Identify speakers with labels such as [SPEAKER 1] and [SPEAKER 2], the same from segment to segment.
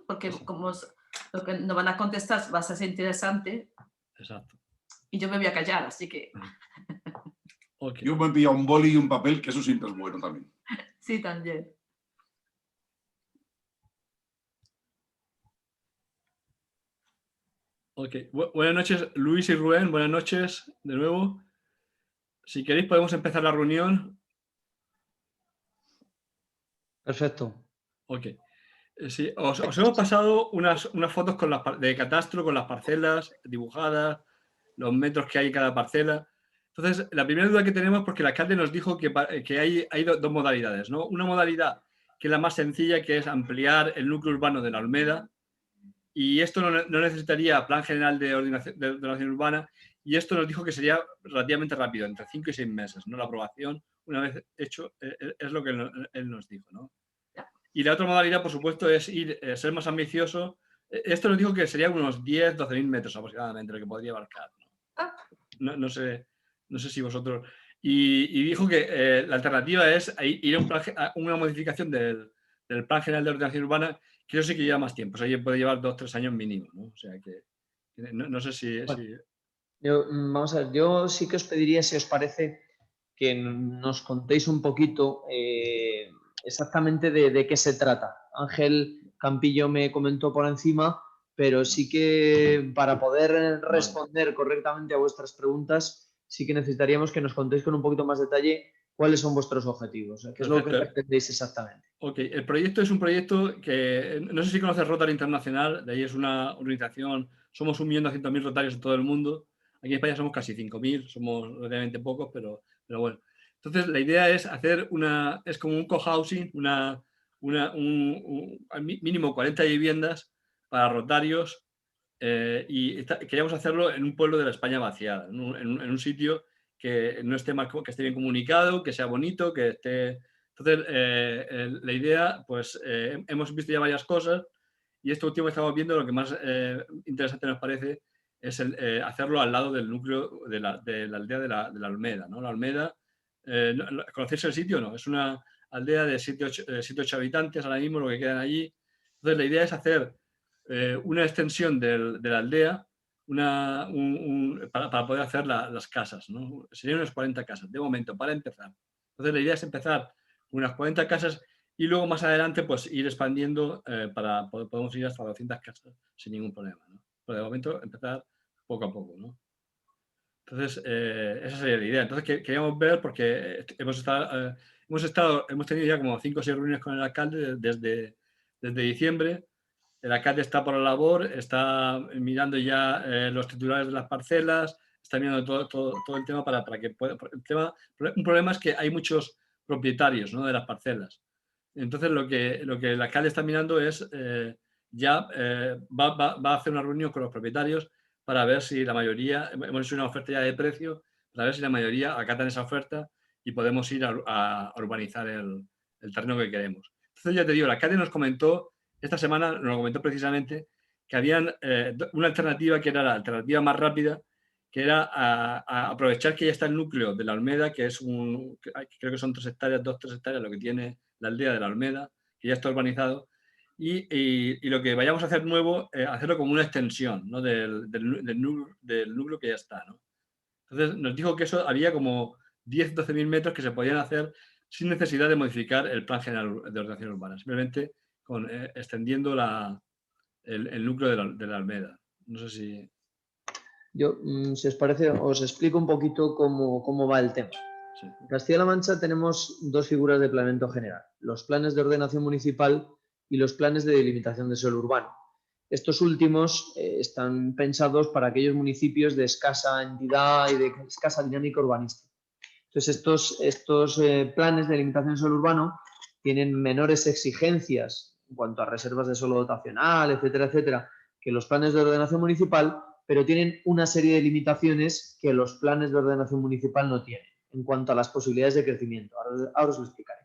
[SPEAKER 1] porque como lo que no van a contestar va a ser interesante.
[SPEAKER 2] Exacto.
[SPEAKER 1] Y yo me voy a callar, así que...
[SPEAKER 2] Okay.
[SPEAKER 3] Yo me he pillado un boli y un papel, que eso siempre es bueno también.
[SPEAKER 1] Sí, también.
[SPEAKER 2] Ok. Buenas noches, Luis y Rubén. Buenas noches de nuevo. Si queréis podemos empezar la reunión.
[SPEAKER 4] Perfecto.
[SPEAKER 2] Ok. Sí, os hemos pasado unas fotos de catastro con las parcelas dibujadas, los metros que hay en cada parcela. Entonces, la primera duda que tenemos es porque el alcalde nos dijo que hay dos modalidades, ¿no? Una modalidad que es la más sencilla, que es ampliar el núcleo urbano de la Alameda, y esto no necesitaría plan general de ordenación urbana, y esto nos dijo que sería relativamente rápido, entre 5 y 6 meses, ¿no? La aprobación, una vez hecho, es lo que él nos dijo, ¿no? Y la otra modalidad, por supuesto, es ser más ambicioso. Esto nos dijo que sería unos 10, 12.000 metros aproximadamente lo que podría abarcar, ¿no? No sé si vosotros... Y dijo que la alternativa es ir a una modificación del Plan General de Ordenación Urbana, que eso sí que lleva más tiempo. O sea, puede llevar 2 o 3 años mínimo, ¿no? O sea, que no sé si...
[SPEAKER 4] Bueno, vamos a ver, yo sí que os pediría, si os parece, que nos contéis un poquito exactamente de qué se trata. Ángel Campillo me comentó por encima, pero sí que para poder responder correctamente a vuestras preguntas, sí que necesitaríamos que nos contéis con un poquito más detalle cuáles son vuestros objetivos, qué es lo que pretendéis exactamente.
[SPEAKER 2] Ok, el proyecto es un proyecto que, no sé si conoces Rotary Internacional, de ahí es una organización, somos 1.200.000 rotarios en todo el mundo. Aquí en España somos casi 5.000, somos relativamente pocos, pero bueno. Entonces, la idea es hacer es como un cohousing, mínimo 40 viviendas para rotarios, y queríamos hacerlo en un pueblo de la España vaciada, en un sitio que no esté que esté bien comunicado, que sea bonito, que esté... Entonces, la idea, pues hemos visto ya varias cosas, y esto último que estamos viendo, lo que más interesante nos parece es hacerlo al lado del núcleo de la aldea de la Alameda, ¿no? La Alameda, ¿conocéis el sitio o no? Es una aldea de 7-8 habitantes ahora mismo, lo que quedan allí. Entonces, la idea es hacer una extensión de la aldea para poder hacer las casas, ¿no? Serían unas 40 casas, de momento, para empezar. Entonces, la idea es empezar unas 40 casas y luego más adelante pues ir expandiendo podemos ir hasta 200 casas sin ningún problema, ¿no? Pero de momento empezar poco a poco, ¿no? Entonces, esa sería la idea. Entonces, queríamos ver, porque hemos tenido ya como 5 o 6 reuniones con el alcalde desde diciembre. El alcalde está por la labor, está mirando ya los titulares de las parcelas, está mirando todo el tema para que pueda... Un problema es que hay muchos propietarios, ¿no?, de las parcelas. Entonces, lo que el alcalde está mirando es va a hacer una reunión con los propietarios para ver si la mayoría, hemos hecho una oferta ya de precio, para ver si la mayoría acatan esa oferta y podemos ir a urbanizar el terreno que queremos. Entonces, ya te digo, el alcalde nos comentó, esta semana nos lo comentó precisamente, que habían una alternativa que era la alternativa más rápida, que era a aprovechar que ya está el núcleo de la Alameda, que es creo que son 2 3 hectáreas lo que tiene la aldea de la Alameda, que ya está urbanizado, y lo que vayamos a hacer nuevo, hacerlo como una extensión, ¿no?, del núcleo que ya está, ¿no? Entonces nos dijo que eso había como 10-12.000 metros que se podían hacer sin necesidad de modificar el Plan General de Ordenación Urbana, simplemente extendiendo el núcleo de la Alameda. No sé si...
[SPEAKER 4] Yo, si os parece, os explico un poquito cómo va el tema. Sí. En Castilla-La Mancha tenemos 2 figuras de planeamiento general, los planes de ordenación municipal y los planes de delimitación de suelo urbano. Estos últimos están pensados para aquellos municipios de escasa entidad y de escasa dinámica urbanística. Entonces, estos planes de delimitación de suelo urbano tienen menores exigencias en cuanto a reservas de suelo dotacional, etcétera, etcétera, que los planes de ordenación municipal, pero tienen una serie de limitaciones que los planes de ordenación municipal no tienen en cuanto a las posibilidades de crecimiento. Ahora os lo explicaré.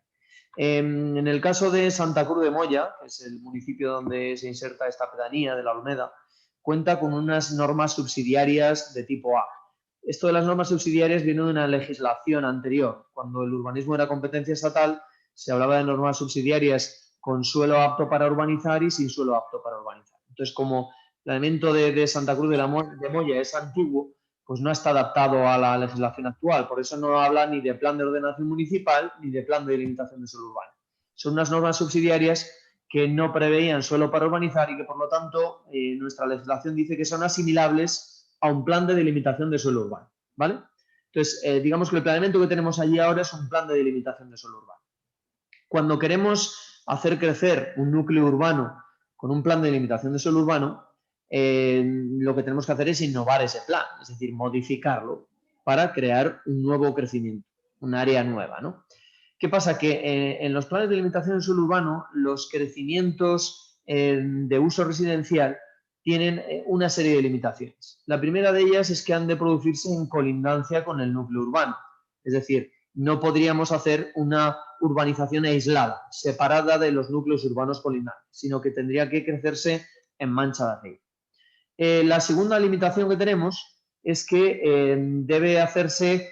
[SPEAKER 4] En el caso de Santa Cruz de Moya, que es el municipio donde se inserta esta pedanía de la Alameda, cuenta con unas normas subsidiarias de tipo A. Esto de las normas subsidiarias viene de una legislación anterior. Cuando el urbanismo era competencia estatal, se hablaba de normas subsidiarias con suelo apto para urbanizar y sin suelo apto para urbanizar. Entonces, como el planeamiento de Santa Cruz de Moya es antiguo, pues no está adaptado a la legislación actual. Por eso no habla ni de plan de ordenación municipal ni de plan de delimitación de suelo urbano. Son unas normas subsidiarias que no preveían suelo para urbanizar y que, por lo tanto, nuestra legislación dice que son asimilables a un plan de delimitación de suelo urbano, ¿vale? Entonces, digamos que el planeamiento que tenemos allí ahora es un plan de delimitación de suelo urbano. Cuando queremos hacer crecer un núcleo urbano con un plan de delimitación de suelo urbano, lo que tenemos que hacer es innovar ese plan, es decir, modificarlo para crear un nuevo crecimiento, un área nueva, ¿no? ¿Qué pasa? Que en los planes de delimitación de suelo urbano, los crecimientos de uso residencial tienen una serie de limitaciones. La primera de ellas es que han de producirse en colindancia con el núcleo urbano. Es decir, no podríamos hacer una urbanización aislada, separada de los núcleos urbanos colindantes, sino que tendría que crecerse en mancha de aceite. La segunda limitación que tenemos es que debe hacerse...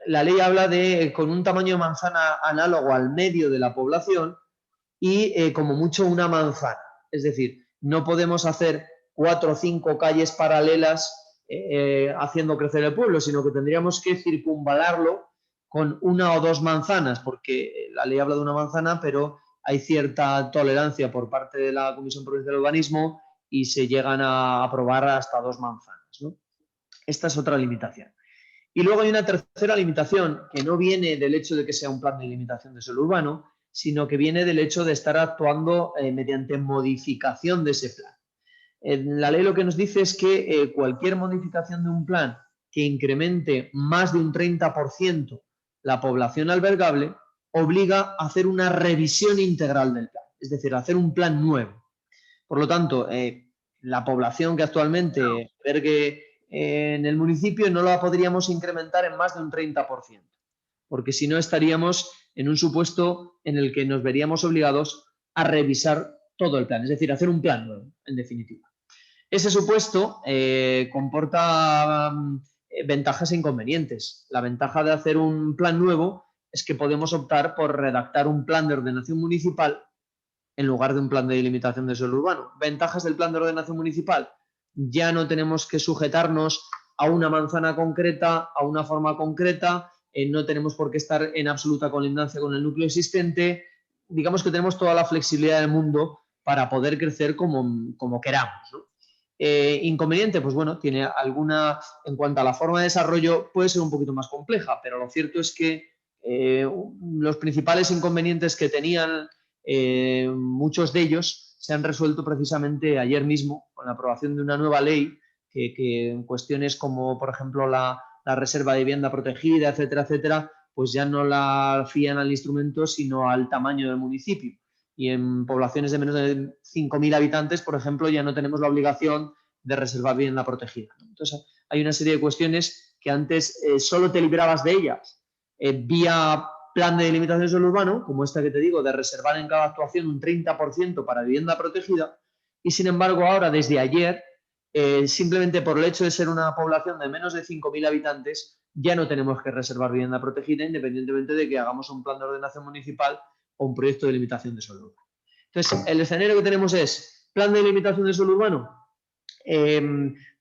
[SPEAKER 4] la ley habla de con un tamaño de manzana análogo al medio de la población y como mucho una manzana. Es decir, no podemos hacer 4 o 5 calles paralelas haciendo crecer el pueblo, sino que tendríamos que circunvalarlo con 1 o 2 manzanas, porque la ley habla de una manzana, pero hay cierta tolerancia por parte de la Comisión Provincial de Urbanismo y se llegan a aprobar hasta 2 manzanas, ¿no? Esta es otra limitación. Y luego hay una tercera limitación que no viene del hecho de que sea un plan de limitación de suelo urbano, sino que viene del hecho de estar actuando mediante modificación de ese plan. La ley lo que nos dice es que cualquier modificación de un plan que incremente más de un 30% la población albergable obliga a hacer una revisión integral del plan, es decir, a hacer un plan nuevo. Por lo tanto, la población que actualmente albergue en el municipio no la podríamos incrementar en más de un 30%, porque si no estaríamos en un supuesto en el que nos veríamos obligados a revisar todo el plan, es decir, hacer un plan nuevo, en definitiva. Ese supuesto comporta ventajas e inconvenientes. La ventaja de hacer un plan nuevo es que podemos optar por redactar un plan de ordenación municipal en lugar de un plan de delimitación de suelo urbano. Ventajas del plan de ordenación municipal: ya no tenemos que sujetarnos a una manzana concreta, a una forma concreta, no tenemos por qué estar en absoluta colindancia con el núcleo existente. Digamos que tenemos toda la flexibilidad del mundo para poder crecer como queramos, ¿no? Inconveniente, pues bueno, tiene alguna, en cuanto a la forma de desarrollo, puede ser un poquito más compleja, pero lo cierto es que los principales inconvenientes que tenían muchos de ellos se han resuelto precisamente ayer mismo con la aprobación de una nueva ley que en cuestiones como, por ejemplo, la reserva de vivienda protegida, etcétera, etcétera, pues ya no la fían al instrumento, sino al tamaño del municipio. Y en poblaciones de menos de 5.000 habitantes, por ejemplo, ya no tenemos la obligación de reservar vivienda protegida. Entonces, hay una serie de cuestiones que antes solo te librabas de ellas vía plan de delimitación de suelo urbano, como esta que te digo, de reservar en cada actuación un 30% para vivienda protegida, y sin embargo ahora, desde ayer, simplemente por el hecho de ser una población de menos de 5.000 habitantes, ya no tenemos que reservar vivienda protegida, independientemente de que hagamos un plan de ordenación municipal o un proyecto de delimitación de suelo urbano. Entonces, el escenario que tenemos es plan de delimitación de suelo urbano.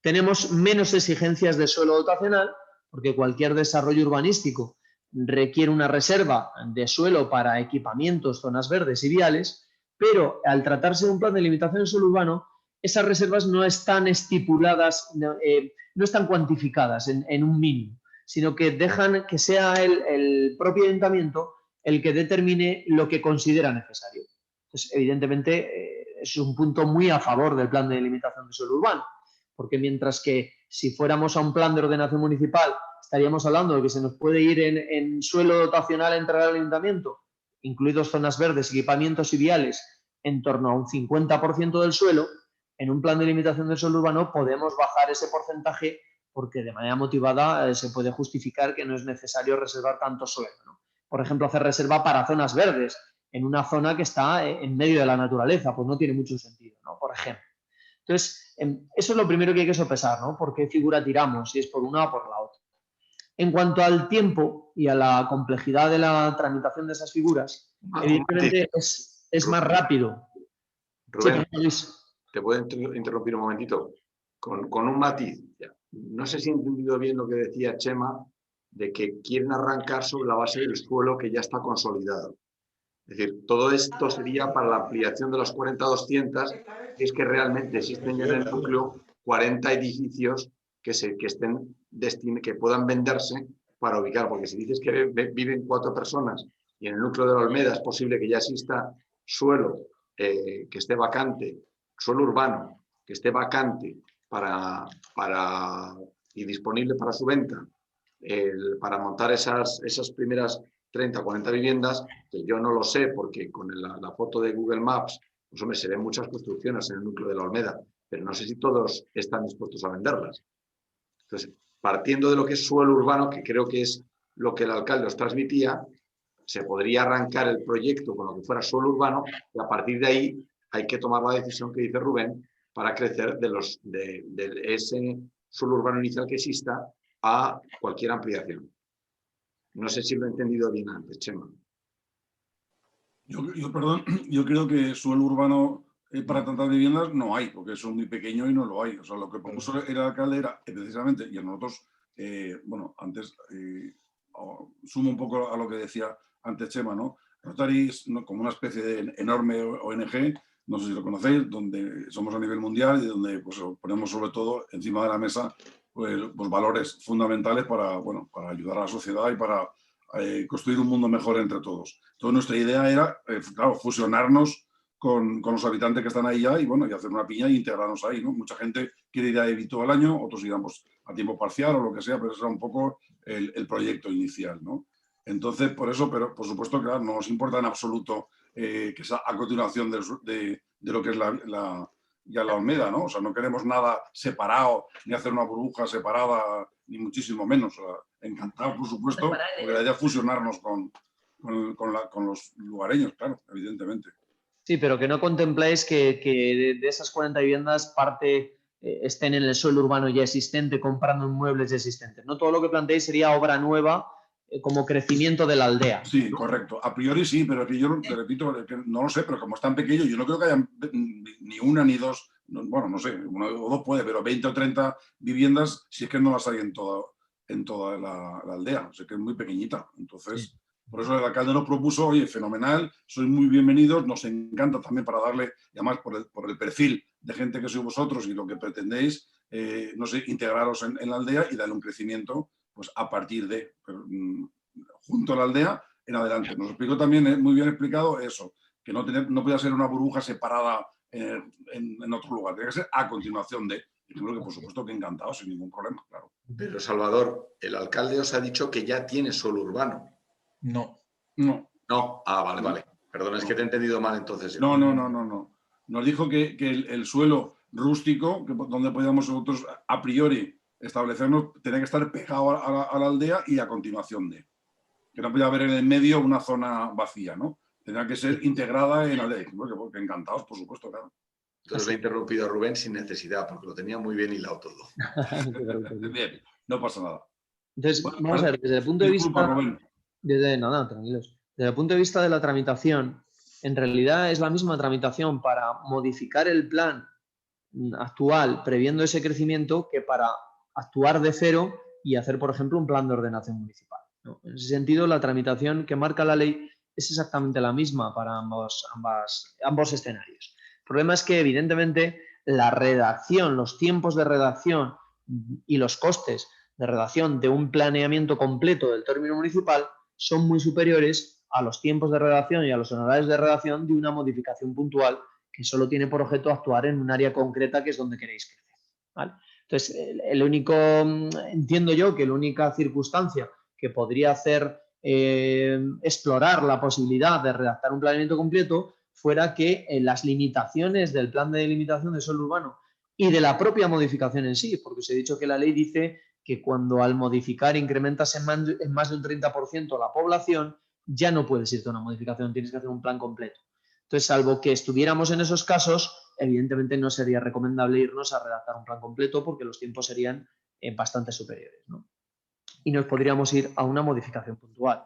[SPEAKER 4] Tenemos menos exigencias de suelo dotacional, porque cualquier desarrollo urbanístico requiere una reserva de suelo para equipamientos, zonas verdes y viales, pero al tratarse de un plan de delimitación de suelo urbano, esas reservas no están estipuladas, no están cuantificadas en un mínimo, sino que dejan que sea el propio ayuntamiento el que determine lo que considera necesario. Entonces, evidentemente, es un punto muy a favor del plan de delimitación de suelo urbano, porque mientras que si fuéramos a un plan de ordenación municipal estaríamos hablando de que se nos puede ir en suelo dotacional entre el ayuntamiento, incluidos zonas verdes, equipamientos y viales, en torno a un 50% del suelo. En un plan de limitación del suelo urbano podemos bajar ese porcentaje porque de manera motivada se puede justificar que no es necesario reservar tanto suelo, ¿no? Por ejemplo, hacer reserva para zonas verdes en una zona que está en medio de la naturaleza, pues no tiene mucho sentido, ¿no? Por ejemplo. Entonces, eso es lo primero que hay que sopesar, ¿no? ¿Por qué figura tiramos? Si es por una o por la otra. En cuanto al tiempo y a la complejidad de la tramitación de esas figuras, evidentemente es más rápido.
[SPEAKER 5] Rubén,
[SPEAKER 4] Sí, Luis.
[SPEAKER 5] te puedo interrumpir un momentito con un matiz. No sé si he entendido bien lo que decía Chema, de que quieren arrancar sobre la base del suelo que ya está consolidado. Es decir, todo esto sería para la ampliación de los 40-200, y es que realmente existen ya en el núcleo 40 edificios que puedan venderse para ubicar, porque si dices que viven 4 personas y en el núcleo de la Olmeda es posible que ya exista suelo que esté vacante, suelo urbano que esté vacante y disponible para su venta, para montar esas primeras 30 o 40 viviendas, que yo no lo sé porque con la foto de Google Maps, pues hombre, se ven muchas construcciones en el núcleo de la Olmeda, pero no sé si todos están dispuestos a venderlas. Entonces, partiendo de lo que es suelo urbano, que creo que es lo que el alcalde os transmitía, se podría arrancar el proyecto con lo que fuera suelo urbano y a partir de ahí hay que tomar la decisión que dice Rubén para crecer de ese suelo urbano inicial que exista a cualquier ampliación. No sé si lo he entendido bien antes, Chema.
[SPEAKER 3] Perdón, yo creo que suelo urbano para tantas viviendas no hay, porque es muy pequeño y no lo hay. O sea, lo que propuso el alcalde era precisamente, y a nosotros, bueno, antes sumo un poco a lo que decía antes Chema, ¿no? Rotary es como una especie de enorme ONG, no sé si lo conocéis, donde somos a nivel mundial y donde pues, ponemos sobre todo encima de la mesa pues, los valores fundamentales para, bueno, para ayudar a la sociedad y para construir un mundo mejor entre todos. Entonces nuestra idea era, claro, fusionarnos con los habitantes que están ahí ya y, bueno, y hacer una piña e integrarnos ahí, ¿no? Mucha gente quiere ir ahí todo el año, otros irán pues, a tiempo parcial o lo que sea, pero ese era un poco el proyecto inicial, ¿no? Entonces, por eso, pero por supuesto, claro, no nos importa en absoluto que sea a continuación de lo que es ya la Olmeda, ¿no? O sea, no queremos nada separado, ni hacer una burbuja separada, ni muchísimo menos. O sea, encantados, por supuesto, porque la idea es fusionarnos con los lugareños, claro, evidentemente.
[SPEAKER 4] Sí, pero que no contempláis que de esas 40 viviendas parte estén en el suelo urbano ya existente, comprando inmuebles ya existentes. No todo lo que planteáis sería obra nueva como crecimiento de la aldea.
[SPEAKER 3] Sí, correcto. A priori sí, pero que yo te repito, que no lo sé, pero como es tan pequeño, yo no creo que haya ni una ni dos, bueno, no sé, una o dos puede, pero 20 o 30 viviendas, si es que no las hay en toda la aldea, o sea que es muy pequeñita. Entonces, sí. Por eso el alcalde nos propuso, oye, fenomenal, sois muy bienvenidos, nos encanta también para darle, y además por el perfil de gente que sois vosotros y lo que pretendéis, no sé, integraros en la aldea y darle un crecimiento pues a partir de, junto a la aldea, en adelante. Nos explicó también, muy bien explicado eso, que no podía ser una burbuja separada en otro lugar, tenía que ser a continuación de, y creo que por supuesto que encantado, sin ningún problema, claro.
[SPEAKER 5] Pero Salvador, el alcalde os ha dicho que ya tiene suelo urbano.
[SPEAKER 3] No.
[SPEAKER 5] Vale, vale. Perdón, es que te he entendido mal entonces.
[SPEAKER 3] No. Nos dijo que el suelo rústico, donde podíamos nosotros a priori establecernos, tenía que estar pegado a la aldea y a continuación de. Que no podía haber en el medio una zona vacía, ¿no? Tenía que ser integrada en la aldea. Porque encantados, por supuesto, claro.
[SPEAKER 5] Entonces le he interrumpido a Rubén sin necesidad, porque lo tenía muy bien hilado todo.
[SPEAKER 3] Bien, no pasa nada.
[SPEAKER 4] Entonces, vamos a ver, desde el punto de vista...
[SPEAKER 3] Rubén.
[SPEAKER 4] Nada, tranquilos. Desde el punto de vista de la tramitación, en realidad es la misma tramitación para modificar el plan actual previendo ese crecimiento que para actuar de cero y hacer, por ejemplo, un plan de ordenación municipal, ¿no? En ese sentido, la tramitación que marca la ley es exactamente la misma para ambos escenarios. El problema es que, evidentemente, la redacción, los tiempos de redacción y los costes de redacción de un planeamiento completo del término municipal son muy superiores a los tiempos de redacción y a los honorarios de redacción de una modificación puntual que solo tiene por objeto actuar en un área concreta que es donde queréis crecer, ¿vale? Entonces, entiendo yo que la única circunstancia que podría hacer explorar la posibilidad de redactar un planeamiento completo fuera que las limitaciones del plan de delimitación de suelo urbano y de la propia modificación en sí, porque os he dicho que la ley dice que cuando al modificar incrementas en más de un 30% la población, ya no puedes irte a una modificación, tienes que hacer un plan completo. Entonces, salvo que estuviéramos en esos casos, evidentemente no sería recomendable irnos a redactar un plan completo porque los tiempos serían bastante superiores, ¿no? y nos podríamos ir a una modificación puntual.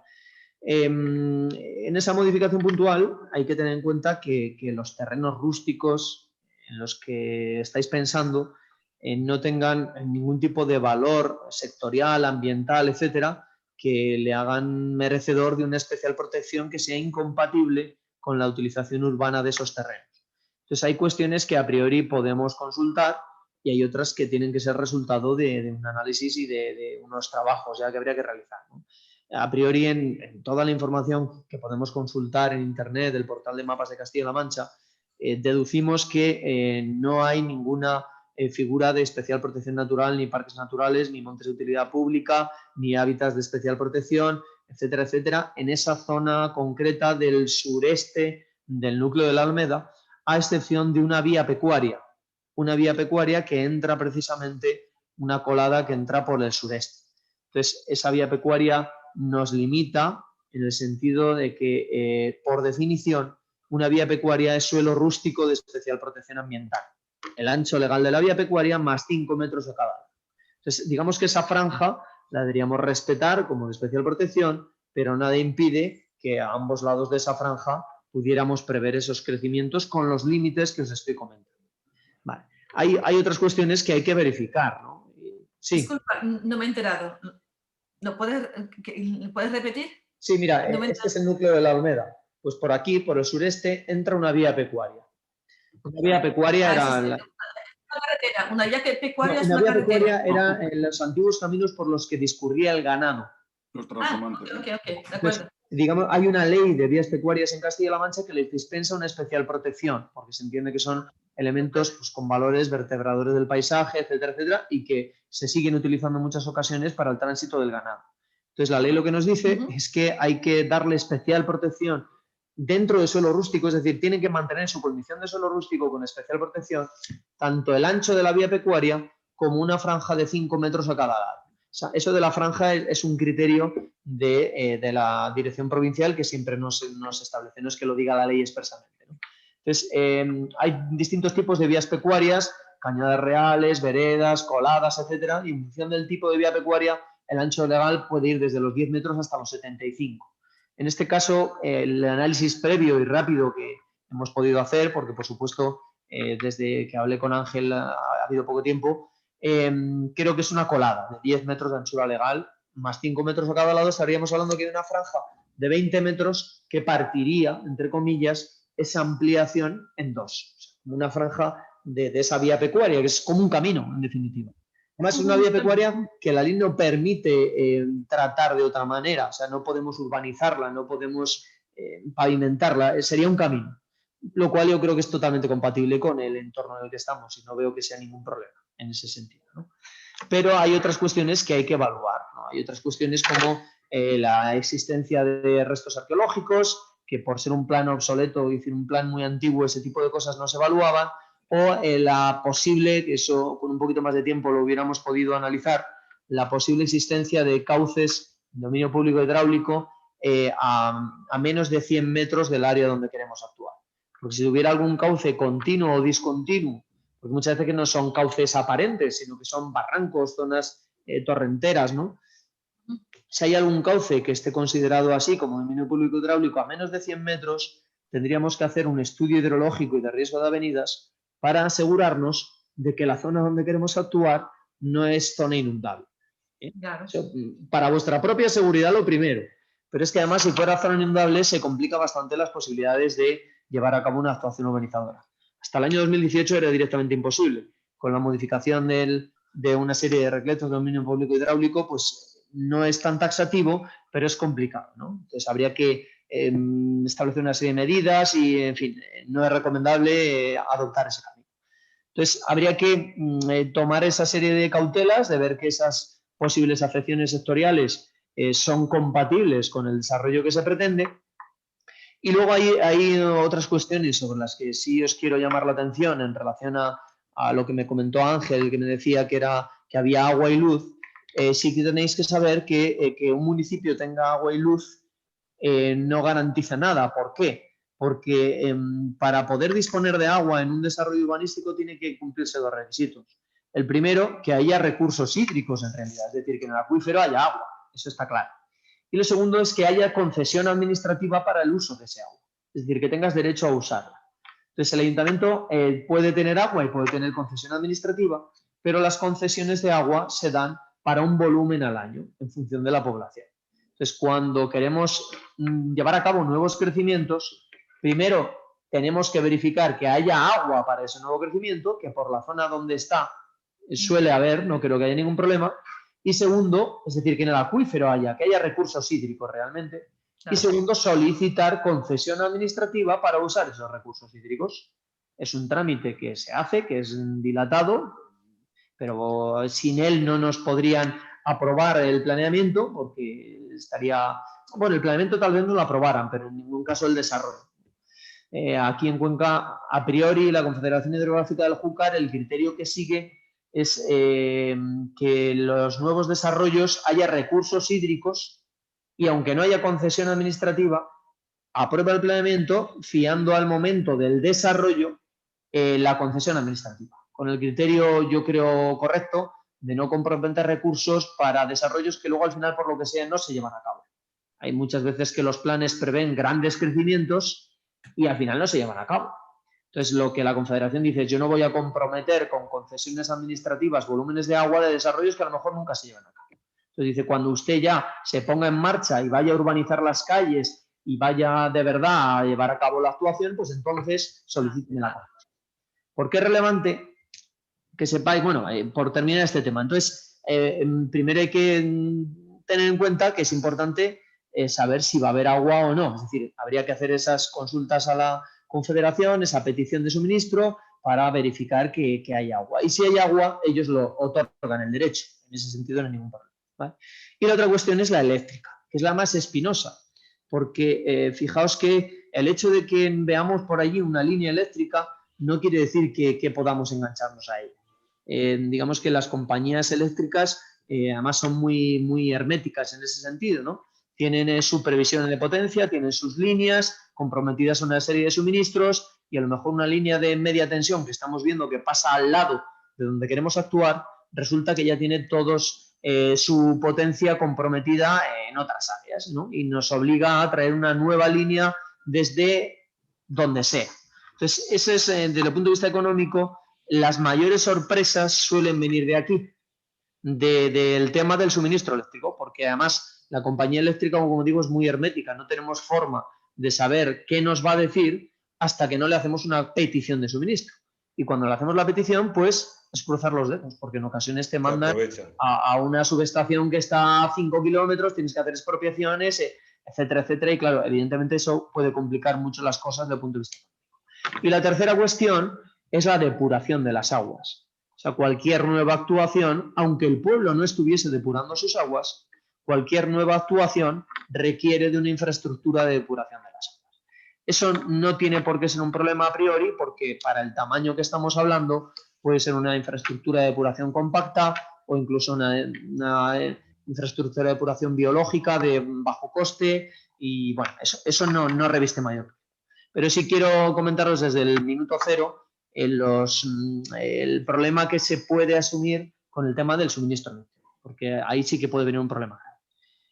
[SPEAKER 4] En esa modificación puntual hay que tener en cuenta que los terrenos rústicos en los que estáis pensando no tengan ningún tipo de valor sectorial, ambiental, etcétera, que le hagan merecedor de una especial protección que sea incompatible con la utilización urbana de esos terrenos. Entonces hay cuestiones que a priori podemos consultar y hay otras que tienen que ser resultado de un análisis y de unos trabajos ya que habría que realizar, ¿no? A priori, en toda la información que podemos consultar en Internet, del portal de mapas de Castilla-La Mancha, deducimos que no hay ninguna figura de especial protección natural, ni parques naturales, ni montes de utilidad pública, ni hábitats de especial protección, etcétera, etcétera, en esa zona concreta del sureste del núcleo de la Alameda, a excepción de una vía pecuaria que entra precisamente, una colada que entra por el sureste. Entonces, esa vía pecuaria nos limita en el sentido de que, por definición, una vía pecuaria es suelo rústico de especial protección ambiental. El ancho legal de la vía pecuaria más 5 metros de cada lado. Entonces, digamos que esa franja la deberíamos respetar como de especial protección, pero nada impide que a ambos lados de esa franja pudiéramos prever esos crecimientos con los límites que os estoy comentando. Vale. Hay otras cuestiones que hay que verificar, ¿no? Sí.
[SPEAKER 1] Disculpa, no me he enterado. ¿Lo puedes repetir?
[SPEAKER 4] Sí, mira, este es el núcleo de la Alameda. Pues por aquí, por el sureste, entra una vía pecuaria. Una vía pecuaria era...
[SPEAKER 1] Una carretera. Una vía pecuaria es
[SPEAKER 4] una
[SPEAKER 1] una
[SPEAKER 4] vía
[SPEAKER 1] carretera.
[SPEAKER 4] pecuaria era en los antiguos caminos por los que discurría el ganado.
[SPEAKER 3] Los transhumantes.
[SPEAKER 1] Ok, de acuerdo.
[SPEAKER 4] Entonces, digamos, hay una ley de vías pecuarias en Castilla-La Mancha que les dispensa una especial protección, porque se entiende que son elementos pues, con valores vertebradores del paisaje, etcétera, etcétera, y que se siguen utilizando en muchas ocasiones para el tránsito del ganado. Entonces, la ley lo que nos dice es que hay que darle especial protección dentro de suelo rústico, es decir, tienen que mantener su condición de suelo rústico con especial protección, tanto el ancho de la vía pecuaria como una franja de 5 metros a cada lado. O sea, eso de la franja es un criterio de la dirección provincial que siempre nos establece, no es que lo diga la ley expresamente, ¿no? Entonces, hay distintos tipos de vías pecuarias, cañadas reales, veredas, coladas, etcétera, y en función del tipo de vía pecuaria, el ancho legal puede ir desde los 10 metros hasta los 75. En este caso, el análisis previo y rápido que hemos podido hacer, porque por supuesto, desde que hablé con Ángel ha habido poco tiempo, creo que es una colada de 10 metros de anchura legal, más 5 metros a cada lado, estaríamos hablando que de una franja de 20 metros que partiría, entre comillas, esa ampliación en dos. O sea, una franja de esa vía pecuaria, que es como un camino, en definitiva. Además, es una vía pecuaria que la ley no permite tratar de otra manera, o sea, no podemos urbanizarla, no podemos pavimentarla, sería un camino, lo cual yo creo que es totalmente compatible con el entorno en el que estamos y no veo que sea ningún problema en ese sentido, ¿no? Pero hay otras cuestiones que hay que evaluar, ¿no? Hay otras cuestiones como la existencia de restos arqueológicos, que por ser un plan obsoleto, es decir, un plan muy antiguo, ese tipo de cosas no se evaluaban, o la posible, que eso con un poquito más de tiempo lo hubiéramos podido analizar, la posible existencia de cauces de dominio público hidráulico a menos de 100 metros del área donde queremos actuar. Porque si hubiera algún cauce continuo o discontinuo, porque muchas veces que no son cauces aparentes, sino que son barrancos, zonas torrenteras, ¿no? Si hay algún cauce que esté considerado así como dominio público hidráulico a menos de 100 metros, tendríamos que hacer un estudio hidrológico y de riesgo de avenidas para asegurarnos de que la zona donde queremos actuar no es zona inundable.
[SPEAKER 1] Claro.
[SPEAKER 4] Eso, para vuestra propia seguridad lo primero, pero es que además si fuera zona inundable se complica bastante las posibilidades de llevar a cabo una actuación urbanizadora. Hasta el año 2018 era directamente imposible. Con la modificación de una serie de decretos de dominio público hidráulico, pues no es tan taxativo, pero es complicado, ¿no? Entonces habría que establecer una serie de medidas y, en fin, no es recomendable adoptar ese camino. Entonces, habría que tomar esa serie de cautelas, de ver que esas posibles afecciones sectoriales son compatibles con el desarrollo que se pretende. Y luego hay otras cuestiones sobre las que sí os quiero llamar la atención en relación a lo que me comentó Ángel, que me decía que había agua y luz. Sí que tenéis que saber que un municipio tenga agua y luz no garantiza nada. ¿Por qué? Porque para poder disponer de agua en un desarrollo urbanístico tiene que cumplirse dos requisitos. El primero, que haya recursos hídricos en realidad, es decir, que en el acuífero haya agua, eso está claro. Y lo segundo es que haya concesión administrativa para el uso de ese agua, es decir, que tengas derecho a usarla. Entonces, el ayuntamiento puede tener agua y puede tener concesión administrativa, pero las concesiones de agua se dan para un volumen al año, en función de la población. Entonces, cuando queremos llevar a cabo nuevos crecimientos, primero tenemos que verificar que haya agua para ese nuevo crecimiento, que por la zona donde está suele haber, no creo que haya ningún problema. Y segundo, es decir, que en el acuífero que haya recursos hídricos realmente. Y segundo, solicitar concesión administrativa para usar esos recursos hídricos. Es un trámite que se hace, que es dilatado, pero sin él no nos podrían aprobar el planeamiento, porque estaría... Bueno, el planeamiento tal vez no lo aprobaran, pero en ningún caso el desarrollo. Aquí en Cuenca, a priori, la Confederación Hidrográfica del Júcar, el criterio que sigue es que los nuevos desarrollos haya recursos hídricos y aunque no haya concesión administrativa, aprueba el planeamiento fiando al momento del desarrollo la concesión administrativa, con el criterio, yo creo, correcto de no comprometer recursos para desarrollos que luego al final, por lo que sea, no se llevan a cabo. Hay muchas veces que los planes prevén grandes crecimientos y al final no se llevan a cabo. Entonces, lo que la Confederación dice es yo no voy a comprometer con concesiones administrativas volúmenes de agua de desarrollos que a lo mejor nunca se llevan a cabo. Entonces, dice, cuando usted ya se ponga en marcha y vaya a urbanizar las calles y vaya de verdad a llevar a cabo la actuación, pues entonces soliciten la concesión. ¿Por qué es relevante que sepáis? Bueno, por terminar este tema. Entonces, primero hay que tener en cuenta que es importante saber si va a haber agua o no. Es decir, habría que hacer esas consultas a la Confederación, esa petición de suministro para verificar que hay agua. Y si hay agua, ellos lo otorgan el derecho. En ese sentido no hay ningún problema, ¿vale? Y la otra cuestión es la eléctrica, que es la más espinosa, porque fijaos que el hecho de que veamos por allí una línea eléctrica no quiere decir que podamos engancharnos a ella. Digamos que las compañías eléctricas además son muy herméticas en ese sentido, ¿no? Tienen su previsión de potencia, tienen sus líneas comprometidas a una serie de suministros y a lo mejor una línea de media tensión que estamos viendo que pasa al lado de donde queremos actuar, resulta que ya tiene todos su potencia comprometida en otras áreas, ¿no? Y nos obliga a traer una nueva línea desde donde sea. Entonces, ese es, desde el punto de vista económico, las mayores sorpresas suelen venir de aquí, del tema del suministro eléctrico, porque además la compañía eléctrica, como digo, es muy hermética, no tenemos forma de saber qué nos va a decir hasta que no le hacemos una petición de suministro. Y cuando le hacemos la petición, pues es cruzar los dedos, porque en ocasiones te mandan a una subestación que está a 5 kilómetros, tienes que hacer expropiaciones, etcétera, etcétera, y claro, evidentemente eso puede complicar mucho las cosas desde el punto de vista económico. Y la tercera cuestión es la depuración de las aguas. O sea, cualquier nueva actuación, aunque el pueblo no estuviese depurando sus aguas, cualquier nueva actuación requiere de una infraestructura de depuración de las aguas. Eso no tiene por qué ser un problema a priori, porque para el tamaño que estamos hablando puede ser una infraestructura de depuración compacta o incluso una infraestructura de depuración biológica de bajo coste y bueno, eso no reviste mayor problema. Pero sí quiero comentaros desde el minuto cero el problema que se puede asumir con el tema del suministro eléctrico, porque ahí sí que puede venir un problema.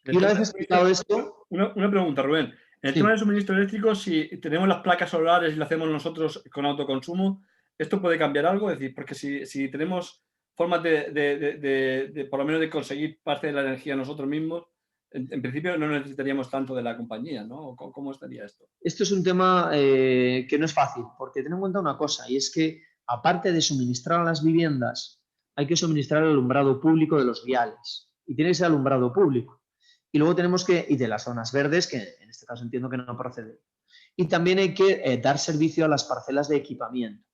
[SPEAKER 4] Y una vez explicado esto...
[SPEAKER 2] Una pregunta, Rubén. En el tema del suministro eléctrico, si tenemos las placas solares y lo hacemos nosotros con autoconsumo, ¿esto puede cambiar algo? Es decir, porque si tenemos formas de por lo menos de conseguir parte de la energía nosotros mismos, en principio no necesitaríamos tanto de la compañía, ¿no? ¿Cómo estaría esto?
[SPEAKER 4] Esto es un tema que no es fácil, porque ten en cuenta una cosa, y es que aparte de suministrar a las viviendas, hay que suministrar el alumbrado público de los viales, y tiene que ser alumbrado público. Y luego tenemos y de las zonas verdes, que en este caso entiendo que no procede. Y también hay que dar servicio a las parcelas de equipamiento.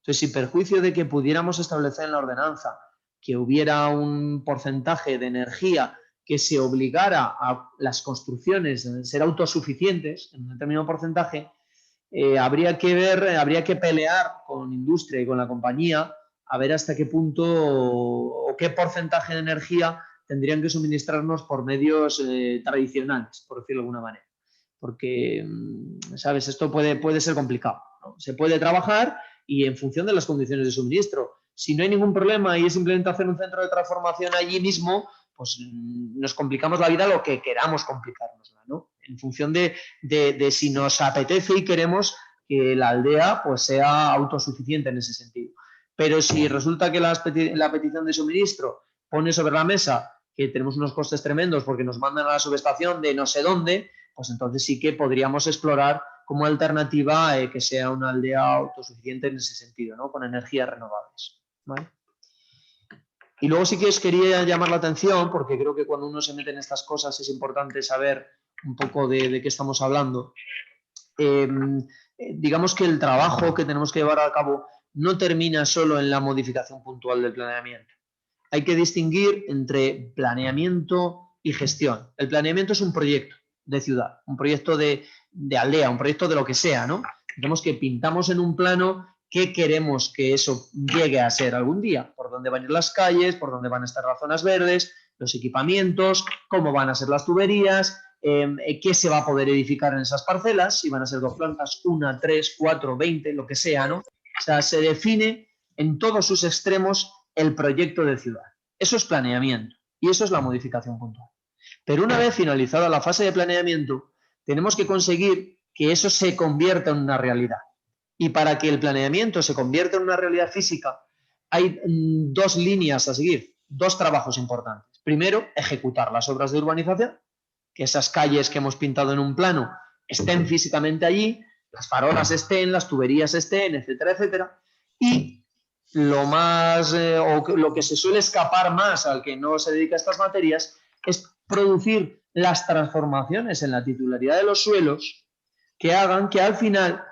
[SPEAKER 4] Entonces, sin perjuicio de que pudiéramos establecer en la ordenanza que hubiera un porcentaje de energía que se obligara a las construcciones a ser autosuficientes en un determinado porcentaje, habría que pelear con industria y con la compañía a ver hasta qué punto o qué porcentaje de energía tendrían que suministrarnos por medios tradicionales, por decirlo de alguna manera. Porque, ¿sabes? Esto puede ser complicado, ¿no? Se puede trabajar y en función de las condiciones de suministro. Si no hay ningún problema y es simplemente hacer un centro de transformación allí mismo, pues nos complicamos la vida lo que queramos complicárnosla, ¿no? En función de si nos apetece y queremos que la aldea pues, sea autosuficiente en ese sentido. Pero si resulta que la petición de suministro pone sobre la mesa que tenemos unos costes tremendos porque nos mandan a la subestación de no sé dónde, pues entonces sí que podríamos explorar como alternativa que sea una aldea autosuficiente en ese sentido, ¿no? Con energías renovables, ¿vale? Y luego sí que os quería llamar la atención, porque creo que cuando uno se mete en estas cosas es importante saber un poco de qué estamos hablando. Digamos que el trabajo que tenemos que llevar a cabo no termina solo en la modificación puntual del planeamiento. Hay que distinguir entre planeamiento y gestión. El planeamiento es un proyecto de ciudad, un proyecto de aldea, un proyecto de lo que sea, ¿no? Digamos que pintamos en un plano qué queremos que eso llegue a ser algún día, por dónde van a ir las calles, por dónde van a estar las zonas verdes, los equipamientos, cómo van a ser las tuberías, qué se va a poder edificar en esas parcelas, si van a ser 2 plantas, 1, 3, 4, 20, lo que sea, ¿no? O sea, se define en todos sus extremos el proyecto de ciudad. Eso es planeamiento y eso es la modificación puntual. Pero una vez finalizada la fase de planeamiento, tenemos que conseguir que eso se convierta en una realidad. Y para que el planeamiento se convierta en una realidad física, hay 2 líneas a seguir, 2 trabajos importantes. Primero, ejecutar las obras de urbanización, que esas calles que hemos pintado en un plano estén físicamente allí, las farolas estén, las tuberías estén, etcétera, etcétera. Y lo que se suele escapar más al que no se dedica a estas materias es producir las transformaciones en la titularidad de los suelos que hagan que al final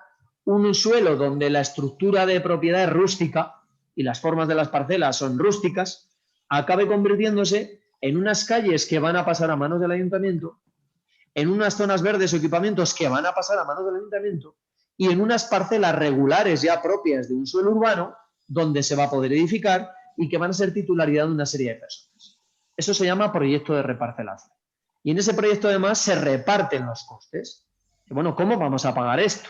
[SPEAKER 4] un suelo donde la estructura de propiedad es rústica y las formas de las parcelas son rústicas, acabe convirtiéndose en unas calles que van a pasar a manos del ayuntamiento, en unas zonas verdes o equipamientos que van a pasar a manos del ayuntamiento y en unas parcelas regulares ya propias de un suelo urbano donde se va a poder edificar y que van a ser titularidad de una serie de personas. Eso se llama proyecto de reparcelación. Y en ese proyecto además se reparten los costes. Y bueno, ¿cómo vamos a pagar esto?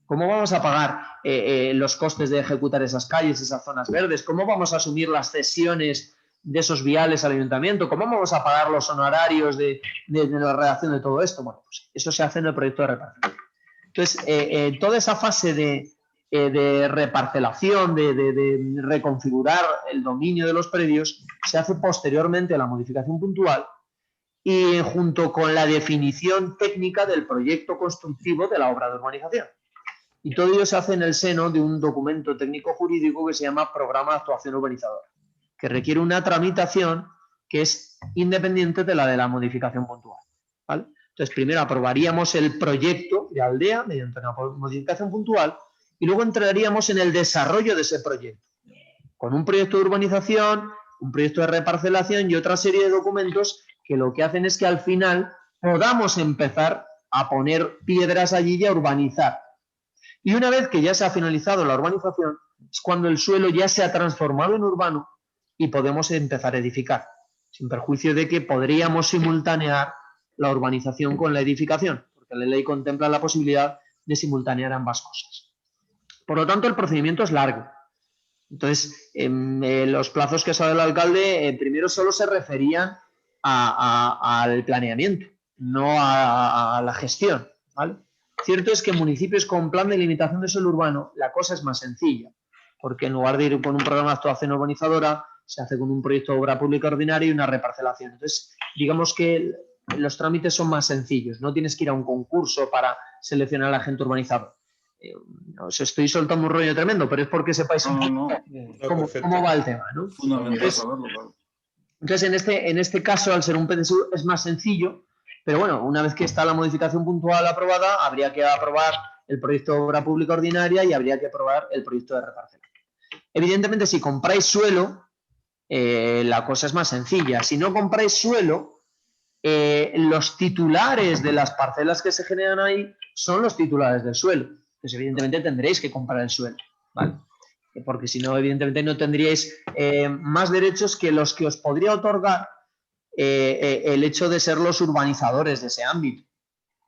[SPEAKER 4] ¿Cómo vamos a pagar los costes de ejecutar esas calles, esas zonas verdes? ¿Cómo vamos a asumir las cesiones de esos viales al ayuntamiento? ¿Cómo vamos a pagar los honorarios de la redacción de todo esto? Bueno, pues eso se hace en el proyecto de reparcelación. Entonces, toda esa fase de reparcelación, de reconfigurar el dominio de los predios, se hace posteriormente a la modificación puntual y junto con la definición técnica del proyecto constructivo de la obra de urbanización. Y todo ello se hace en el seno de un documento técnico-jurídico que se llama Programa de Actuación Urbanizadora, que requiere una tramitación que es independiente de la modificación puntual, ¿vale? Entonces, primero aprobaríamos el proyecto de aldea mediante una modificación puntual y luego entraríamos en el desarrollo de ese proyecto, con un proyecto de urbanización, un proyecto de reparcelación y otra serie de documentos que lo que hacen es que al final podamos empezar a poner piedras allí y a urbanizar. Y una vez que ya se ha finalizado la urbanización, es cuando el suelo ya se ha transformado en urbano y podemos empezar a edificar, sin perjuicio de que podríamos simultanear la urbanización con la edificación, porque la ley contempla la posibilidad de simultanear ambas cosas. Por lo tanto, el procedimiento es largo. Entonces, los plazos que sabe el alcalde, primero solo se referían al planeamiento, no a la gestión, ¿vale? Cierto es que en municipios con plan de limitación de suelo urbano la cosa es más sencilla, porque en lugar de ir con un programa de actuación urbanizadora, se hace con un proyecto de obra pública ordinaria y una reparcelación. Entonces, digamos que los trámites son más sencillos, no tienes que ir a un concurso para seleccionar al agente urbanizador. Os estoy soltando un rollo tremendo, pero es porque sepáis cómo va el tema, ¿no?
[SPEAKER 3] Fundamental saberlo, claro.
[SPEAKER 4] Entonces, en este caso, al ser un PDSU, es más sencillo, pero bueno, una vez que está la modificación puntual aprobada, habría que aprobar el proyecto de obra pública ordinaria y habría que aprobar el proyecto de reparcelación. Evidentemente, si compráis suelo, la cosa es más sencilla. Si no compráis suelo, los titulares de las parcelas que se generan ahí son los titulares del suelo. Entonces, evidentemente, tendréis que comprar el suelo, ¿vale? Porque si no, evidentemente, no tendríais más derechos que los que os podría otorgar el hecho de ser los urbanizadores de ese ámbito.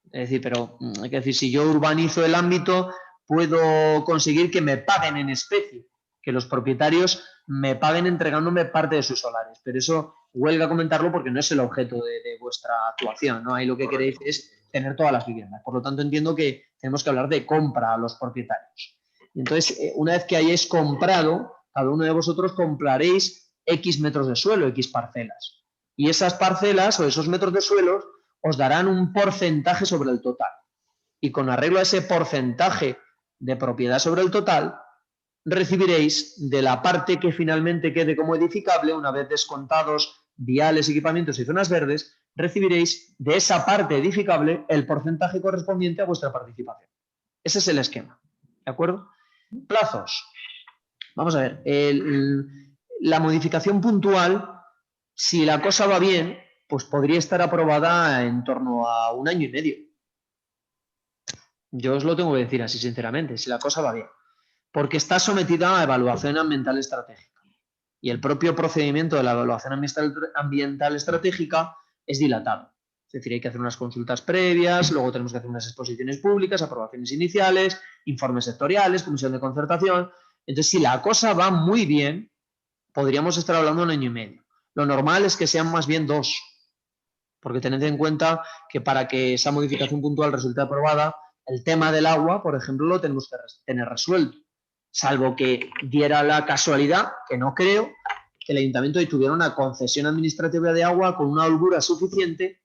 [SPEAKER 4] Es decir, pero hay que decir, si yo urbanizo el ámbito, puedo conseguir que me paguen en especie, que los propietarios me paguen entregándome parte de sus solares. Pero eso huelga comentarlo porque no es el objeto de vuestra actuación, ¿no? Ahí lo que queréis es tener todas las viviendas. Por lo tanto, entiendo que tenemos que hablar de compra a los propietarios. Y entonces, una vez que hayáis comprado, cada uno de vosotros compraréis X metros de suelo, X parcelas. Y esas parcelas o esos metros de suelo os darán un porcentaje sobre el total. Y con arreglo a ese porcentaje de propiedad sobre el total, recibiréis de la parte que finalmente quede como edificable, una vez descontados viales, equipamientos y zonas verdes, recibiréis de esa parte edificable el porcentaje correspondiente a vuestra participación. Ese es el esquema, ¿de acuerdo? Plazos. Vamos a ver, la modificación puntual, si la cosa va bien, pues podría estar aprobada en torno a 1 año y medio. Yo os lo tengo que decir así sinceramente, si la cosa va bien. Porque está sometida a evaluación ambiental estratégica. Y el propio procedimiento de la evaluación ambiental estratégica es dilatado. Es decir, hay que hacer unas consultas previas, luego tenemos que hacer unas exposiciones públicas, aprobaciones iniciales, informes sectoriales, comisión de concertación. Entonces, si la cosa va muy bien, podríamos estar hablando de 1 año y medio. Lo normal es que sean más bien 2. Porque tened en cuenta que para que esa modificación puntual resulte aprobada, el tema del agua, por ejemplo, lo tenemos que tener resuelto. Salvo que diera la casualidad, que no creo, que el ayuntamiento tuviera una concesión administrativa de agua con una holgura suficiente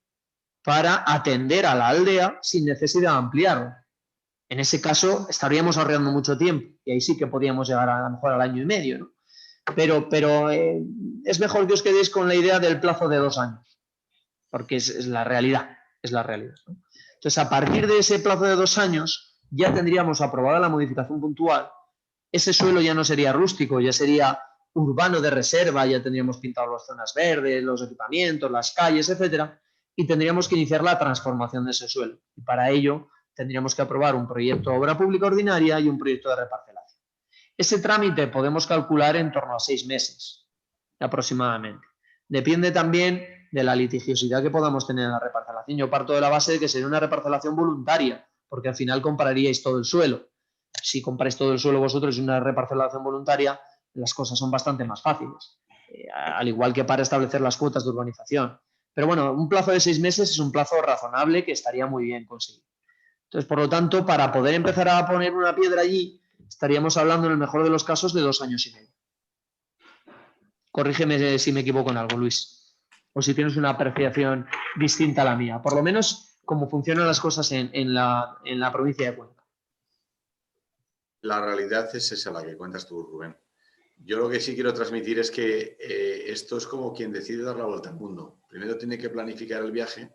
[SPEAKER 4] para atender a la aldea sin necesidad de ampliarlo. En ese caso estaríamos ahorrando mucho tiempo y ahí sí que podríamos llegar a lo mejor al 1 año y medio, ¿no? Pero es mejor que os quedéis con la idea del plazo de 2 años, porque es la realidad, ¿no? Entonces, a partir de ese plazo de 2 años ya tendríamos aprobada la modificación puntual. Ese suelo ya no sería rústico, ya sería urbano de reserva, ya tendríamos pintado las zonas verdes, los equipamientos, las calles, etcétera, y tendríamos que iniciar la transformación de ese suelo. Y para ello tendríamos que aprobar un proyecto de obra pública ordinaria y un proyecto de reparcelación. Ese trámite podemos calcular en torno a 6 meses aproximadamente. Depende también de la litigiosidad que podamos tener en la reparcelación. Yo parto de la base de que sería una reparcelación voluntaria, porque al final compraríais todo el suelo. Si compráis todo el suelo vosotros y una reparcelación voluntaria, las cosas son bastante más fáciles, al igual que para establecer las cuotas de urbanización. Pero bueno, un plazo de 6 meses es un plazo razonable que estaría muy bien conseguido. Entonces, por lo tanto, para poder empezar a poner una piedra allí, estaríamos hablando en el mejor de los casos de 2 años y medio. Corrígeme si me equivoco en algo, Luis, o si tienes una apreciación distinta a la mía, por lo menos cómo funcionan las cosas en la provincia de Cuenca.
[SPEAKER 5] La realidad es esa la que cuentas tú, Rubén. Yo lo que sí quiero transmitir es que esto es como quien decide dar la vuelta al mundo. Primero tiene que planificar el viaje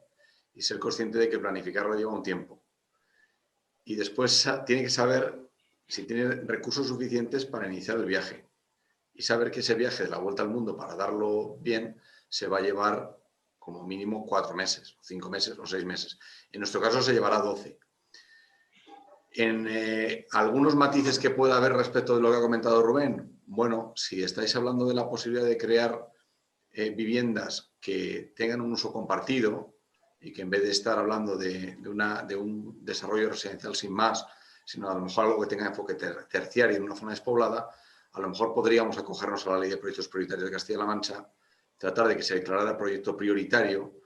[SPEAKER 5] y ser consciente de que planificarlo lleva un tiempo. Y después tiene que saber si tiene recursos suficientes para iniciar el viaje. Y saber que ese viaje de la vuelta al mundo, para darlo bien, se va a llevar como mínimo 4 meses, 5 meses o 6 meses. En nuestro caso se llevará 12. En algunos matices que pueda haber respecto de lo que ha comentado Rubén, bueno, si estáis hablando de la posibilidad de crear viviendas que tengan un uso compartido y que en vez de estar hablando de un desarrollo residencial sin más, sino a lo mejor algo que tenga enfoque terciario en una zona despoblada, a lo mejor podríamos acogernos a la Ley de Proyectos Prioritarios de Castilla-La Mancha, tratar de que se declarara proyecto prioritario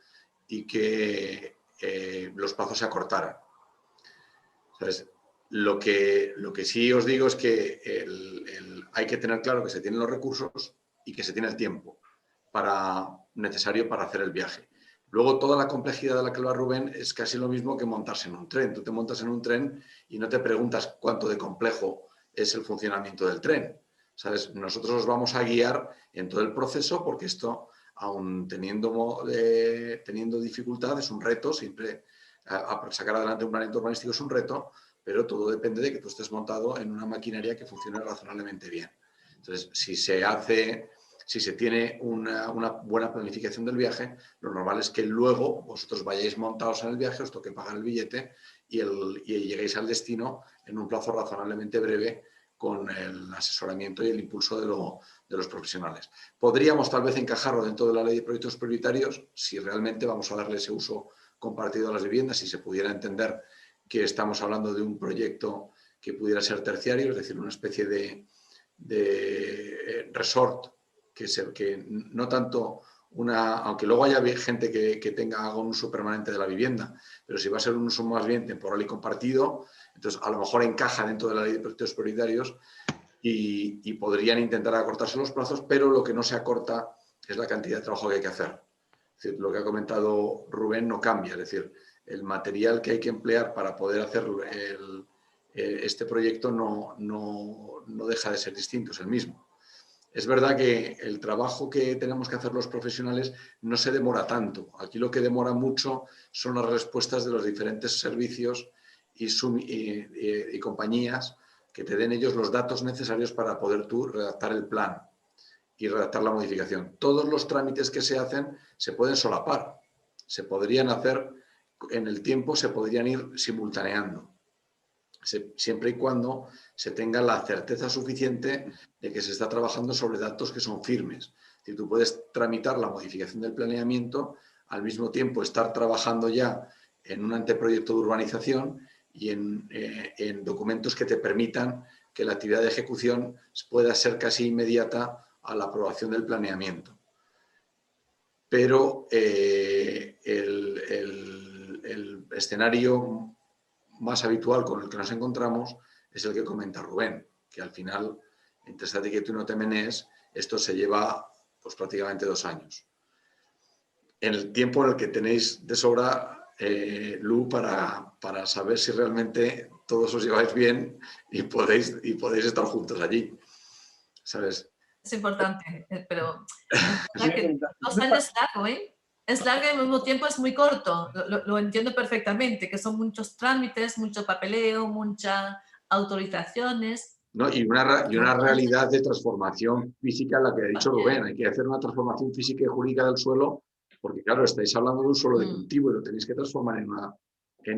[SPEAKER 5] y que los plazos se acortaran. Entonces, lo que sí os digo es que hay que tener claro que se tienen los recursos y que se tiene el tiempo necesario para hacer el viaje. Luego, toda la complejidad de la que habla Rubén es casi lo mismo que montarse en un tren. Tú te montas en un tren y no te preguntas cuánto de complejo es el funcionamiento del tren. ¿Sabes? Nosotros os vamos a guiar en todo el proceso porque esto, aun teniendo dificultad, es un reto. Siempre sacar adelante un proyecto urbanístico es un reto, pero todo depende de que tú estés montado en una maquinaria que funcione razonablemente bien. Entonces, si se tiene una buena planificación del viaje, lo normal es que luego vosotros vayáis montados en el viaje, os toque pagar el billete y lleguéis al destino en un plazo razonablemente breve con el asesoramiento y el impulso de los profesionales. Podríamos tal vez encajarlo dentro de la Ley de Proyectos Prioritarios si realmente vamos a darle ese uso compartido a las viviendas, si se pudiera entender que estamos hablando de un proyecto que pudiera ser terciario, es decir, una especie de resort, que no tanto aunque luego haya gente que haga un uso permanente de la vivienda, pero si va a ser un uso más bien temporal y compartido, entonces a lo mejor encaja dentro de la ley de proyectos prioritarios y podrían intentar acortarse los plazos, pero lo que no se acorta es la cantidad de trabajo que hay que hacer. Es decir, lo que ha comentado Rubén no cambia, es decir, el material que hay que emplear para poder hacer este proyecto no deja de ser distinto, es el mismo. Es verdad que el trabajo que tenemos que hacer los profesionales no se demora tanto. Aquí lo que demora mucho son las respuestas de los diferentes servicios y compañías que te den ellos los datos necesarios para poder tú redactar el plan y redactar la modificación. Todos los trámites que se hacen se pueden solapar, se podrían hacer en el tiempo, se podrían ir simultaneando, siempre y cuando se tenga la certeza suficiente de que se está trabajando sobre datos que son firmes. Es decir, tú puedes tramitar la modificación del planeamiento, al mismo tiempo estar trabajando ya en un anteproyecto de urbanización y en documentos que te permitan que la actividad de ejecución pueda ser casi inmediata a la aprobación del planeamiento. Pero el escenario más habitual con el que nos encontramos es el que comenta Rubén, que al final, entre Strategic y Notemenes, esto se lleva pues, prácticamente 2 años. En el tiempo en el que tenéis de sobra, Lu, para saber si realmente todos os lleváis bien y podéis estar juntos allí, ¿sabes?
[SPEAKER 1] Es importante, pero que 2 años es largo, ¿eh? Es largo y al mismo tiempo es muy corto. Lo entiendo perfectamente, que son muchos trámites, mucho papeleo, muchas autorizaciones.
[SPEAKER 5] ¿No? Y una realidad de transformación física, la que ha dicho Rubén. Hay que hacer una transformación física y jurídica del suelo, porque claro, estáis hablando de un suelo de cultivo y lo tenéis que transformar en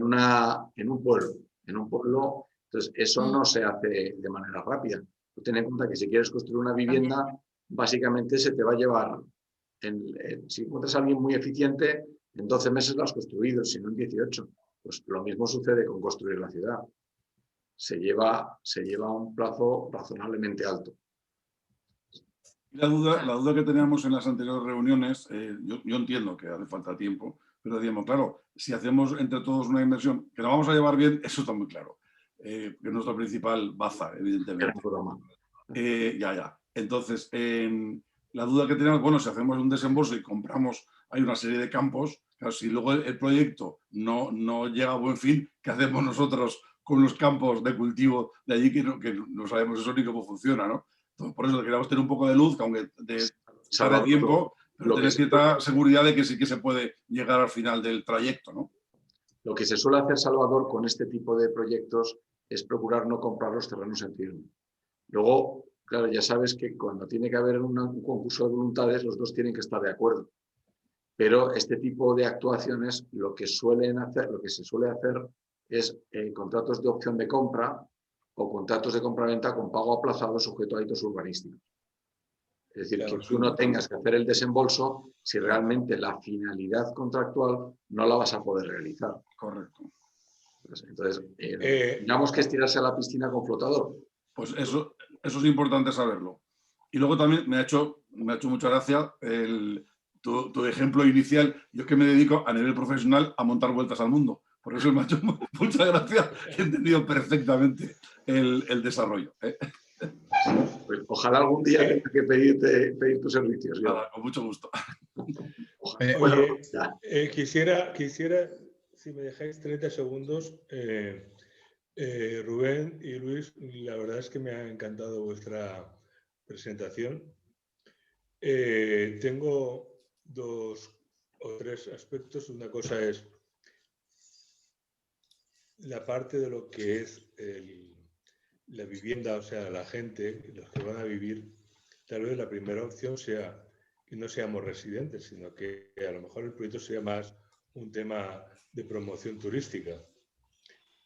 [SPEAKER 5] un pueblo. En un pueblo, entonces eso no se hace de manera rápida. Tú ten en cuenta que si quieres construir una vivienda, básicamente se te va a llevar, si encuentras a alguien muy eficiente, en 12 meses lo has construido, si no en 18. Pues lo mismo sucede con construir la ciudad. Se lleva un plazo razonablemente alto.
[SPEAKER 3] La duda que teníamos en las anteriores reuniones, yo entiendo que hace falta tiempo, pero decíamos, claro, si hacemos entre todos una inversión, que nos vamos a llevar bien, eso está muy claro, que es nuestra principal baza, evidentemente. Ya. Entonces, la duda que tenemos, bueno, si hacemos un desembolso y compramos, hay una serie de campos, claro, si luego el proyecto no llega a buen fin, ¿qué hacemos nosotros con los campos de cultivo de allí que no sabemos eso ni cómo funciona, ¿no? Entonces, por eso queríamos tener un poco de luz, que aunque tarde tiempo, pero tener cierta seguridad de que sí que se puede llegar al final del trayecto, ¿no?
[SPEAKER 5] Lo que se suele hacer, Salvador, con este tipo de proyectos es procurar no comprar los terrenos en firme. Luego, claro, ya sabes que cuando tiene que haber un concurso de voluntades, los dos tienen que estar de acuerdo. Pero este tipo de actuaciones, lo que se suele hacer es contratos de opción de compra o contratos de compra-venta con pago aplazado sujeto a hitos urbanísticos. Es decir, claro, que tú no tengas que hacer el desembolso si realmente la finalidad contractual no la vas a poder realizar.
[SPEAKER 3] Correcto.
[SPEAKER 5] Entonces, digamos que es tirarse a la piscina con flotador.
[SPEAKER 3] Pues eso es importante saberlo. Y luego también me ha hecho mucha gracia tu ejemplo inicial. Yo es que me dedico a nivel profesional a montar vueltas al mundo. Por eso me ha hecho mucha gracia y he entendido perfectamente el desarrollo.
[SPEAKER 5] Pues ojalá algún día tenga que pedir tus servicios.
[SPEAKER 3] Nada, con mucho gusto.
[SPEAKER 6] Oye, quisiera, si me dejáis 30 segundos, Rubén y Luis, la verdad es que me ha encantado vuestra presentación. Tengo 2 o 3 aspectos. Una cosa es la parte de lo que es la vivienda, o sea, la gente, los que van a vivir. Tal vez la primera opción sea que no seamos residentes, sino que a lo mejor el proyecto sea más un tema de promoción turística.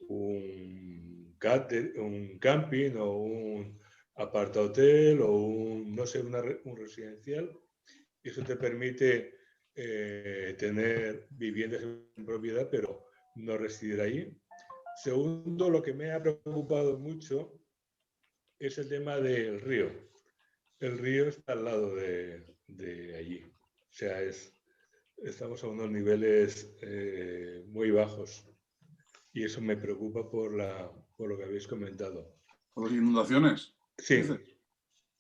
[SPEAKER 6] Un camping o un apartahotel o un residencial. Eso te permite tener viviendas en propiedad, pero no residir allí. Segundo, lo que me ha preocupado mucho es el tema del río. El río está al lado de allí. O sea, estamos a unos niveles muy bajos. Y eso me preocupa por lo que habéis comentado.
[SPEAKER 3] ¿Por las inundaciones?
[SPEAKER 6] Sí,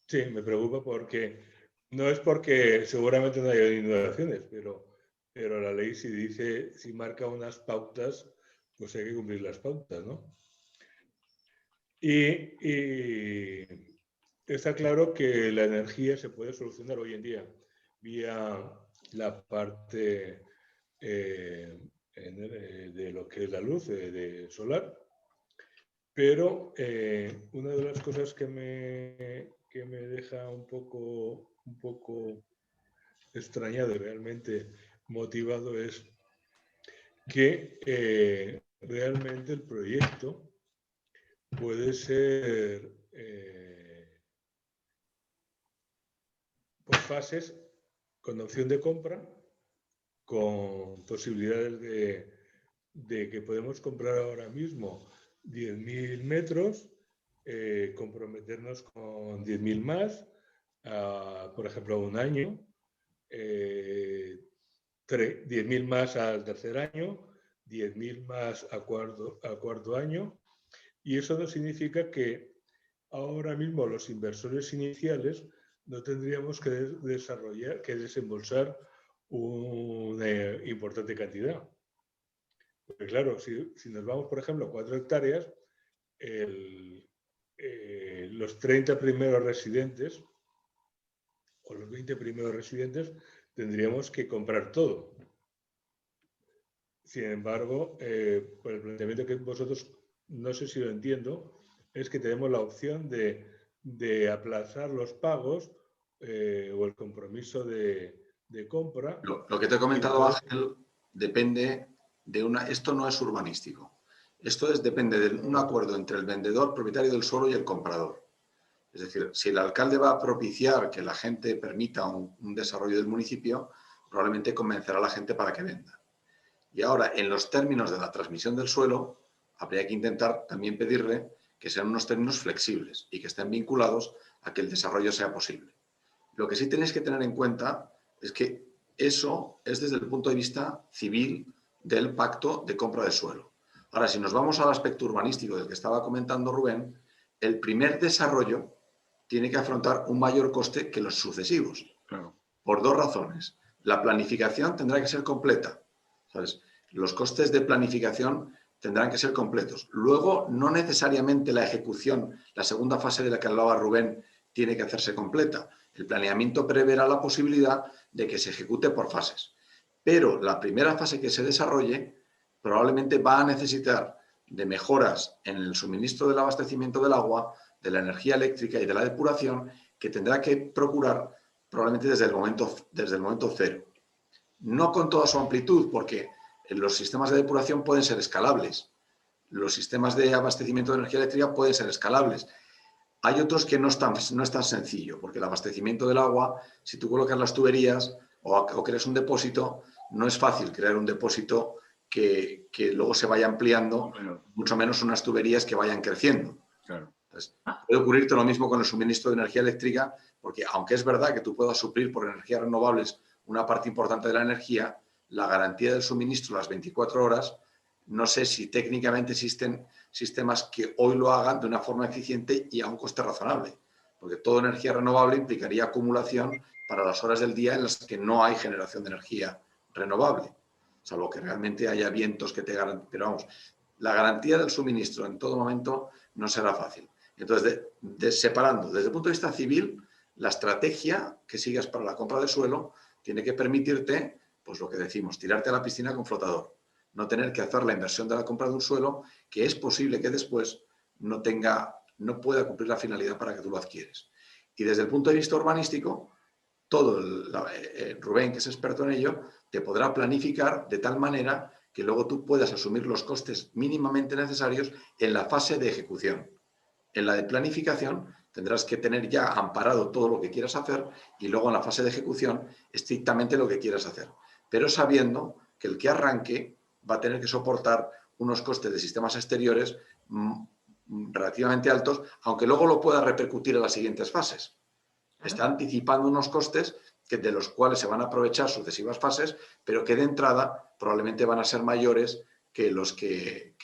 [SPEAKER 6] sí, me preocupa porque no es porque seguramente no haya inundaciones, pero la ley si dice, si marca unas pautas, pues hay que cumplir las pautas, ¿no? Y está claro que la energía se puede solucionar hoy en día vía la parte de lo que es la luz de solar, pero una de las cosas que me deja un poco extrañado y realmente motivado es que realmente el proyecto puede ser por fases con opción de compra, con posibilidades de que podemos comprar ahora mismo 10.000 metros, comprometernos con 10.000 más, por ejemplo, a un año, 10.000 más al tercer año, 10.000 más a cuarto año, y eso no significa que ahora mismo los inversores iniciales no tendríamos que desembolsar una importante cantidad. Porque claro, si nos vamos, por ejemplo, a 4 hectáreas, los 30 primeros residentes o los 20 primeros residentes tendríamos que comprar todo. Sin embargo, por el planteamiento que vosotros, no sé si lo entiendo, es que tenemos la opción de aplazar los pagos o el compromiso de compra.
[SPEAKER 5] Lo que te he comentado, Ángel, depende de esto no es urbanístico. Esto depende de un acuerdo entre el vendedor, propietario del suelo y el comprador. Es decir, si el alcalde va a propiciar que la gente permita un desarrollo del municipio, probablemente convencerá a la gente para que venda. Y ahora, en los términos de la transmisión del suelo, habría que intentar también pedirle que sean unos términos flexibles y que estén vinculados a que el desarrollo sea posible. Lo que sí tenéis que tener en cuenta es que eso es desde el punto de vista civil del pacto de compra de suelo. Ahora, si nos vamos al aspecto urbanístico del que estaba comentando Rubén, el primer desarrollo tiene que afrontar un mayor coste que los sucesivos.
[SPEAKER 3] Claro.
[SPEAKER 5] Por 2 razones. La planificación tendrá que ser completa. ¿Sabes? Los costes de planificación tendrán que ser completos. Luego, no necesariamente la ejecución, la segunda fase de la que hablaba Rubén, tiene que hacerse completa. El planeamiento preverá la posibilidad de que se ejecute por fases. Pero la primera fase que se desarrolle probablemente va a necesitar de mejoras en el suministro del abastecimiento del agua, de la energía eléctrica y de la depuración, que tendrá que procurar probablemente desde el momento cero. No con toda su amplitud, porque los sistemas de depuración pueden ser escalables. Los sistemas de abastecimiento de energía eléctrica pueden ser escalables. Hay otros que no es tan sencillo, porque el abastecimiento del agua, si tú colocas las tuberías o creas un depósito, no es fácil crear un depósito que luego se vaya ampliando, mucho menos unas tuberías que vayan creciendo.
[SPEAKER 3] Claro.
[SPEAKER 5] Entonces, puede ocurrirte lo mismo con el suministro de energía eléctrica, porque aunque es verdad que tú puedas suplir por energías renovables una parte importante de la energía, la garantía del suministro las 24 horas, no sé si técnicamente existen sistemas que hoy lo hagan de una forma eficiente y a un coste razonable, porque toda energía renovable implicaría acumulación para las horas del día en las que no hay generación de energía renovable, salvo que realmente haya vientos que te garanticen. Pero vamos, la garantía del suministro en todo momento no será fácil. Entonces, separando desde el punto de vista civil, la estrategia que sigas para la compra de suelo tiene que permitirte, pues lo que decimos, tirarte a la piscina con flotador. No tener que hacer la inversión de la compra de un suelo que es posible que después no pueda cumplir la finalidad para que tú lo adquieres. Y desde el punto de vista urbanístico, Rubén, que es experto en ello, te podrá planificar de tal manera que luego tú puedas asumir los costes mínimamente necesarios en la fase de ejecución. En la de planificación tendrás que tener ya amparado todo lo que quieras hacer y luego en la fase de ejecución estrictamente lo que quieras hacer. Pero sabiendo que el que arranque va a tener que soportar unos costes de sistemas exteriores relativamente altos, aunque luego lo pueda repercutir en las siguientes fases. Está anticipando unos costes de los cuales se van a aprovechar sucesivas fases, pero que de entrada probablemente van a ser mayores que los que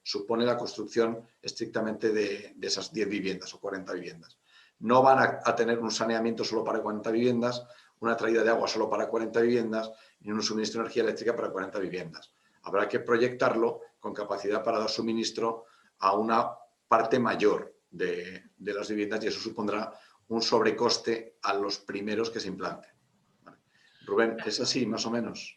[SPEAKER 5] supone la construcción estrictamente de esas 10 viviendas o 40 viviendas. No van a tener un saneamiento solo para 40 viviendas, una traída de agua solo para 40 viviendas, ni un suministro de energía eléctrica para 40 viviendas. Habrá que proyectarlo con capacidad para dar suministro a una parte mayor de las viviendas y eso supondrá un sobrecoste a los primeros que se implanten. ¿Vale? Rubén, ¿es así más o menos?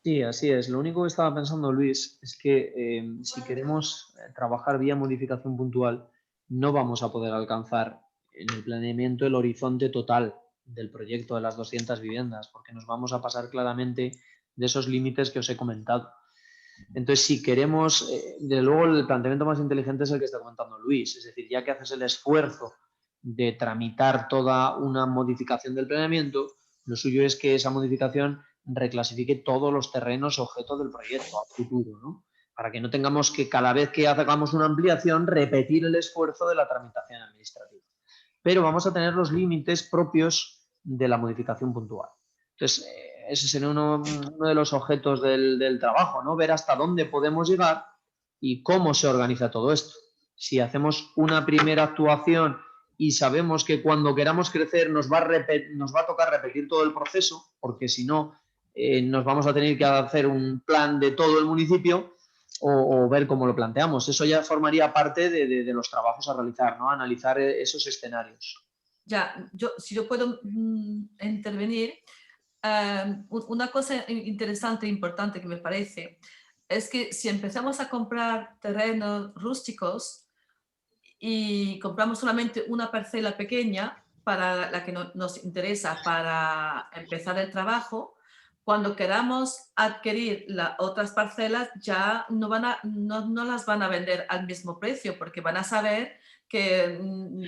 [SPEAKER 4] Sí, así es. Lo único que estaba pensando, Luis, es que si queremos trabajar vía modificación puntual, no vamos a poder alcanzar en el planeamiento el horizonte total del proyecto de las 200 viviendas, porque nos vamos a pasar claramente de esos límites que os he comentado. Entonces, si queremos, desde luego el planteamiento más inteligente es el que está comentando Luis, es decir, ya que haces el esfuerzo de tramitar toda una modificación del planeamiento, lo suyo es que esa modificación reclasifique todos los terrenos objeto del proyecto a futuro, ¿no? Para que no tengamos que cada vez que hagamos una ampliación repetir el esfuerzo de la tramitación administrativa. Pero vamos a tener los límites propios de la modificación puntual. Entonces, ese sería uno de los objetos del trabajo, ¿no? Ver hasta dónde podemos llegar y cómo se organiza todo esto. Si hacemos una primera actuación y sabemos que cuando queramos crecer nos va a tocar repetir todo el proceso, porque si no nos vamos a tener que hacer un plan de todo el municipio o ver cómo lo planteamos. Eso ya formaría parte de los trabajos a realizar, ¿no? Analizar esos escenarios.
[SPEAKER 1] Ya, si yo puedo intervenir, una cosa interesante e importante que me parece es que si empezamos a comprar terrenos rústicos y compramos solamente una parcela pequeña para la que nos interesa para empezar el trabajo, cuando queramos adquirir las otras parcelas ya no las van a vender al mismo precio porque van a saber que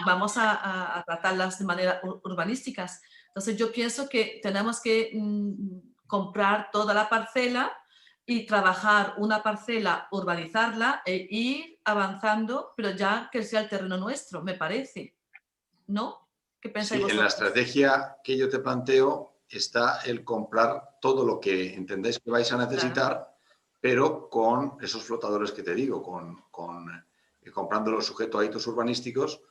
[SPEAKER 1] vamos a tratarlas de manera urbanísticas. Entonces yo pienso que tenemos que comprar toda la parcela y trabajar una parcela, urbanizarla e ir avanzando, pero ya que sea el terreno nuestro, me parece. ¿No? ¿Qué pensáis vosotros?
[SPEAKER 5] En la estrategia que yo te planteo está el comprar todo lo que entendáis que vais a necesitar, pero con esos flotadores que te digo, comprándolo sujeto a hitos urbanísticos,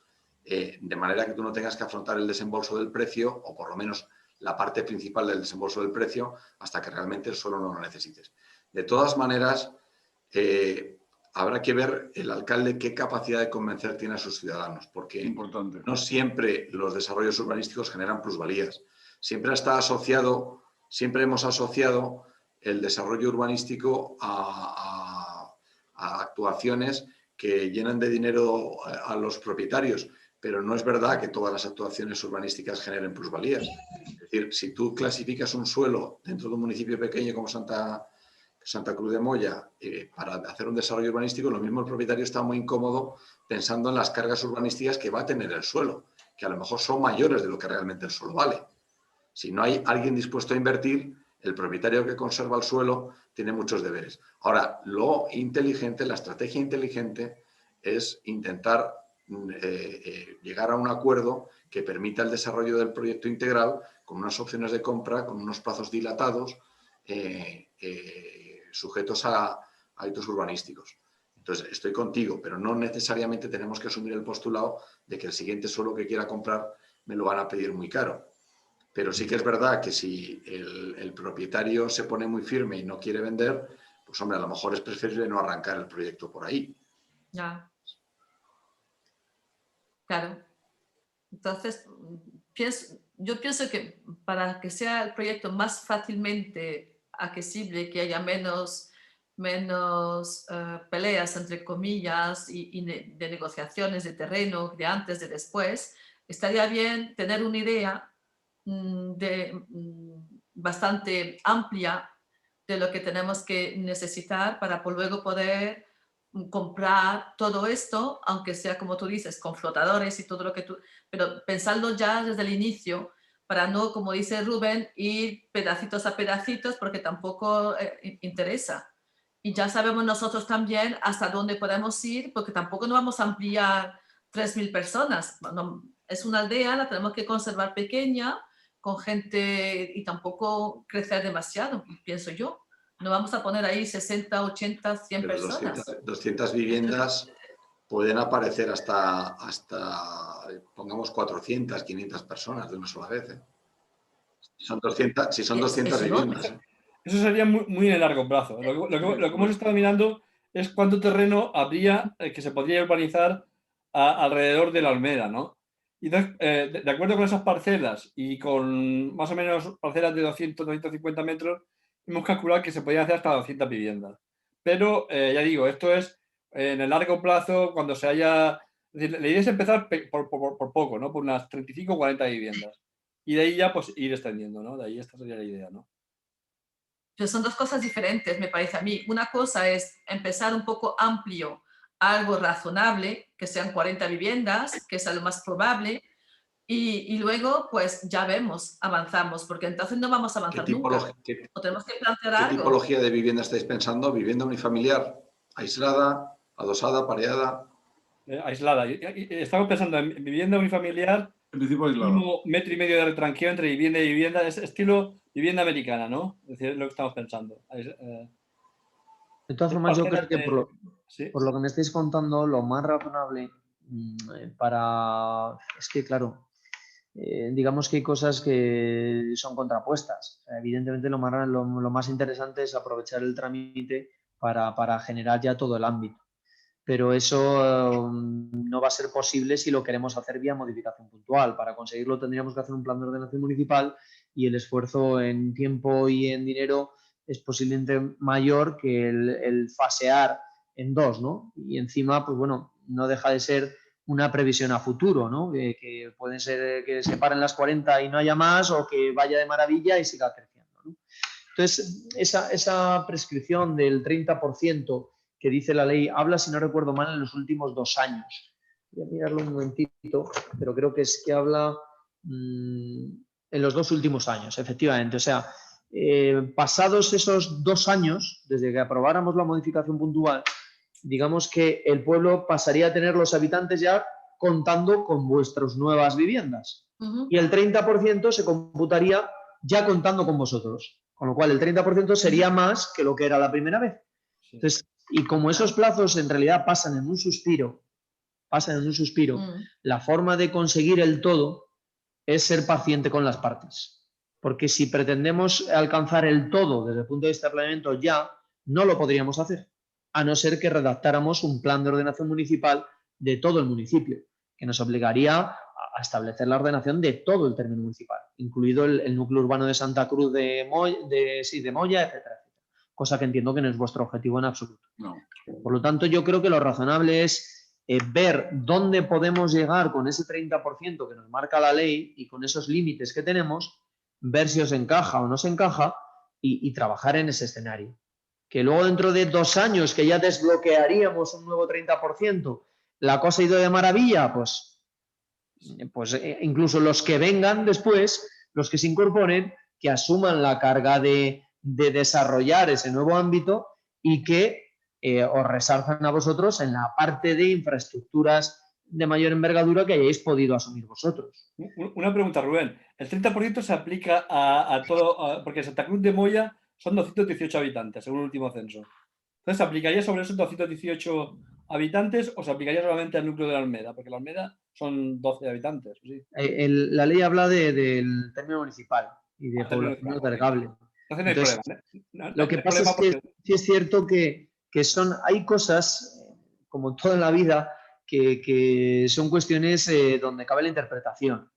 [SPEAKER 5] de manera que tú no tengas que afrontar el desembolso del precio, o por lo menos la parte principal del desembolso del precio, hasta que realmente el suelo no lo necesites. De todas maneras, habrá que ver el alcalde qué capacidad de convencer tiene a sus ciudadanos, porque no siempre los desarrollos urbanísticos generan plusvalías. Siempre hemos asociado el desarrollo urbanístico a actuaciones que llenan de dinero a los propietarios, pero no es verdad que todas las actuaciones urbanísticas generen plusvalías. Es decir, si tú clasificas un suelo dentro de un municipio pequeño como Santa Cruz de Moya, para hacer un desarrollo urbanístico, lo mismo el propietario está muy incómodo pensando en las cargas urbanísticas que va a tener el suelo, que a lo mejor son mayores de lo que realmente el suelo vale. Si no hay alguien dispuesto a invertir, el propietario que conserva el suelo tiene muchos deberes. Ahora, lo inteligente, la estrategia inteligente es intentar llegar a un acuerdo que permita el desarrollo del proyecto integral con unas opciones de compra, con unos plazos dilatados, sujetos a hitos urbanísticos. Entonces, estoy contigo, pero no necesariamente tenemos que asumir el postulado de que el siguiente suelo que quiera comprar me lo van a pedir muy caro. Pero sí que es verdad que si el propietario se pone muy firme y no quiere vender, pues hombre, a lo mejor es preferible no arrancar el proyecto por ahí.
[SPEAKER 1] Ya. Claro. Entonces, yo pienso que para que sea el proyecto más fácilmente accesible, que haya menos peleas, entre comillas, y de negociaciones de terreno, de antes, de después, estaría bien tener una idea bastante amplia de lo que tenemos que necesitar para luego poder comprar todo esto, aunque sea como tú dices, con flotadores y todo lo que tú, pero pensarlo ya desde el inicio para no, como dice Rubén, ir pedacitos a pedacitos porque tampoco interesa. y ya sabemos nosotros también hasta dónde podemos ir, porque tampoco no vamos a ampliar 3.000 personas. Bueno, es una aldea, la tenemos que conservar pequeña, con gente, y tampoco crecer demasiado, pienso yo. No vamos a poner ahí 60, 80, 100
[SPEAKER 5] Pero
[SPEAKER 1] personas.
[SPEAKER 5] 200 viviendas pueden aparecer hasta, pongamos, 400, 500 personas de una sola vez. Si son 200 viviendas.
[SPEAKER 2] Eso sería muy en el largo plazo. Lo que hemos estado mirando es cuánto terreno habría que se podría urbanizar alrededor de la Almeda, ¿no? Y entonces, de acuerdo con esas parcelas y con más o menos parcelas de 200, 250 metros, hemos calculado que se podían hacer hasta 200 viviendas. Pero, ya digo, esto es en el largo plazo, cuando se haya... Es decir, la idea es empezar por poco, ¿no? Por unas 35 o 40 viviendas. Y de ahí ya, pues, ir extendiendo, ¿no? De ahí esta sería la idea, ¿no?
[SPEAKER 1] Pero son dos cosas diferentes, me parece a mí. Una cosa es empezar un poco amplio, algo razonable, que sean 40 viviendas, que es lo más probable, y luego, pues ya vemos, avanzamos, porque entonces no vamos a avanzar nunca. O tenemos que plantear algo.
[SPEAKER 5] ¿Qué tipología de vivienda estáis pensando? ¿Vivienda unifamiliar? ¿Aislada? ¿Adosada? ¿Pareada?
[SPEAKER 2] Aislada. Estamos pensando en vivienda unifamiliar,
[SPEAKER 3] en principio aislada.
[SPEAKER 2] Mínimo 1,5 metros de retranqueo entre vivienda y vivienda, es estilo vivienda americana, ¿no? Es decir, es lo que estamos pensando.
[SPEAKER 4] De todas formas, yo creo que por lo que me estáis contando, lo más razonable es que, claro, digamos que hay cosas que son contrapuestas. O sea, evidentemente, lo más interesante es aprovechar el trámite para generar ya todo el ámbito. Pero eso no va a ser posible si lo queremos hacer vía modificación puntual. Para conseguirlo tendríamos que hacer un plan de ordenación municipal y el esfuerzo en tiempo y en dinero es posiblemente mayor que el fasear en dos, ¿no? Y encima, pues bueno, no deja de ser una previsión a futuro, ¿no? Que pueden ser que se paren las 40 y no haya más, o que vaya de maravilla y siga creciendo, ¿no? Entonces, esa prescripción del 30% que dice la ley, habla, si no recuerdo mal, en los últimos 2 años. Voy a mirarlo un momentito, pero creo que es que habla en los 2 últimos años, efectivamente. O sea, pasados esos 2 años, desde que aprobáramos la modificación puntual, digamos que el pueblo pasaría a tener los habitantes ya contando con vuestras nuevas viviendas. Y el 30% se computaría ya contando con vosotros. Con lo cual, el 30% sería más que lo que era la primera vez. Entonces, y como esos plazos en realidad pasan en un suspiro, la forma de conseguir el todo es ser paciente con las partes. Porque si pretendemos alcanzar el todo desde el punto de vista de planeamiento ya, no lo podríamos hacer, a no ser que redactáramos un plan de ordenación municipal de todo el municipio, que nos obligaría a establecer la ordenación de todo el término municipal, incluido el núcleo urbano de Santa Cruz de Moya, etcétera. Cosa que entiendo que no es vuestro objetivo en absoluto.
[SPEAKER 3] No.
[SPEAKER 4] Por lo tanto, yo creo que lo razonable es ver dónde podemos llegar con ese 30% que nos marca la ley y con esos límites que tenemos, ver si os encaja o no os encaja y trabajar en ese escenario. Que luego dentro de 2 años que ya desbloquearíamos un nuevo 30%, la cosa ha ido de maravilla, pues incluso los que vengan después, los que se incorporen, que asuman la carga de desarrollar ese nuevo ámbito y que os resarzan a vosotros en la parte de infraestructuras de mayor envergadura que hayáis podido asumir vosotros.
[SPEAKER 2] Una pregunta, Rubén. ¿El 30% se aplica a todo? Porque Santa Cruz de Moya son 218 habitantes, según el último censo. Entonces, ¿se aplicaría sobre esos 218 habitantes o se aplicaría solamente al núcleo de la Almeda? Porque la Almeda son 12 habitantes. ¿Sí?
[SPEAKER 4] La ley habla del término municipal y de población albergable.
[SPEAKER 2] Entonces, no hay problema.
[SPEAKER 4] Lo que pasa es que sí es cierto que hay cosas, como todo en la vida, que son cuestiones donde cabe la interpretación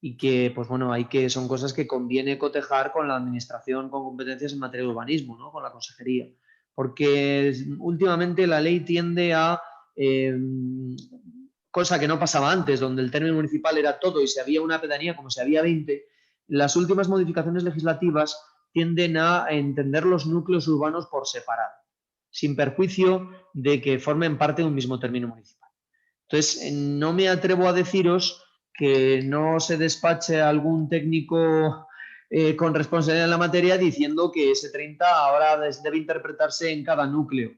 [SPEAKER 4] y que, pues bueno, son cosas que conviene cotejar con la administración con competencias en materia de urbanismo, ¿no? Con la consejería. Porque últimamente la ley tiende a, cosa que no pasaba antes, donde el término municipal era todo y si había una pedanía como si había 20, las últimas modificaciones legislativas tienden a entender los núcleos urbanos por separado, sin perjuicio de que formen parte de un mismo término municipal. Entonces, no me atrevo a deciros que no se despache algún técnico con responsabilidad en la materia diciendo que ese 30 ahora debe interpretarse en cada núcleo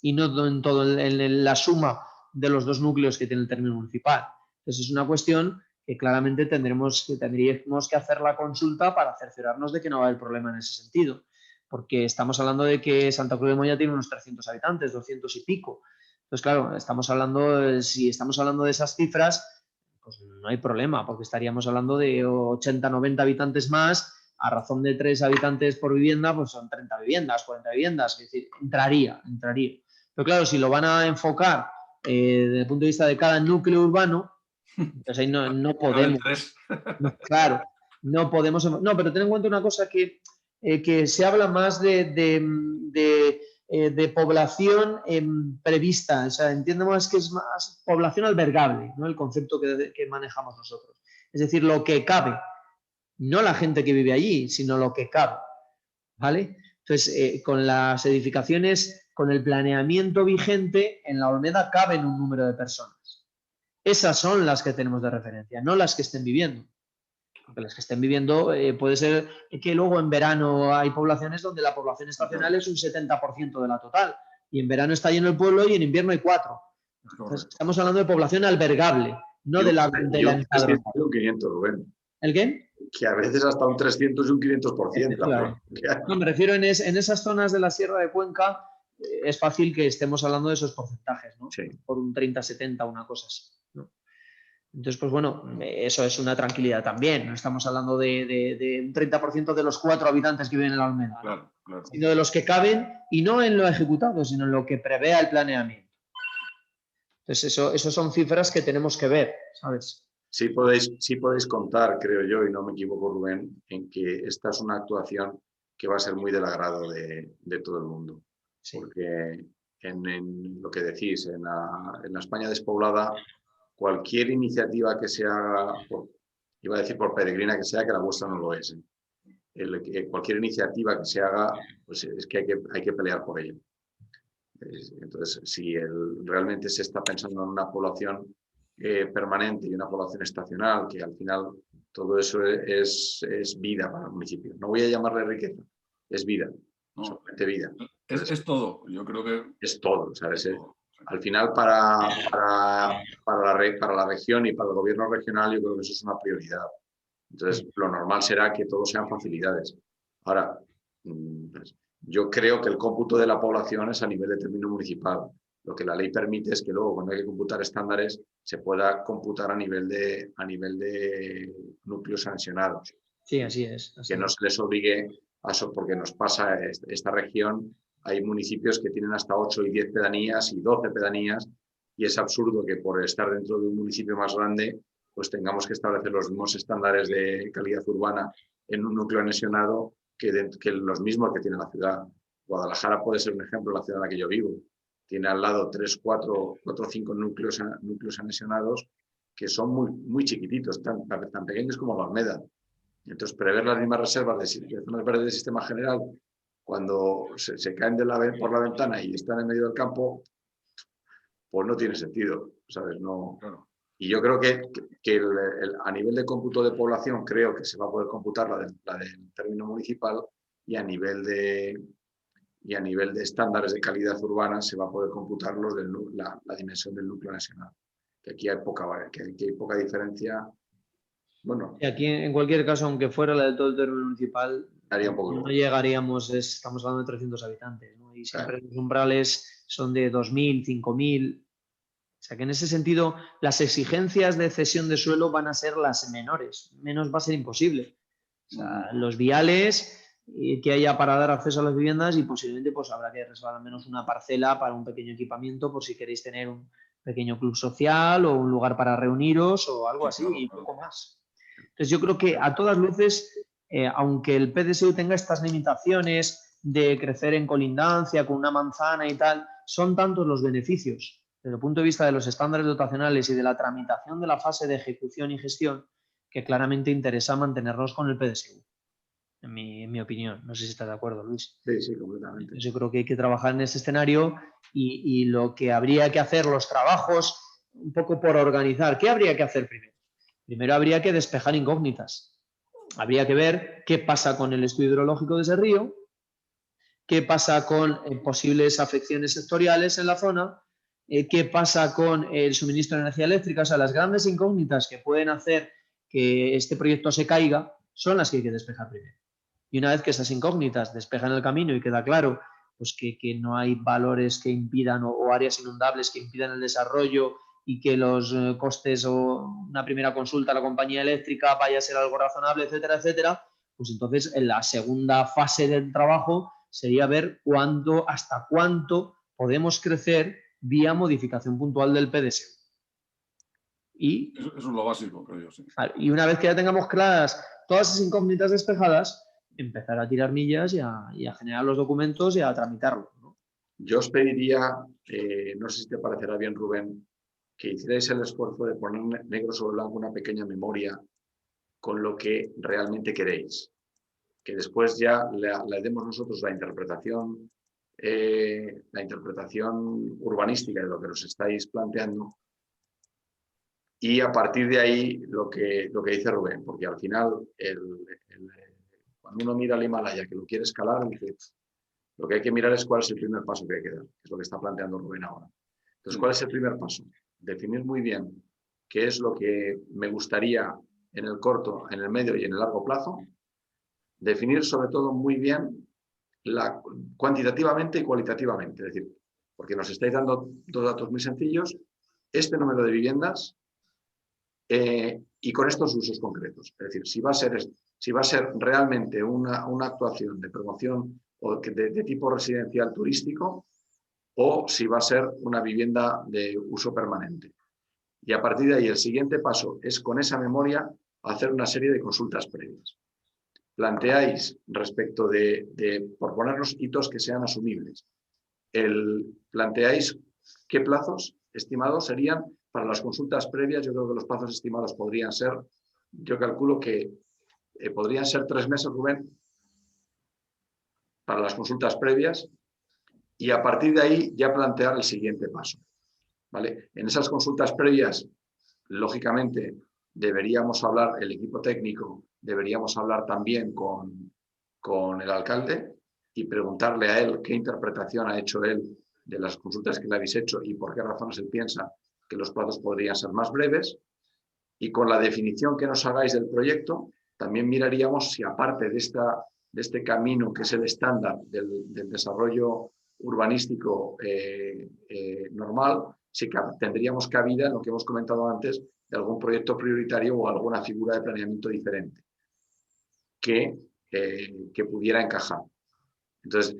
[SPEAKER 4] y no en todo en la suma de los dos núcleos que tiene el término municipal. Entonces es una cuestión que claramente tendríamos que hacer la consulta para cerciorarnos de que no va a haber problema en ese sentido, porque estamos hablando de que Santa Cruz de Moya tiene unos 300 habitantes, 200 y pico. Entonces, claro, si estamos hablando de esas cifras, pues no hay problema, porque estaríamos hablando de 80, 90 habitantes más, a razón de 3 habitantes por vivienda, pues son 30 viviendas, 40 viviendas, es decir, entraría. Pero claro, si lo van a enfocar desde el punto de vista de cada núcleo urbano, pues ahí no podemos. Claro, no podemos. No, pero ten en cuenta una cosa que se habla más de población prevista, o sea, entiendemos que es más población albergable, ¿no? El concepto que manejamos nosotros. Es decir, lo que cabe, no la gente que vive allí, sino lo que cabe, ¿vale? Entonces, con las edificaciones, con el planeamiento vigente, en la Olmeda caben un número de personas. Esas son las que tenemos de referencia, no las que estén viviendo. Porque las que estén viviendo puede ser que luego en verano hay poblaciones donde la población estacional es un 70% de la total. Y en verano está lleno el pueblo y en invierno hay 4. Entonces, estamos hablando de población albergable, no de la empadronada.
[SPEAKER 5] 500, Rubén.
[SPEAKER 4] ¿El qué?
[SPEAKER 5] Que a veces hasta un 300 y un 500%.
[SPEAKER 4] No, me refiero en esas zonas de la Sierra de Cuenca, es fácil que estemos hablando de esos porcentajes, ¿no?
[SPEAKER 5] Sí.
[SPEAKER 4] Por un 30-70, una cosa así, ¿no? Entonces, pues bueno, eso es una tranquilidad también. No estamos hablando de un 30% de los 4 habitantes que viven en la Olmeda,
[SPEAKER 3] claro.
[SPEAKER 4] Sino de los que caben, y no en lo ejecutado, sino en lo que prevea el planeamiento. Entonces, eso son cifras que tenemos que ver, ¿sabes?
[SPEAKER 5] Sí podéis contar, creo yo, y no me equivoco, Rubén, en que esta es una actuación que va a ser muy del agrado de todo el mundo. Sí. Porque en lo que decís, en la España despoblada, cualquier iniciativa que se haga, iba a decir por peregrina que sea, que la vuestra no lo es. Cualquier iniciativa que se haga, pues es que hay que pelear por ella. Entonces, si realmente se está pensando en una población permanente y una población estacional, que al final todo eso es vida para el municipio. No voy a llamarle riqueza, es vida, solamente vida.
[SPEAKER 3] Es todo, yo creo que...
[SPEAKER 5] Es todo, ¿sabes? Al final, para la región y para el gobierno regional, yo creo que eso es una prioridad. Entonces, lo normal será que todo sean facilidades. Ahora, yo creo que el cómputo de la población es a nivel de término municipal. Lo que la ley permite es que luego, cuando hay que computar estándares, se pueda computar a nivel de núcleos anexionados.
[SPEAKER 4] Sí, así es.
[SPEAKER 5] Que no se les obligue a eso, porque nos pasa esta región. Hay municipios que tienen hasta 8 y 10 pedanías y 12 pedanías, y es absurdo que por estar dentro de un municipio más grande, pues tengamos que establecer los mismos estándares de calidad urbana en un núcleo anexionado que los mismos que tiene la ciudad. Guadalajara puede ser un ejemplo, la ciudad en la que yo vivo. Tiene al lado 3, 4 o 5 núcleos anexionados que son muy chiquititos, tan pequeños como la Olmeda. Entonces, prever las mismas reservas de zonas verdes del sistema general cuando se caen por la ventana y están en medio del campo, pues no tiene sentido, ¿sabes? No.
[SPEAKER 3] Claro.
[SPEAKER 5] Y yo creo que a nivel de cómputo de población, creo que se va a poder computar la del término municipal, y a nivel de estándares de calidad urbana se va a poder computar la dimensión del núcleo nacional. Que aquí hay poca diferencia. Bueno.
[SPEAKER 4] Y aquí, en cualquier caso, aunque fuera la de todo el término municipal,
[SPEAKER 5] no
[SPEAKER 4] llegaríamos, estamos hablando de 300 habitantes, ¿no? Y siempre los umbrales son de 2.000, 5.000. O sea que en ese sentido las exigencias de cesión de suelo van a ser las menores, menos va a ser imposible. O sea, los viales que haya para dar acceso a las viviendas, y posiblemente pues habrá que reservar al menos una parcela para un pequeño equipamiento por si queréis tener un pequeño club social o un lugar para reuniros o algo así, y poco más. Entonces yo creo que a todas luces, aunque el PDSU tenga estas limitaciones de crecer en colindancia con una manzana y tal, son tantos los beneficios desde el punto de vista de los estándares dotacionales y de la tramitación de la fase de ejecución y gestión, que claramente interesa mantenernos con el PDSU, en mi opinión. No sé si estás de acuerdo, Luis.
[SPEAKER 5] Sí, completamente.
[SPEAKER 4] Entonces, yo creo que hay que trabajar en ese escenario, y lo que habría que hacer, los trabajos, un poco por organizar. ¿Qué habría que hacer primero? Primero habría que despejar incógnitas. habría que ver qué pasa con el estudio hidrológico de ese río, qué pasa con posibles afecciones sectoriales en la zona, qué pasa con el suministro de energía eléctrica. O sea, las grandes incógnitas que pueden hacer que este proyecto se caiga son las que hay que despejar primero. Y una vez que esas incógnitas despejan el camino y queda claro pues que no hay valores que impidan o áreas inundables que impidan el desarrollo y que los costes o una primera consulta a la compañía eléctrica vaya a ser algo razonable, etcétera, etcétera, pues entonces en la segunda fase del trabajo sería ver hasta cuánto podemos crecer vía modificación puntual del PDS. Y,
[SPEAKER 3] eso es lo básico, creo yo, sí.
[SPEAKER 4] Y una vez que ya tengamos claras todas esas incógnitas despejadas, empezar a tirar millas y a generar los documentos y a tramitarlos, ¿no?
[SPEAKER 5] Yo os pediría, no sé si te parecerá bien, Rubén, que hicierais el esfuerzo de poner negro sobre blanco una pequeña memoria con lo que realmente queréis. Que después ya le demos nosotros la interpretación urbanística de lo que nos estáis planteando. Y a partir de ahí lo que dice Rubén, porque al final cuando uno mira el Himalaya que lo quiere escalar, dice, lo que hay que mirar es cuál es el primer paso que hay que dar, que es lo que está planteando Rubén ahora. Entonces, ¿cuál es el primer paso? Definir muy bien qué es lo que me gustaría en el corto, en el medio y en el largo plazo. Definir sobre todo muy bien cuantitativamente y cualitativamente. Es decir, porque nos estáis dando dos datos muy sencillos, este número de viviendas y con estos usos concretos. Es decir, si va a ser realmente una actuación de promoción o de tipo residencial turístico o si va a ser una vivienda de uso permanente. Y a partir de ahí el siguiente paso es con esa memoria hacer una serie de consultas previas. Planteáis respecto por ponernos hitos que sean asumibles, planteáis qué plazos estimados serían para las consultas previas. Yo creo que los plazos estimados podrían ser, yo calculo que podrían ser 3 meses, Rubén, para las consultas previas, y a partir de ahí ya plantear el siguiente paso, ¿vale? En esas consultas previas, lógicamente, deberíamos hablar, el equipo técnico, deberíamos hablar también con el alcalde y preguntarle a él qué interpretación ha hecho él de las consultas que le habéis hecho y por qué razones él piensa que los plazos podrían ser más breves. Y con la definición que nos hagáis del proyecto, también miraríamos si aparte de este camino que es el estándar del desarrollo urbanístico normal, si tendríamos cabida en lo que hemos comentado antes de algún proyecto prioritario o alguna figura de planeamiento diferente que pudiera encajar. Entonces,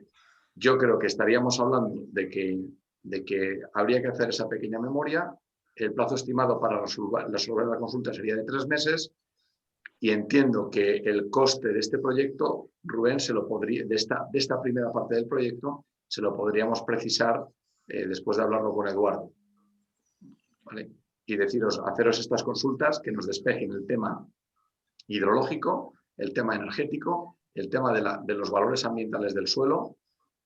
[SPEAKER 5] yo creo que estaríamos hablando de que habría que hacer esa pequeña memoria. El plazo estimado para resolver la consulta sería de 3 meses y entiendo que el coste de este proyecto, Rubén, de esta primera parte del proyecto, se lo podríamos precisar después de hablarlo con Eduardo, ¿vale? Y haceros estas consultas que nos despejen el tema hidrológico, el tema energético, el tema de los valores ambientales del suelo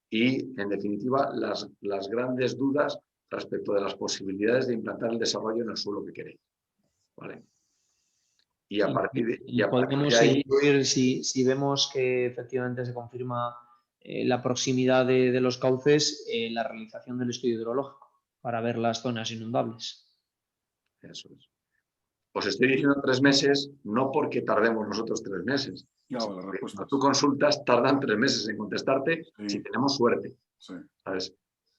[SPEAKER 5] y, en definitiva, las grandes dudas respecto de las posibilidades de implantar el desarrollo en el suelo que queréis, ¿vale? Y a partir de ahí
[SPEAKER 4] incluir, si vemos que efectivamente se confirma la proximidad de los cauces, la realización del estudio hidrológico para ver las zonas inundables.
[SPEAKER 5] Eso es. Os estoy diciendo 3 meses, no porque tardemos nosotros 3 meses.
[SPEAKER 3] Claro, la respuesta.
[SPEAKER 5] Cuando tú consultas, tardan 3 meses en contestarte, sí, si tenemos suerte.
[SPEAKER 3] Sí.
[SPEAKER 5] ¿Sabes?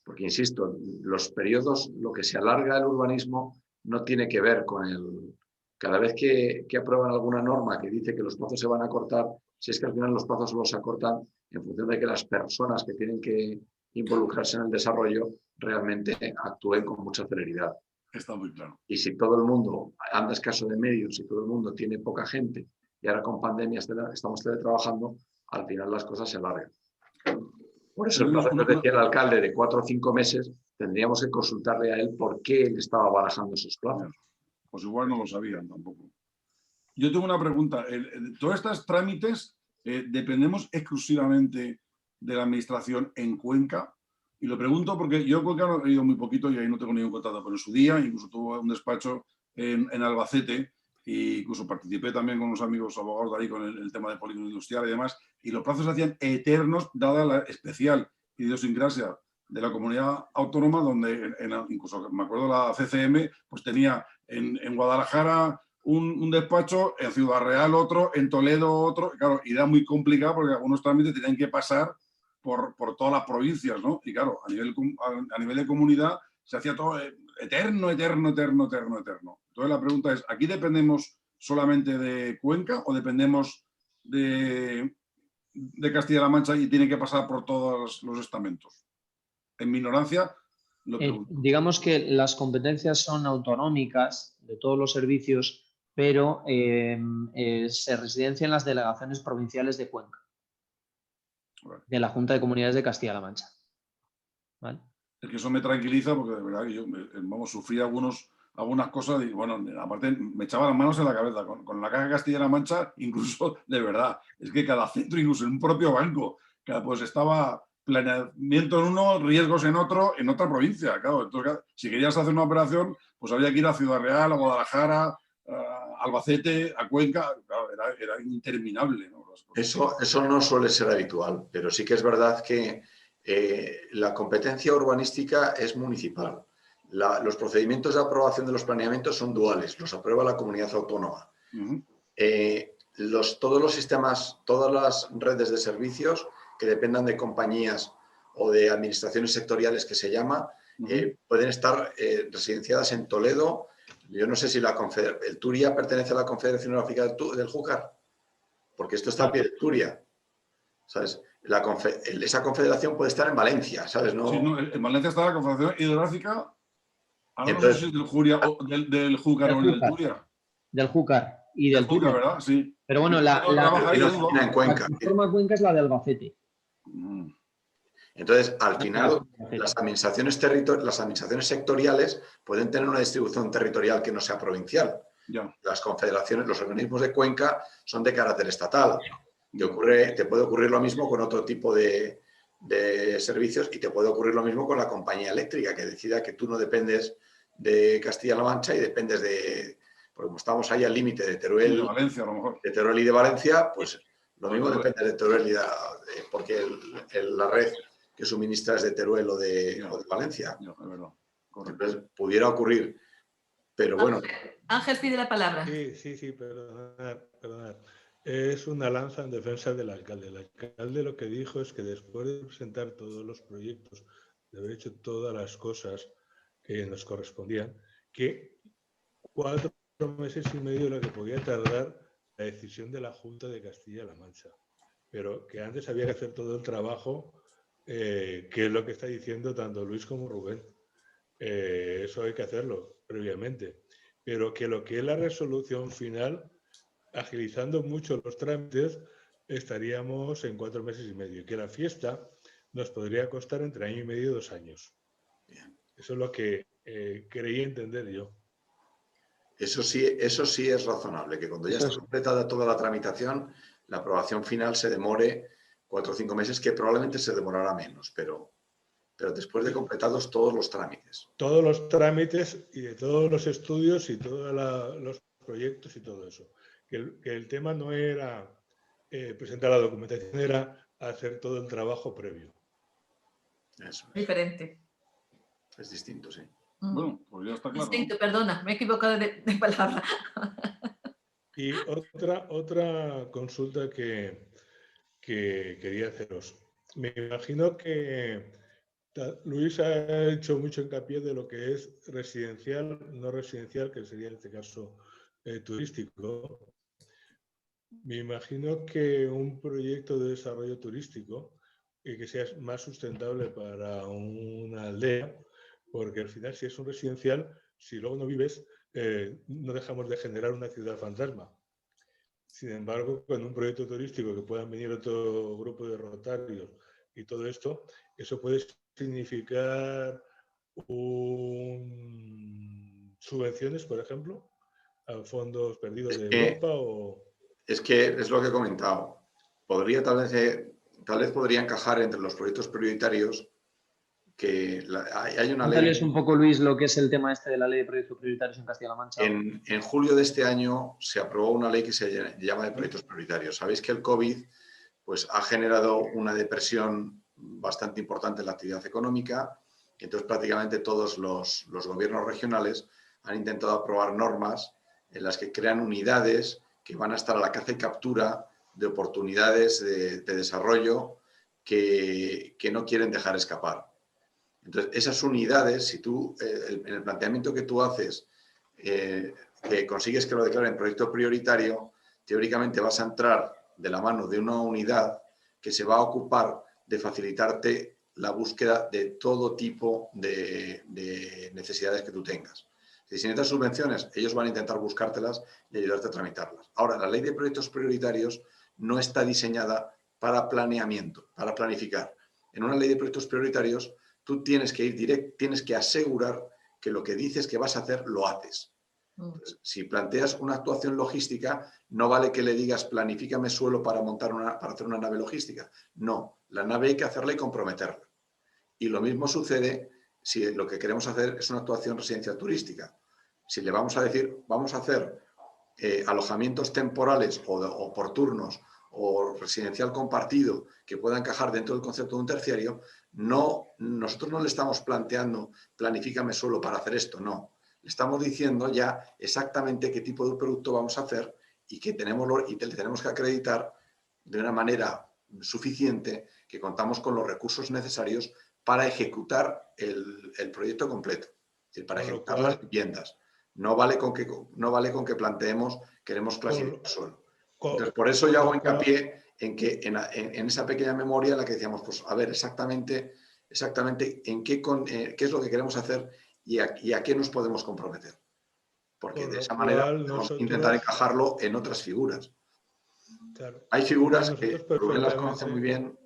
[SPEAKER 5] Porque, insisto, los periodos, lo que se alarga el urbanismo no tiene que ver con el... Cada vez que aprueban alguna norma que dice que los plazos se van a acortar, si es que al final los plazos los acortan en función de que las personas que tienen que involucrarse en el desarrollo realmente actúen con mucha celeridad.
[SPEAKER 3] Está muy claro.
[SPEAKER 5] Y si todo el mundo anda escaso de medios, si todo el mundo tiene poca gente y ahora con pandemia estamos teletrabajando, al final las cosas se alargan. Por eso el plazo que decía el alcalde de 4 o 5 meses, tendríamos que consultarle a él por qué él estaba barajando esos plazos.
[SPEAKER 3] Pues igual no lo sabían tampoco. Yo tengo una pregunta. ¿Todos estos trámites dependemos exclusivamente de la administración en Cuenca? Y lo pregunto porque yo en Cuenca no he ido muy poquito y ahí no tengo ningún contacto, pero en su día incluso tuve un despacho en Albacete e incluso participé también con unos amigos abogados de ahí con el tema de polígono industrial y demás, y los plazos se hacían eternos dada la especial idiosincrasia de la comunidad autónoma, donde incluso me acuerdo la CCM pues tenía en Guadalajara un despacho, en Ciudad Real otro, en Toledo otro, claro, y era muy complicado porque algunos trámites tenían que pasar por todas las provincias, ¿no? Y claro, a nivel de comunidad se hacía todo eterno. Entonces la pregunta es, ¿aquí dependemos solamente de Cuenca o dependemos de Castilla-La Mancha y tiene que pasar por todos los estamentos? En mi ignorancia, lo pregunto.
[SPEAKER 4] Digamos que las competencias son autonómicas de todos los servicios, pero se residencian en las delegaciones provinciales de Cuenca, de la Junta de Comunidades de Castilla-La Mancha. ¿Vale?
[SPEAKER 3] Es que eso me tranquiliza porque de verdad que yo sufrí algunas cosas y bueno, aparte me echaba las manos en la cabeza con la Caja de Castilla-La Mancha, incluso de verdad, es que cada centro, incluso en un propio banco, pues estaba planeamiento en uno, riesgos en otro, en otra provincia, claro. Entonces, si querías hacer una operación, pues había que ir a Ciudad Real, a Guadalajara, a Albacete, a Cuenca, claro, era interminable, ¿no?
[SPEAKER 5] Eso no suele ser habitual, pero sí que es verdad que la competencia urbanística es municipal. Los procedimientos de aprobación de los planeamientos son duales, los aprueba la comunidad autónoma. Todos los sistemas, todas las redes de servicios que dependan de compañías o de administraciones sectoriales que se llama, pueden estar residenciadas en Toledo. Yo no sé si el Turia pertenece a la Confederación Hidrográfica del Júcar, porque esto está a pie de Turia, ¿sabes? Esa confederación puede estar en Valencia, ¿sabes? No...
[SPEAKER 3] Sí, no, en Valencia está la Confederación Hidrográfica. Ahora
[SPEAKER 5] entonces,
[SPEAKER 3] no sé si es del Júcar o del Turia.
[SPEAKER 4] Del Júcar y del
[SPEAKER 3] Júcar,
[SPEAKER 4] Turia.
[SPEAKER 3] ¿verdad? Sí.
[SPEAKER 4] Pero bueno, la
[SPEAKER 5] en Cuenca.
[SPEAKER 4] plataforma Cuenca es la de Albacete.
[SPEAKER 5] Entonces, al final, las administraciones sectoriales pueden tener una distribución territorial que no sea provincial.
[SPEAKER 3] Ya.
[SPEAKER 5] Las confederaciones, los organismos de Cuenca son de carácter estatal. Te puede ocurrir lo mismo con otro tipo de servicios y te puede ocurrir lo mismo con la compañía eléctrica, que decida que tú no dependes de Castilla-La Mancha y dependes de... Porque como estamos ahí al límite de Teruel,
[SPEAKER 3] de Valencia, a lo mejor.
[SPEAKER 5] De Teruel y de Valencia, pues lo mismo depende de Teruel porque la red que suministra es de Teruel o de Valencia.
[SPEAKER 3] Ya, es verdad.
[SPEAKER 5] Entonces, pudiera ocurrir, pero bueno.
[SPEAKER 1] Ángel pide la palabra.
[SPEAKER 6] Sí, perdonad. Es una lanza en defensa del alcalde. El alcalde lo que dijo es que después de presentar todos los proyectos, de haber hecho todas las cosas que nos correspondían, que 4 meses y medio lo que podía tardar la decisión de la Junta de Castilla-La Mancha. Pero que antes había que hacer todo el trabajo, que es lo que está diciendo tanto Luis como Rubén. Eso hay que hacerlo previamente. Pero que lo que es la resolución final, agilizando mucho los trámites, estaríamos en 4 meses y medio. Y que la fiesta nos podría costar entre año y medio y 2 años. Eso es lo que creí entender yo.
[SPEAKER 5] Eso sí es razonable, que cuando ya está completada toda la tramitación, la aprobación final se demore 4 o 5 meses, que probablemente se demorará menos, pero después de completados todos los trámites.
[SPEAKER 6] Todos los trámites y de todos los estudios y todos los proyectos y todo eso. Que el tema no era presentar la documentación, era hacer todo el trabajo previo.
[SPEAKER 5] Eso es.
[SPEAKER 1] Diferente.
[SPEAKER 5] Es distinto, sí.
[SPEAKER 3] Bueno, pues ya está claro.
[SPEAKER 1] Distinto, perdona, me he equivocado de palabra.
[SPEAKER 6] Y otra consulta que quería haceros. Me imagino que Luis ha hecho mucho hincapié de lo que es residencial, no residencial, que sería en este caso turístico. Me imagino que un proyecto de desarrollo turístico que sea más sustentable para una aldea, porque al final si es un residencial, si luego no vives, no dejamos de generar una ciudad fantasma. Sin embargo, con un proyecto turístico que puedan venir otro grupo de rotarios y todo esto, eso puede significar subvenciones, por ejemplo, a fondos perdidos de Europa o...
[SPEAKER 5] Es que es lo que he comentado. Tal vez podría encajar entre los proyectos prioritarios hay una ley.
[SPEAKER 4] Cuéntales un poco, Luis, lo que es el tema este de la ley de proyectos prioritarios en Castilla-La Mancha.
[SPEAKER 5] En julio de este año se aprobó una ley que se llama de proyectos prioritarios. Sabéis que el COVID pues, ha generado una depresión bastante importante en la actividad económica. Entonces, prácticamente todos los gobiernos regionales han intentado aprobar normas en las que crean unidades que van a estar a la caza y captura de oportunidades de desarrollo que no quieren dejar escapar. Entonces, esas unidades, si tú, en el planteamiento que tú haces, que consigues que lo declaren proyecto prioritario, teóricamente vas a entrar de la mano de una unidad que se va a ocupar de facilitarte la búsqueda de todo tipo de necesidades que tú tengas. Si necesitas subvenciones, ellos van a intentar buscártelas y ayudarte a tramitarlas. Ahora, la ley de proyectos prioritarios no está diseñada para planeamiento, para planificar. En una ley de proyectos prioritarios, tú tienes que ir directo, tienes que asegurar que lo que dices que vas a hacer, lo haces. Entonces, si planteas una actuación logística, no vale que le digas planifícame suelo para hacer una nave logística. No, la nave hay que hacerla y comprometerla. Y lo mismo sucede si lo que queremos hacer es una actuación residencial turística. Si le vamos a decir, vamos a hacer alojamientos temporales o por turnos o residencial compartido que pueda encajar dentro del concepto de un terciario, nosotros no le estamos planteando planifícame suelo para hacer esto, no. Le estamos diciendo ya exactamente qué tipo de producto vamos a hacer y que tenemos que acreditar de una manera suficiente que contamos con los recursos necesarios para ejecutar el proyecto completo, es decir, para ejecutar las viviendas. No vale con que planteemos queremos clasificar suelo. Entonces, por eso yo hago hincapié en esa pequeña memoria en la que decíamos, pues a ver exactamente en qué es lo que queremos hacer y a qué nos podemos comprometer. Porque de esa manera vamos a intentar encajarlo en otras figuras.
[SPEAKER 6] Claro,
[SPEAKER 5] hay figuras que Rubén las conoce muy bien,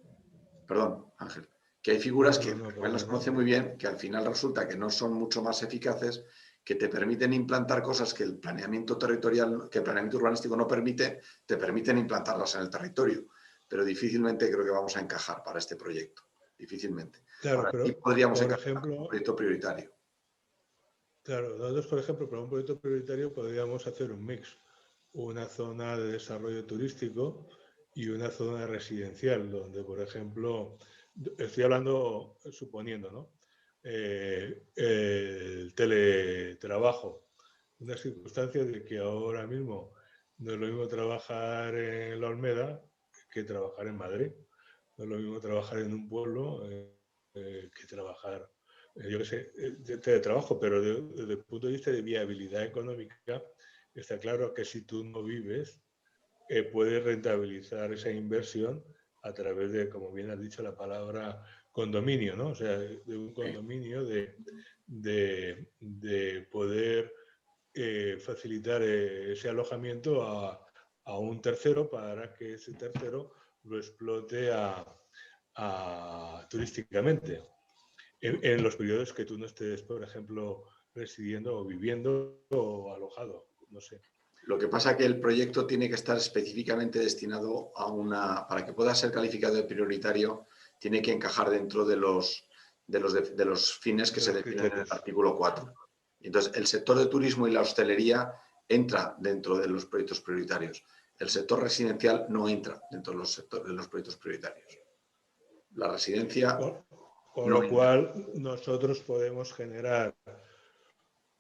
[SPEAKER 5] perdón, Ángel, que hay figuras que Rubén las conoce muy bien, que al final resulta que no son mucho más eficaces, que te permiten implantar cosas que el planeamiento territorial, que el planeamiento urbanístico no permite, te permiten implantarlas en el territorio, pero difícilmente creo que vamos a encajar para este proyecto, difícilmente.
[SPEAKER 6] Claro,
[SPEAKER 5] ahora,
[SPEAKER 6] pero
[SPEAKER 5] sí podríamos
[SPEAKER 6] por
[SPEAKER 5] encajar
[SPEAKER 6] ejemplo,
[SPEAKER 5] un proyecto prioritario.
[SPEAKER 6] Claro, nosotros, por ejemplo, para un proyecto prioritario podríamos hacer un mix, una zona de desarrollo turístico y una zona residencial, donde, por ejemplo, estoy hablando, suponiendo, ¿no? El teletrabajo, una circunstancia de que ahora mismo no es lo mismo trabajar en la Olmeda que trabajar en Madrid, no es lo mismo trabajar en un pueblo que trabajar, yo qué sé, de teletrabajo, pero desde el punto de vista de viabilidad económica, está claro que si tú no vives, puedes rentabilizar esa inversión a través de, como bien has dicho, la palabra condominio, ¿no? O sea, de un condominio, de poder facilitar ese alojamiento a un tercero para que ese tercero lo explote turísticamente. En los periodos que tú no estés, por ejemplo, residiendo o viviendo o alojado, no sé.
[SPEAKER 5] Lo que pasa es que el proyecto tiene que estar específicamente destinado para que pueda ser calificado de prioritario, tiene que encajar dentro de los fines que se definen en el artículo 4. Entonces, el sector de turismo y la hostelería entra dentro de los proyectos prioritarios. El sector residencial no entra dentro de los proyectos prioritarios. La residencia...
[SPEAKER 6] Con lo cual, nosotros podemos generar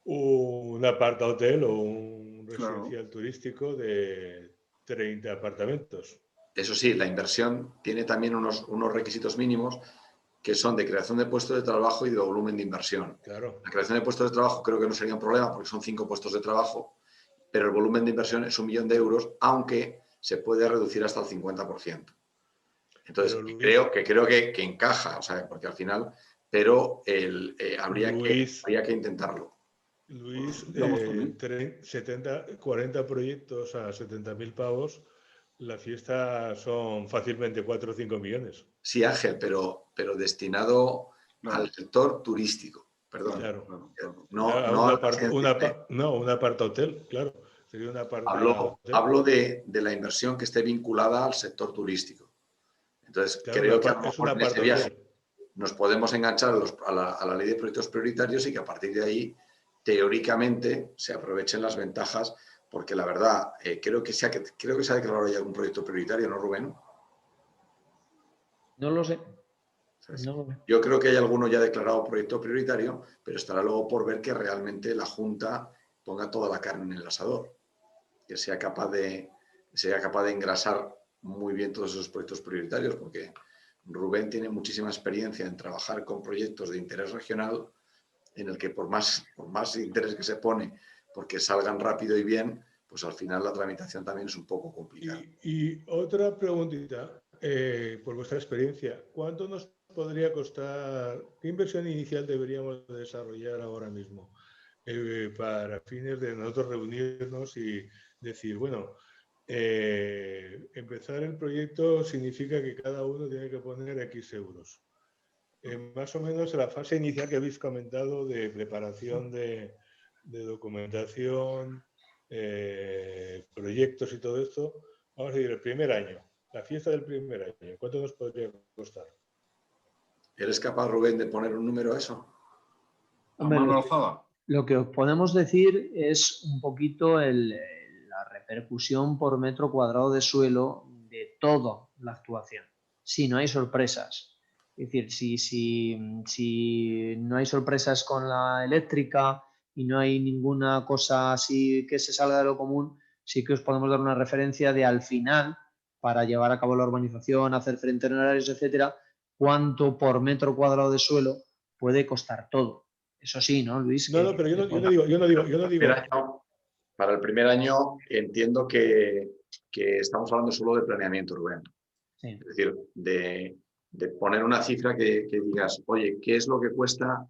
[SPEAKER 6] un apartahotel o un residencial turístico de 30 apartamentos.
[SPEAKER 5] Eso sí, la inversión tiene también unos requisitos mínimos que son de creación de puestos de trabajo y de volumen de inversión.
[SPEAKER 6] Claro.
[SPEAKER 5] La creación de puestos de trabajo creo que no sería un problema porque son 5 puestos de trabajo, pero el volumen de inversión es 1 millón de euros, aunque se puede reducir hasta el 50%. Entonces, creo que encaja, o sea, porque al final, pero habría que intentarlo.
[SPEAKER 6] Luis, 40 proyectos a 70.000 pavos, la fiesta son fácilmente 4 o 5 millones.
[SPEAKER 5] Sí, Ángel, pero destinado al sector turístico. Perdón.
[SPEAKER 6] Claro.
[SPEAKER 5] No,
[SPEAKER 6] un apartahotel, claro. Sería un apartahotel.
[SPEAKER 5] Hablo de la inversión que esté vinculada al sector turístico. Entonces, claro, creo que a lo mejor en ese viaje nos podemos enganchar a la ley de proyectos prioritarios y que a partir de ahí, teóricamente, se aprovechen las ventajas, porque la verdad, creo que se ha declarado ya algún proyecto prioritario, ¿no, Rubén?
[SPEAKER 4] No lo sé.
[SPEAKER 5] Yo creo que hay alguno ya declarado proyecto prioritario, pero estará luego por ver que realmente la Junta ponga toda la carne en el asador, que sea capaz de engrasar muy bien todos esos proyectos prioritarios, porque Rubén tiene muchísima experiencia en trabajar con proyectos de interés regional, en el que por más interés que se pone, porque salgan rápido y bien, pues al final la tramitación también es un poco complicada.
[SPEAKER 6] Y otra preguntita, por vuestra experiencia, ¿cuánto nos podría costar, qué inversión inicial deberíamos desarrollar ahora mismo para fines de nosotros reunirnos y decir, bueno, empezar el proyecto significa que cada uno tiene que poner X euros? Más o menos en la fase inicial que habéis comentado de preparación de documentación, proyectos y todo esto, vamos a decir, el primer año, la fiesta del primer año, ¿cuánto nos podría costar?
[SPEAKER 5] ¿Eres capaz, Rubén, de poner un número a eso?
[SPEAKER 3] ¿A mano alzada?
[SPEAKER 4] Lo que os podemos decir es un poquito la repercusión por metro cuadrado de suelo de toda la actuación, si no hay sorpresas. Es decir, si no hay sorpresas con la eléctrica y no hay ninguna cosa así que se salga de lo común, sí que os podemos dar una referencia de al final, para llevar a cabo la urbanización, hacer frente a horarios, etcétera, cuánto por metro cuadrado de suelo puede costar todo. Eso sí, ¿no, Luis?
[SPEAKER 6] No, pero yo no digo.
[SPEAKER 5] Para el primer año entiendo que estamos hablando solo de planeamiento, Rubén.
[SPEAKER 4] Sí.
[SPEAKER 5] Es decir, de poner una cifra que digas, oye, ¿qué es lo que cuesta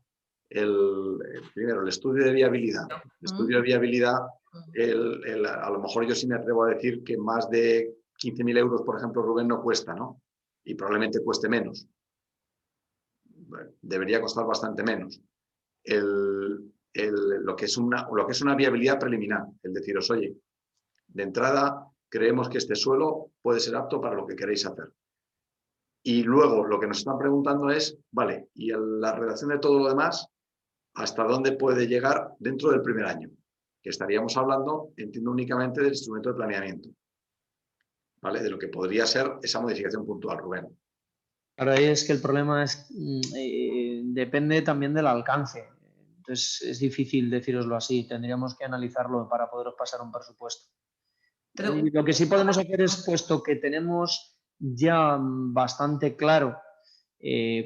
[SPEAKER 5] primero el estudio de viabilidad? El estudio de viabilidad, a lo mejor yo sí me atrevo a decir que más de 15.000 euros, por ejemplo, Rubén, no cuesta, ¿no? Y probablemente cueste menos. Bueno, debería costar bastante menos. Lo que es una viabilidad preliminar, el deciros, oye, de entrada creemos que este suelo puede ser apto para lo que queréis hacer. Y luego lo que nos están preguntando es, vale, y la redacción de todo lo demás, ¿hasta dónde puede llegar dentro del primer año? Que estaríamos hablando, entiendo, únicamente del instrumento de planeamiento, ¿vale? De lo que podría ser esa modificación puntual, Rubén.
[SPEAKER 4] Ahora es que el problema es depende también del alcance. Entonces es difícil decíroslo así. Tendríamos que analizarlo para poderos pasar un presupuesto. Y lo que sí podemos hacer es, puesto que tenemos ya bastante claro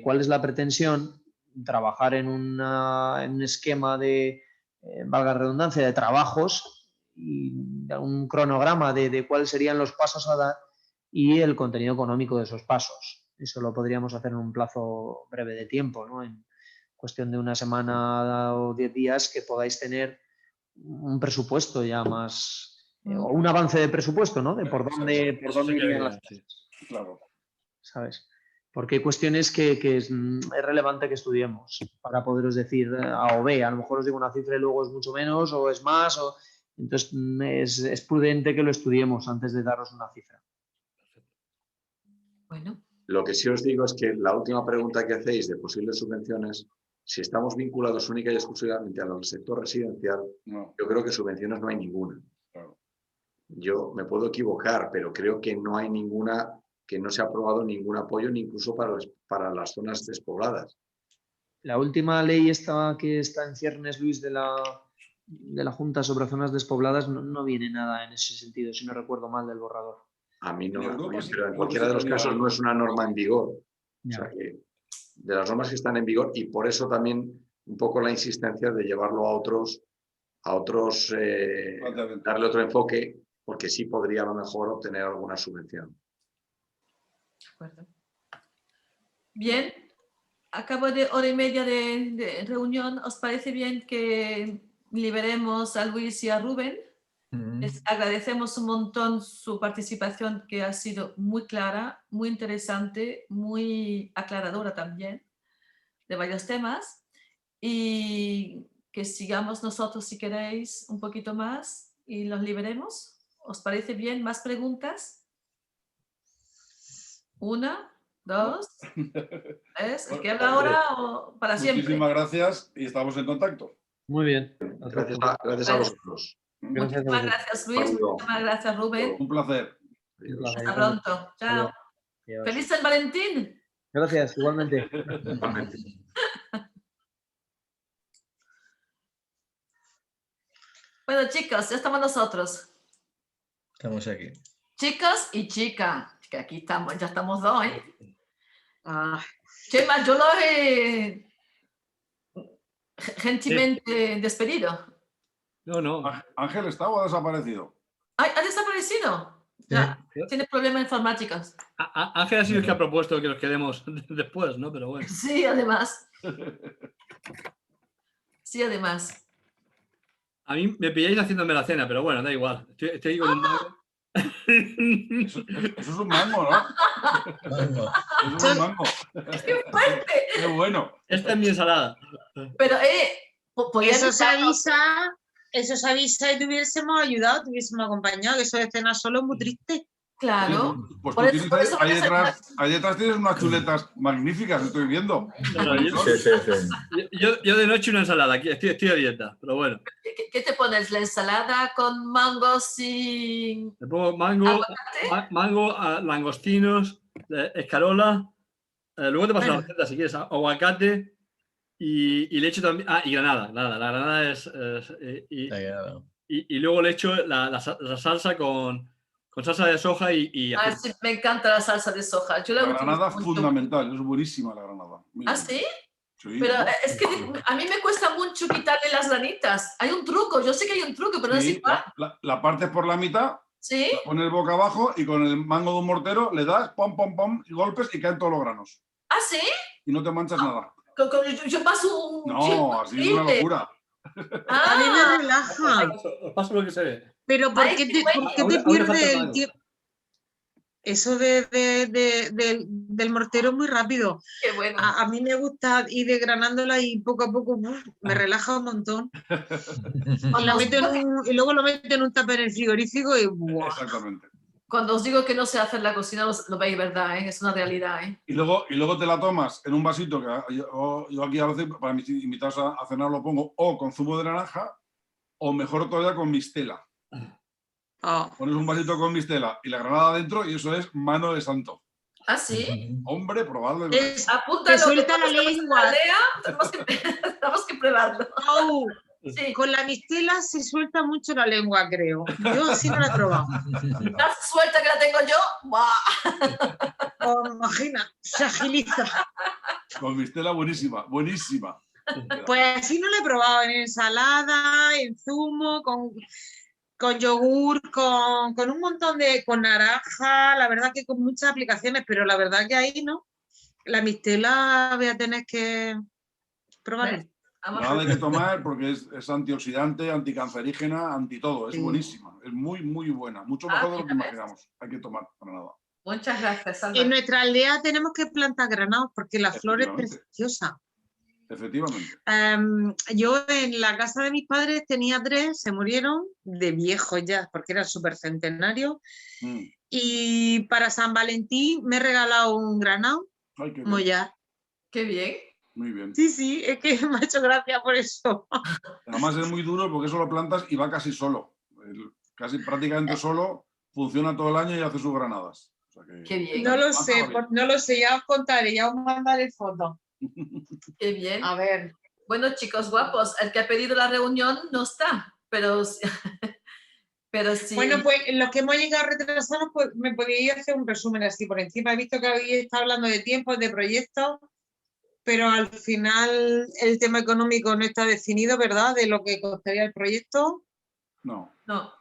[SPEAKER 4] cuál es la pretensión, trabajar en un esquema de, valga la redundancia, de trabajos y un cronograma de cuáles serían los pasos a dar y el contenido económico de esos pasos. Eso lo podríamos hacer en un plazo breve de tiempo, ¿no? En cuestión de una semana o 10 días que podáis tener un presupuesto ya más, o un avance de presupuesto, ¿no? De por dónde irían las cosas.
[SPEAKER 3] Claro.
[SPEAKER 4] ¿Sabes? Porque hay cuestiones que es relevante que estudiemos para poderos decir A o B. A lo mejor os digo una cifra y luego es mucho menos o es más. Entonces es prudente que lo estudiemos antes de daros una cifra.
[SPEAKER 1] Bueno.
[SPEAKER 5] Lo que sí os digo es que la última pregunta que hacéis de posibles subvenciones, si estamos vinculados única y exclusivamente al sector residencial,
[SPEAKER 3] No.
[SPEAKER 5] yo creo que subvenciones no hay ninguna.
[SPEAKER 3] Claro.
[SPEAKER 5] Yo me puedo equivocar, pero creo que no hay ninguna, que no se ha aprobado ningún apoyo, ni incluso para las zonas despobladas.
[SPEAKER 4] La última ley que está en ciernes, Luis, de la Junta sobre zonas despobladas, no viene nada en ese sentido, si no recuerdo mal, del borrador.
[SPEAKER 5] A mí no,
[SPEAKER 3] Europa,
[SPEAKER 5] pero en cualquiera de los casos no es una norma en vigor.
[SPEAKER 4] Ya.
[SPEAKER 5] O sea que de las normas que están en vigor, y por eso también un poco la insistencia de llevarlo a otros darle otro enfoque, porque sí podría a lo mejor obtener alguna subvención.
[SPEAKER 1] De acuerdo. Bien, a cabo de hora y media de reunión, ¿os parece bien que liberemos a Luis y a Rubén? Les agradecemos un montón su participación, que ha sido muy clara, muy interesante, muy aclaradora también de varios temas, y que sigamos nosotros, si queréis, un poquito más y los liberemos. ¿Os parece bien? ¿Más preguntas? ¿Una? 2, 3. ¿El que habla
[SPEAKER 3] Bueno,
[SPEAKER 1] ahora o para siempre?
[SPEAKER 3] muchísimas gracias y estamos en contacto.
[SPEAKER 4] Muy bien.
[SPEAKER 5] Gracias a vosotros.
[SPEAKER 4] Gracias a
[SPEAKER 1] Muchísimas
[SPEAKER 4] vosotros.
[SPEAKER 1] gracias, Luis.
[SPEAKER 5] Saludo.
[SPEAKER 1] Muchísimas gracias, Rubén.
[SPEAKER 3] Un placer.
[SPEAKER 4] Un placer.
[SPEAKER 1] Hasta pronto. Chao.
[SPEAKER 4] Adiós.
[SPEAKER 1] ¡Feliz San Valentín!
[SPEAKER 4] Gracias, igualmente.
[SPEAKER 5] Igualmente.
[SPEAKER 1] Bueno, chicos, ya estamos nosotros.
[SPEAKER 7] Estamos aquí.
[SPEAKER 1] Chicos y chica, que aquí estamos, ya estamos dos, ¿eh?
[SPEAKER 8] Ah,
[SPEAKER 1] Chema, yo lo he gentilmente despedido.
[SPEAKER 2] No.
[SPEAKER 3] ¿Ángel está o ha desaparecido?
[SPEAKER 1] ¡Ay, ha desaparecido! Ya, tiene problemas informáticos.
[SPEAKER 2] Ángel ha sido el que ha propuesto que nos quedemos después, ¿no? Pero bueno.
[SPEAKER 1] Sí, además. Sí, además.
[SPEAKER 2] A mí me pilláis haciéndome la cena, pero bueno, da igual. Estoy con un mango.
[SPEAKER 3] Eso es un mango, ¿no?
[SPEAKER 7] Mango.
[SPEAKER 3] Eso es un mango.
[SPEAKER 1] ¡Qué fuerte!
[SPEAKER 3] Qué bueno.
[SPEAKER 2] Esta es mi ensalada.
[SPEAKER 1] Pero, podían
[SPEAKER 8] eso se
[SPEAKER 1] invitarnos.
[SPEAKER 8] avisa y te hubiésemos ayudado, te hubiésemos acompañado, que eso de cenar solo es muy triste.
[SPEAKER 1] Claro.
[SPEAKER 3] Pues
[SPEAKER 1] Por
[SPEAKER 3] tú
[SPEAKER 1] eso-
[SPEAKER 3] tienes
[SPEAKER 1] por eso
[SPEAKER 3] ahí
[SPEAKER 1] voy a
[SPEAKER 3] ahí detrás tienes unas chuletas magníficas, estoy viendo.
[SPEAKER 2] Yo de noche una ensalada, aquí estoy a dieta, pero bueno.
[SPEAKER 1] ¿Qué te pones? ¿La ensalada con mangos y
[SPEAKER 2] Le pongo mango,
[SPEAKER 1] aguacate?
[SPEAKER 2] langostinos, escarola. Luego te paso la
[SPEAKER 1] Bueno.
[SPEAKER 2] receta si quieres. Aguacate y le echo también. Y granada. La granada es. Y luego le echo la salsa con salsa de soja y
[SPEAKER 1] Ah,
[SPEAKER 2] azúcar.
[SPEAKER 1] sí, me encanta la salsa de soja. Yo la
[SPEAKER 3] La
[SPEAKER 1] utilizo
[SPEAKER 3] granada
[SPEAKER 1] mucho.
[SPEAKER 3] fundamental, es buenísima la granada. Muy
[SPEAKER 1] ¿Ah,
[SPEAKER 3] bien.
[SPEAKER 1] sí?
[SPEAKER 3] Sí.
[SPEAKER 1] Pero es que a mí me cuesta mucho quitarle las granitas. Hay un truco, yo sé que hay un truco, pero no
[SPEAKER 3] Sí,
[SPEAKER 1] sé cuál.
[SPEAKER 3] la partes por la mitad,
[SPEAKER 1] ¿Sí?
[SPEAKER 3] la pones boca abajo y con el mango de un mortero le das pom, pom, pom, y golpes y caen todos los granos.
[SPEAKER 1] ¿Ah, sí?
[SPEAKER 3] Y no te manchas nada.
[SPEAKER 1] Yo paso un tiempo
[SPEAKER 3] No, así es una
[SPEAKER 1] increíble.
[SPEAKER 3] locura.
[SPEAKER 8] A mí me
[SPEAKER 1] Ah,
[SPEAKER 8] relaja.
[SPEAKER 2] Os paso lo que se ve.
[SPEAKER 8] Pero ¿por
[SPEAKER 1] Ay,
[SPEAKER 8] qué
[SPEAKER 1] qué
[SPEAKER 8] te,
[SPEAKER 1] bueno.
[SPEAKER 8] por qué
[SPEAKER 2] Aún
[SPEAKER 8] te
[SPEAKER 2] le falta
[SPEAKER 8] pierdes
[SPEAKER 2] el
[SPEAKER 8] el
[SPEAKER 2] mango.
[SPEAKER 8] tiempo? Eso del mortero es muy rápido.
[SPEAKER 1] qué bueno.
[SPEAKER 8] A mí me gusta ir desgranándola y poco a poco me relaja un montón. Y luego lo meto en un tupper en el frigorífico y ¡buah!
[SPEAKER 3] Exactamente.
[SPEAKER 1] Cuando os digo que no sé hacer la cocina, lo veis, ¿verdad? Es una realidad.
[SPEAKER 3] Y luego te la tomas en un vasito, que yo aquí a veces para mis invitados a cenar lo pongo o con zumo de naranja o mejor todavía con mistela.
[SPEAKER 8] Oh.
[SPEAKER 3] Pones un vasito con mistela y la granada adentro y eso es mano de santo.
[SPEAKER 1] ¿Ah, sí?
[SPEAKER 3] Hombre, probadlo.
[SPEAKER 1] Apúntalo.
[SPEAKER 8] Te suelta
[SPEAKER 1] que
[SPEAKER 8] la
[SPEAKER 1] cuando estemos en
[SPEAKER 8] lengua.
[SPEAKER 1] aldea, tenemos que probarlo.
[SPEAKER 8] Au,
[SPEAKER 1] Sí.
[SPEAKER 8] con la mistela se suelta mucho la lengua, creo. Yo así no la he probado.
[SPEAKER 1] Más suelta que la tengo yo. ¡Buah!
[SPEAKER 8] Oh, imagina, se agiliza.
[SPEAKER 3] Con mistela buenísima, buenísima.
[SPEAKER 8] Pues así no la he probado, en ensalada, en zumo, con yogur, con un montón con naranja, la verdad que con muchas aplicaciones, pero la verdad que ahí no. La mistela voy a tener que probarla.
[SPEAKER 3] Nada hay que tomar porque es antioxidante, anticancerígena, anti todo. Es
[SPEAKER 8] Sí.
[SPEAKER 3] buenísima, es muy, muy buena. Mucho mejor de lo que imaginamos. Hay que tomar para nada.
[SPEAKER 1] Muchas gracias, Salva.
[SPEAKER 8] En nuestra aldea tenemos que plantar granados porque la flor es
[SPEAKER 3] Efectivamente.
[SPEAKER 8] preciosa.
[SPEAKER 3] Efectivamente.
[SPEAKER 8] Yo en la casa de mis padres tenía 3, se murieron de viejos ya, porque eran súper centenarios.
[SPEAKER 3] Mm.
[SPEAKER 8] Y para San Valentín me he regalado un granado
[SPEAKER 3] Ay, qué bien.
[SPEAKER 8] mollar.
[SPEAKER 1] Qué bien.
[SPEAKER 3] Muy bien.
[SPEAKER 8] Sí, es que me ha hecho gracia por eso.
[SPEAKER 3] Además es muy duro porque eso lo plantas y va casi solo. Casi prácticamente solo, funciona todo el año y hace sus granadas. O sea que-
[SPEAKER 1] Qué bien.
[SPEAKER 8] No lo sé, ya os contaré, ya os mandaré fotos.
[SPEAKER 1] Qué bien.
[SPEAKER 8] A ver.
[SPEAKER 1] Bueno, chicos guapos, el que ha pedido la reunión no está, pero sí.
[SPEAKER 8] Bueno, pues los que hemos llegado retrasados, pues me podéis hacer un resumen así por encima. He visto que habéis estado hablando de tiempos, de proyectos, pero al final el tema económico no está definido, ¿verdad? De lo que costaría el proyecto.
[SPEAKER 3] No.
[SPEAKER 1] No.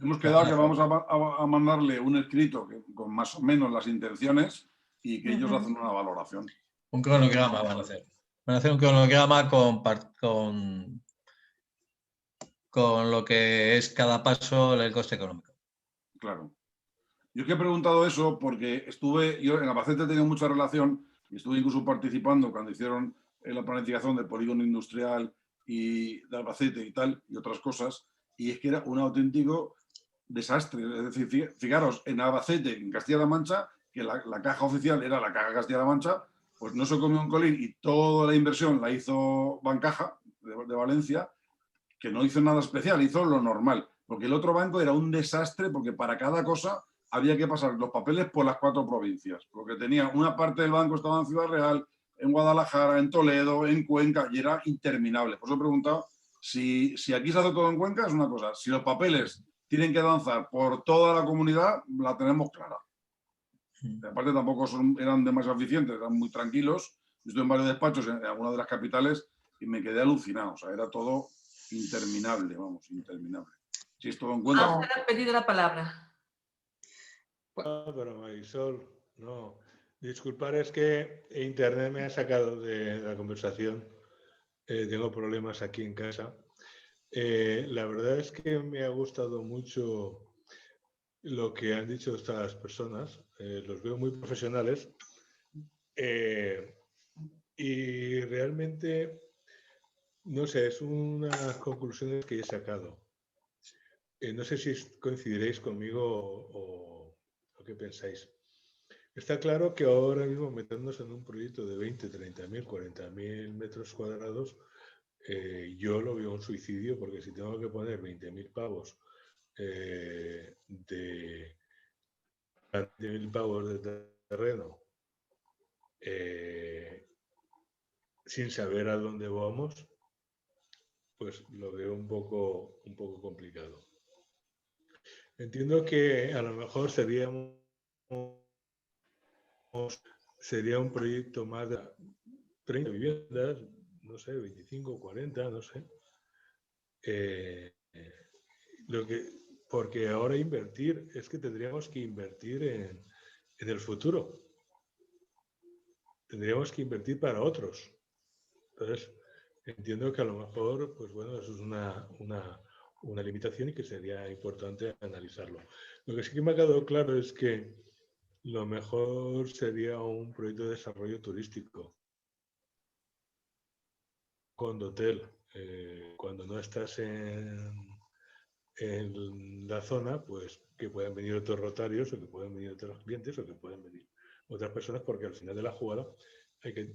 [SPEAKER 3] Hemos quedado que vamos a mandarle un escrito con más o menos las intenciones y que ellos hacen una valoración.
[SPEAKER 7] Un cronograma van a hacer. Van a hacer un cronograma con lo que es cada paso el coste económico.
[SPEAKER 3] Claro. Yo es que he preguntado eso porque yo en Albacete he tenido mucha relación y estuve incluso participando cuando hicieron la planificación del polígono industrial y de Albacete y tal, y otras cosas, y es que era un auténtico desastre. Es decir, fijaros, en Albacete, en Castilla-La Mancha, que la caja oficial era la Caja Castilla-La Mancha, pues no se comió un colín y toda la inversión la hizo Bancaja de Valencia, que no hizo nada especial, hizo lo normal, porque el otro banco era un desastre, porque para cada cosa había que pasar los papeles por las 4 provincias, porque tenía una parte del banco estaba en Ciudad Real, en Guadalajara, en Toledo, en Cuenca, y era interminable. Por eso he preguntado si aquí se hace todo en Cuenca, es una cosa, si los papeles tienen que avanzar por toda la comunidad, la tenemos clara. Aparte tampoco eran demasiado eficientes, eran muy tranquilos. Estuve en varios despachos en alguna de las capitales y me quedé alucinado. O sea, era todo interminable, vamos, interminable. Si es todo en Cuenca.
[SPEAKER 1] Ángel ha pedido la palabra.
[SPEAKER 6] No, pero Marisol, no. Disculpar, es que Internet me ha sacado de la conversación. Tengo problemas aquí en casa. La verdad es que me ha gustado mucho lo que han dicho estas personas. Los veo muy profesionales. Y realmente, no sé, es unas conclusiones que he sacado. No sé si coincidiréis conmigo o qué pensáis. Está claro que ahora mismo meternos en un proyecto de 20, 30.000, 40.000 metros cuadrados, yo lo veo un suicidio, porque si tengo que poner 20.000 pavos de 20.000 pavos de terreno sin saber a dónde vamos, pues lo veo un poco complicado. Entiendo que a lo mejor sería un proyecto más de 30 viviendas, no sé, 25, 40, no sé. Porque ahora invertir, es que tendríamos que invertir en el futuro. Tendríamos que invertir para otros. Entonces, entiendo que a lo mejor, pues bueno, eso es una limitación y que sería importante analizarlo. Lo que sí que me ha quedado claro es que lo mejor sería un proyecto de desarrollo turístico con hotel. Cuando no estás en la zona, pues que puedan venir otros rotarios o que puedan venir otros clientes o que puedan venir otras personas, porque al final de la jugada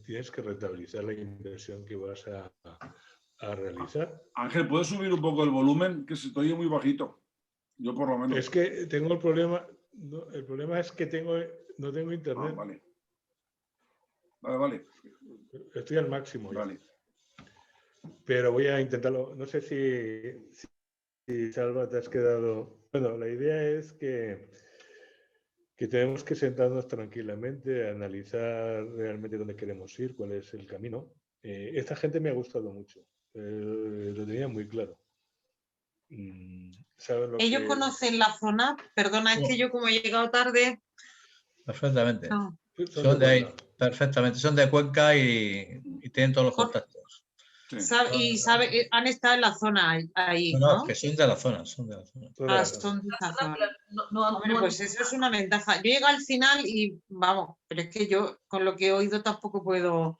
[SPEAKER 6] tienes que rentabilizar la inversión que vas a realizar.
[SPEAKER 3] Ángel, ¿puedes subir un poco el volumen? Que se te oye muy bajito. Yo por lo menos.
[SPEAKER 6] Es que tengo el problema, el problema es que no tengo internet.
[SPEAKER 3] Vale. Vale.
[SPEAKER 6] Estoy al máximo ya.
[SPEAKER 3] Vale.
[SPEAKER 6] Pero voy a intentarlo. No sé si Salva, te has quedado. Bueno, la idea es que tenemos que sentarnos tranquilamente, analizar realmente dónde queremos ir, cuál es el camino. Esta gente me ha gustado mucho. Lo tenía muy claro.
[SPEAKER 8] Ellos conocen la zona. Perdona, es que yo como he llegado tarde.
[SPEAKER 7] Perfectamente.
[SPEAKER 8] No.
[SPEAKER 7] Son de ahí, perfectamente. Son de Cuenca y tienen todos los contactos.
[SPEAKER 8] Sí. Han estado en la zona ahí, ¿no?
[SPEAKER 7] Que son de la zona, son de la zona.
[SPEAKER 8] Son de esa zona. Hombre, pues eso es una ventaja. Yo llego al final y vamos, pero es que yo con lo que he oído tampoco puedo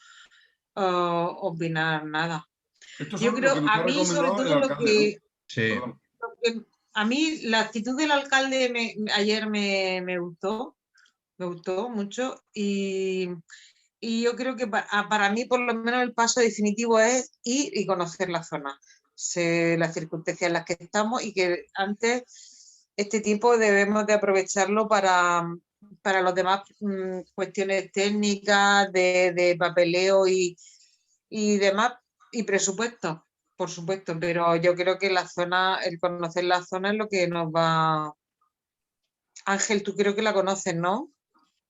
[SPEAKER 8] opinar nada. Yo creo, a mí sobre todo lo que a mí la actitud del alcalde ayer me gustó mucho y yo creo que para mí por lo menos el paso definitivo es ir y conocer la zona, las circunstancias en las que estamos, y que antes este tiempo debemos de aprovecharlo para los demás cuestiones técnicas de papeleo y demás, y presupuesto, por supuesto, pero yo creo que el conocer la zona es lo que nos va. Ángel, tú creo que la conoces, ¿no?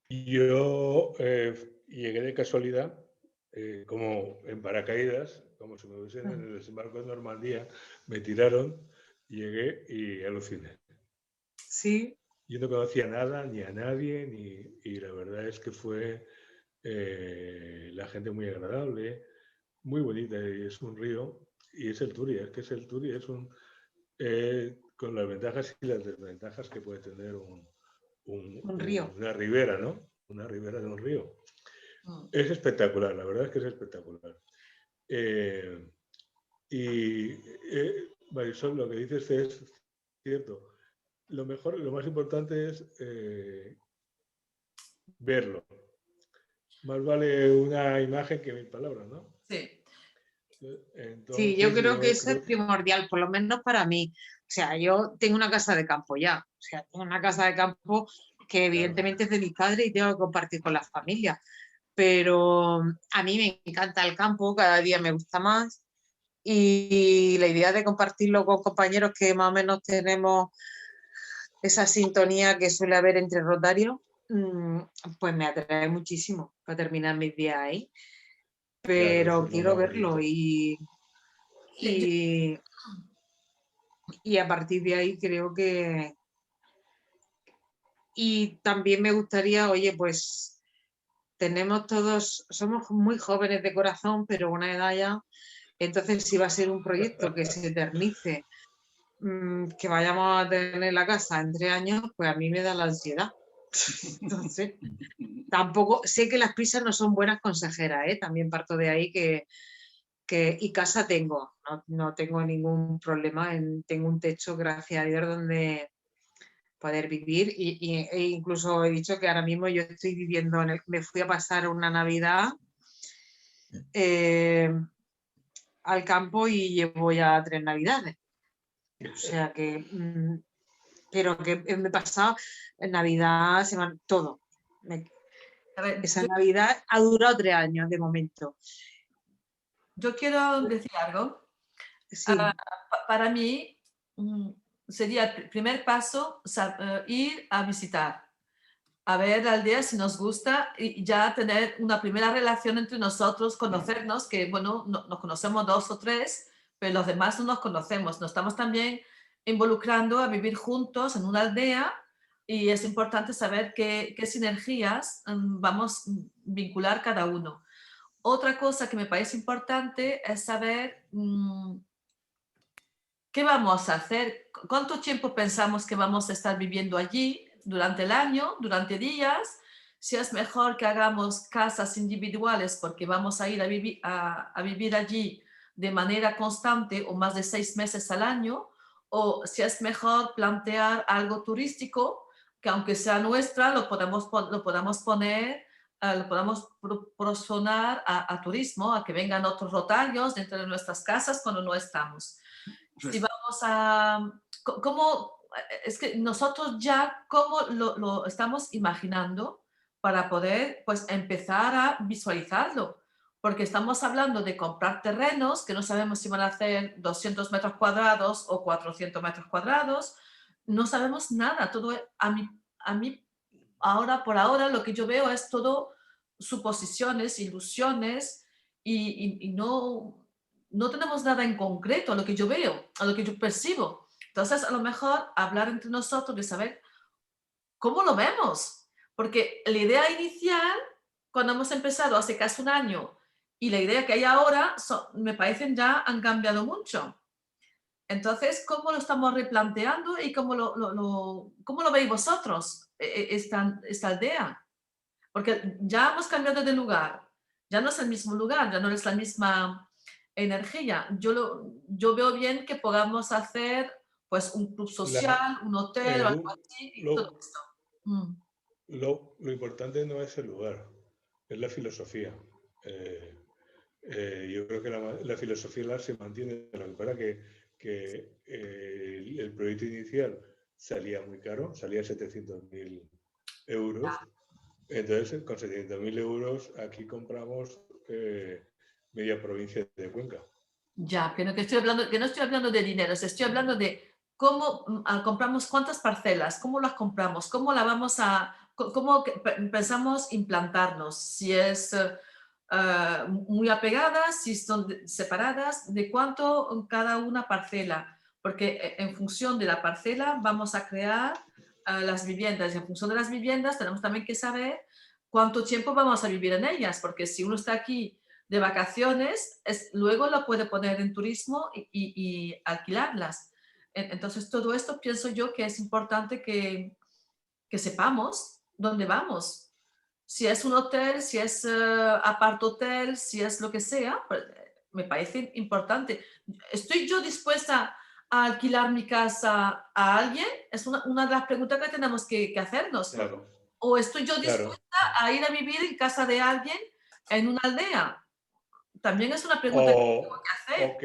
[SPEAKER 6] Yo llegué de casualidad, como en paracaídas, como si me hubiesen en el desembarco de Normandía, me tiraron, llegué y aluciné.
[SPEAKER 8] Sí.
[SPEAKER 6] Yo no conocía nada, ni a nadie, y la verdad es que fue la gente muy agradable, muy bonita, y es un río, y es el Turia, es el Turia, es con las ventajas y las desventajas que puede tener
[SPEAKER 8] un río.
[SPEAKER 6] Una ribera, ¿no? Una ribera de un río. Es espectacular, la verdad es que es espectacular. Marisol, lo que dices es cierto. Lo más importante es verlo. Más vale una imagen que 1000 palabras, ¿no?
[SPEAKER 1] Sí.
[SPEAKER 6] Entonces,
[SPEAKER 8] sí, yo creo que eso es primordial, por lo menos para mí. O sea, yo tengo una casa de campo ya. O sea, tengo una casa de campo que evidentemente es de mis padres y tengo que compartir con la familia. Pero a mí me encanta el campo, cada día me gusta más. Y la idea de compartirlo con compañeros que más o menos tenemos esa sintonía que suele haber entre rotarios, pues me atrae muchísimo para terminar mis días ahí. Pero
[SPEAKER 6] claro,
[SPEAKER 8] quiero verlo y a partir de ahí creo que... Y también me gustaría, oye, pues tenemos todos, somos muy jóvenes de corazón, pero una edad ya, entonces si va a ser un proyecto que se eternice, que vayamos a tener la casa en 3 años, pues a mí me da la ansiedad. Entonces, tampoco, sé que las prisas no son buenas consejeras, ¿eh? También parto de ahí y casa tengo, no tengo ningún problema, tengo un techo, gracias a Dios, donde poder vivir e incluso he dicho que ahora mismo yo estoy viviendo, me fui a pasar una Navidad al campo y llevo ya 3 Navidades. O sea que, pero que me he pasado en Navidad, todo.
[SPEAKER 1] A ver,
[SPEAKER 8] Esa Navidad ha durado 3 años de momento.
[SPEAKER 1] yo quiero decir algo.
[SPEAKER 8] Sí.
[SPEAKER 1] Para mí sería el primer paso ir a visitar, a ver la aldea si nos gusta y ya tener una primera relación entre nosotros, conocernos, que bueno, nos conocemos 2 o 3, pero los demás no nos conocemos. Nos estamos también involucrando a vivir juntos en una aldea y es importante saber qué sinergias vamos a vincular cada uno. Otra cosa que me parece importante es saber qué vamos a hacer, cuánto tiempo pensamos que vamos a estar viviendo allí durante el año, durante días, si es mejor que hagamos casas individuales porque vamos a ir a vivir allí de manera constante o más de 6 meses al año, o si es mejor plantear algo turístico que aunque sea nuestra lo podamos poner, lo podamos prosonar a turismo, a que vengan otros rotarios dentro de nuestras casas cuando no estamos. Si vamos a... ¿Cómo? Es que nosotros ya, ¿cómo lo estamos imaginando para poder pues, empezar a visualizarlo? Porque estamos hablando de comprar terrenos que no sabemos si van a hacer 200 metros cuadrados o 400 metros cuadrados. No sabemos nada. Todo a mí ahora, por ahora, lo que yo veo es todo suposiciones, ilusiones y no tenemos nada en concreto a lo que yo veo, a lo que yo percibo. Entonces, a lo mejor hablar entre nosotros de saber cómo lo vemos. Porque la idea inicial, cuando hemos empezado hace casi 1 año, y la idea que hay ahora, me parecen ya han cambiado mucho. Entonces, ¿cómo lo estamos replanteando y cómo lo veis vosotros, esta aldea? Porque ya hemos cambiado de lugar, ya no es el mismo lugar, ya no es la misma energía. Yo veo bien que podamos hacer pues un club social, un hotel o algo así y todo esto.
[SPEAKER 6] Lo importante no es el lugar, es la filosofía. Yo creo que la filosofía se mantiene. Lo que pasa que el proyecto inicial salía muy caro, salía 700.000 euros. Entonces, con 700.000 euros aquí compramos media provincia de Cuenca.
[SPEAKER 1] Ya, que no estoy hablando de dinero, estoy hablando de cómo compramos, cuántas parcelas, cómo las compramos, cómo la vamos a, cómo pensamos implantarnos, si es muy apegadas, si son separadas, de cuánto cada una parcela, porque en función de la parcela vamos a crear las viviendas y en función de las viviendas tenemos también que saber cuánto tiempo vamos a vivir en ellas, porque si uno está aquí de vacaciones, luego lo puede poner en turismo y alquilarlas. Entonces, todo esto pienso yo que es importante que sepamos dónde vamos. Si es un hotel, si es apart hotel, si es lo que sea, pues, me parece importante. ¿Estoy yo dispuesta a alquilar mi casa a alguien? Es una de las preguntas que tenemos que hacernos.
[SPEAKER 6] Claro.
[SPEAKER 1] ¿O estoy yo
[SPEAKER 6] Claro.
[SPEAKER 1] dispuesta a ir a vivir en casa de alguien en una aldea? También es una pregunta que tengo que hacer.
[SPEAKER 6] O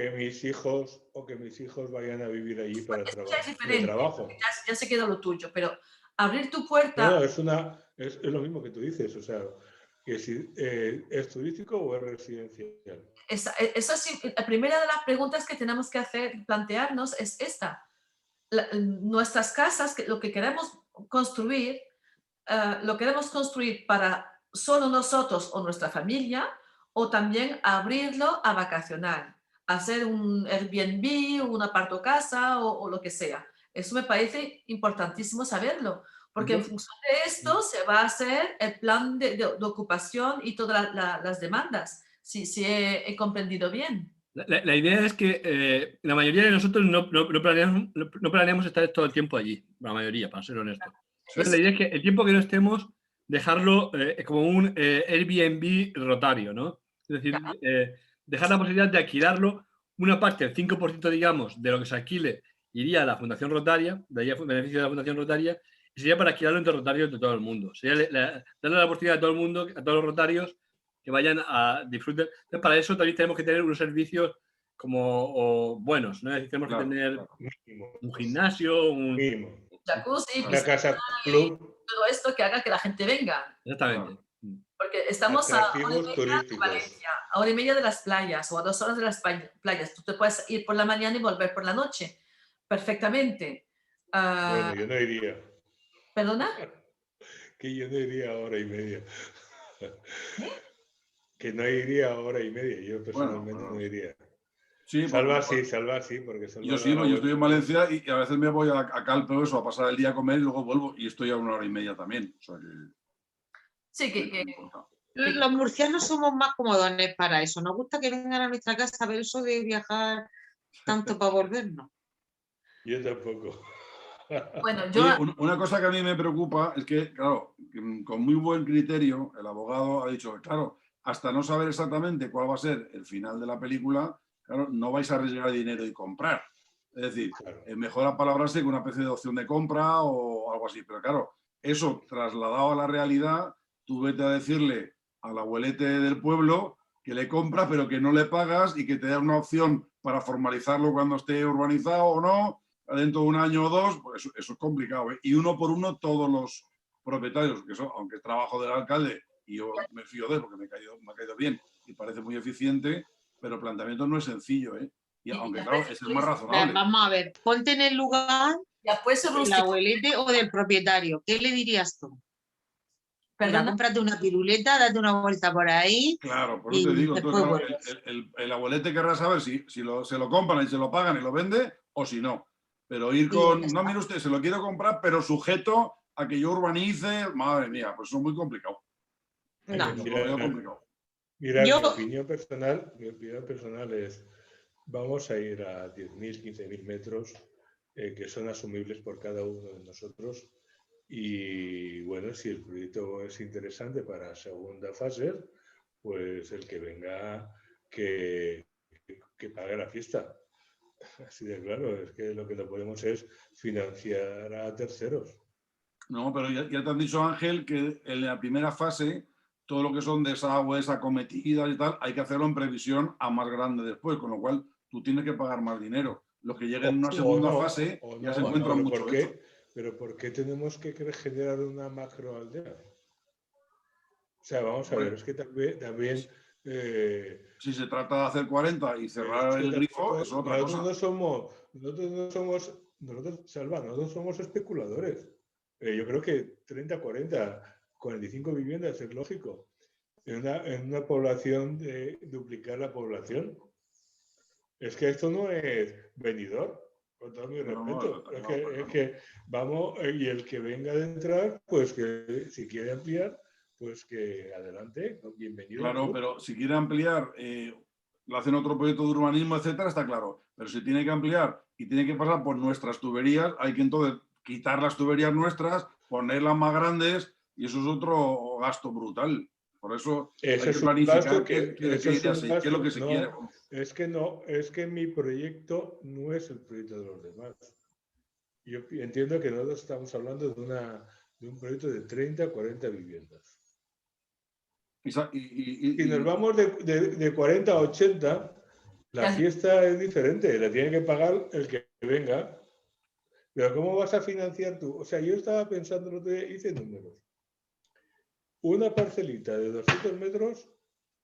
[SPEAKER 6] que mis hijos vayan a vivir allí para
[SPEAKER 1] Esto ya es
[SPEAKER 6] de
[SPEAKER 1] diferente,
[SPEAKER 6] trabajo.
[SPEAKER 1] ya se queda lo tuyo, pero abrir tu puerta...
[SPEAKER 6] No, es lo mismo que tú dices, o sea, que si es turístico o es residencial.
[SPEAKER 1] La primera de las preguntas que tenemos que plantearnos es esta. Nuestras casas, lo que queremos construir, lo queremos construir para solo nosotros o nuestra familia, o también abrirlo a vacacionar, hacer un Airbnb, un aparto casa o lo que sea. Eso me parece importantísimo saberlo, porque en función de esto se va a hacer el plan de ocupación y todas las demandas, si he comprendido bien.
[SPEAKER 2] La idea es que la mayoría de nosotros no planeamos estar todo el tiempo allí, la mayoría, para ser honesto. Entonces, la idea es que el tiempo que no estemos, dejarlo como un Airbnb rotario, ¿no? Es decir, dejar la posibilidad de alquilarlo, una parte, el 5%, digamos, de lo que se alquile, iría a la Fundación Rotaria, de ahí el beneficio de la Fundación Rotaria, y sería para alquilarlo entre rotarios de todo el mundo. Sería darle la oportunidad a todo el mundo, a todos los rotarios, que vayan a disfrutar. Entonces, para eso también tenemos que tener unos servicios como buenos, ¿no? Es decir, tenemos que tener un gimnasio, un
[SPEAKER 1] jacuzzi,
[SPEAKER 6] una casa club,
[SPEAKER 1] todo esto que haga que la gente venga.
[SPEAKER 2] Exactamente.
[SPEAKER 1] Porque estamos a hora y media
[SPEAKER 6] turísticos.
[SPEAKER 1] de Valencia, a hora y media de las playas o a 2 horas de las playas. Tú te puedes ir por la mañana y volver por la noche. Perfectamente.
[SPEAKER 6] Bueno, yo no iría.
[SPEAKER 1] ¿Perdona?
[SPEAKER 6] Que yo no iría a hora y media. Que no iría a hora y media. Yo personalmente no iría.
[SPEAKER 3] Sí,
[SPEAKER 6] Salva sí, porque
[SPEAKER 3] yo sí, yo estoy en Valencia y a veces me voy a Calpe o eso, a pasar el día a comer y luego vuelvo y estoy a 1 hora y media también. O sea que...
[SPEAKER 1] Sí,
[SPEAKER 8] los murcianos somos más comodones para eso. Nos gusta que vengan a nuestra casa a ver eso de viajar tanto para volvernos.
[SPEAKER 6] Yo tampoco.
[SPEAKER 1] Bueno,
[SPEAKER 3] Oye, una cosa que a mí me preocupa es que, claro, con muy buen criterio, el abogado ha dicho, claro, hasta no saber exactamente cuál va a ser el final de la película, claro, no vais a arriesgar dinero y comprar. Es decir, es mejor apalabrarse con una especie de opción de compra o algo así. Pero claro, eso trasladado a la realidad, tú vete a decirle al abuelete del pueblo que le compra, pero que no le pagas y que te da una opción para formalizarlo cuando esté urbanizado o no, dentro de 1 año o 2, pues eso es complicado, ¿eh? Y uno por uno todos los propietarios, que eso, aunque es trabajo del alcalde, y yo me fío de él porque me ha caído bien y parece muy eficiente, pero el planteamiento no es sencillo, ¿eh? Y aunque claro, es el más razonable.
[SPEAKER 8] Vamos a ver, ponte en el lugar del abuelete o del propietario. ¿Qué le dirías tú? Mira, cómprate una piruleta, date una vuelta por ahí.
[SPEAKER 3] Claro, por eso te digo, claro, el abuelete querrá saber si se lo compran y se lo pagan y lo vende o si no. Pero ir con, no, mire usted, se lo quiero comprar, pero sujeto a que yo urbanice, madre mía, pues eso es muy complicado.
[SPEAKER 6] No. Mira, mi opinión personal es, vamos a ir a 10.000, 15.000 metros que son asumibles por cada uno de nosotros. Y bueno, si el proyecto es interesante para segunda fase, pues el que venga que pague la fiesta. Así de claro, es que lo que no podemos es financiar a terceros.
[SPEAKER 3] No, pero ya te han dicho, Ángel, que en la primera fase, todo lo que son desagües, acometidas y tal, hay que hacerlo en previsión a más grande después, con lo cual tú tienes que pagar más dinero. Los que lleguen en una segunda fase ya se encuentran mucho hecho.
[SPEAKER 6] Pero ¿por qué tenemos que generar una macroaldea? O sea, vamos a ver, es que también
[SPEAKER 3] si se trata de hacer 40 y cerrar el grifo, es otra cosa.
[SPEAKER 6] Nosotros somos especuladores. Yo creo que 30, 40, 45 viviendas es lógico. En una población de duplicar la población. Es que esto no es venidor. Con todo mi respeto. Es que vamos, y el que venga de entrar, pues que si quiere ampliar, pues que adelante, bienvenido.
[SPEAKER 3] Claro, pero si quiere ampliar, lo hacen otro proyecto de urbanismo, etcétera, está claro. Pero si tiene que ampliar y tiene que pasar por nuestras tuberías, hay que entonces quitar las tuberías nuestras, ponerlas más grandes, y eso es otro gasto brutal. Por eso hay que planificar qué es lo que se quiere.
[SPEAKER 6] Es que mi proyecto no es el proyecto de los demás. Yo entiendo que nosotros estamos hablando de de un proyecto de 30 a 40 viviendas.
[SPEAKER 3] Y
[SPEAKER 6] nos vamos de 40 a 80, la fiesta es diferente, la tiene que pagar el que venga. Pero ¿cómo vas a financiar tú? O sea, yo estaba pensando, el otro día, hice números. Una parcelita de 200 metros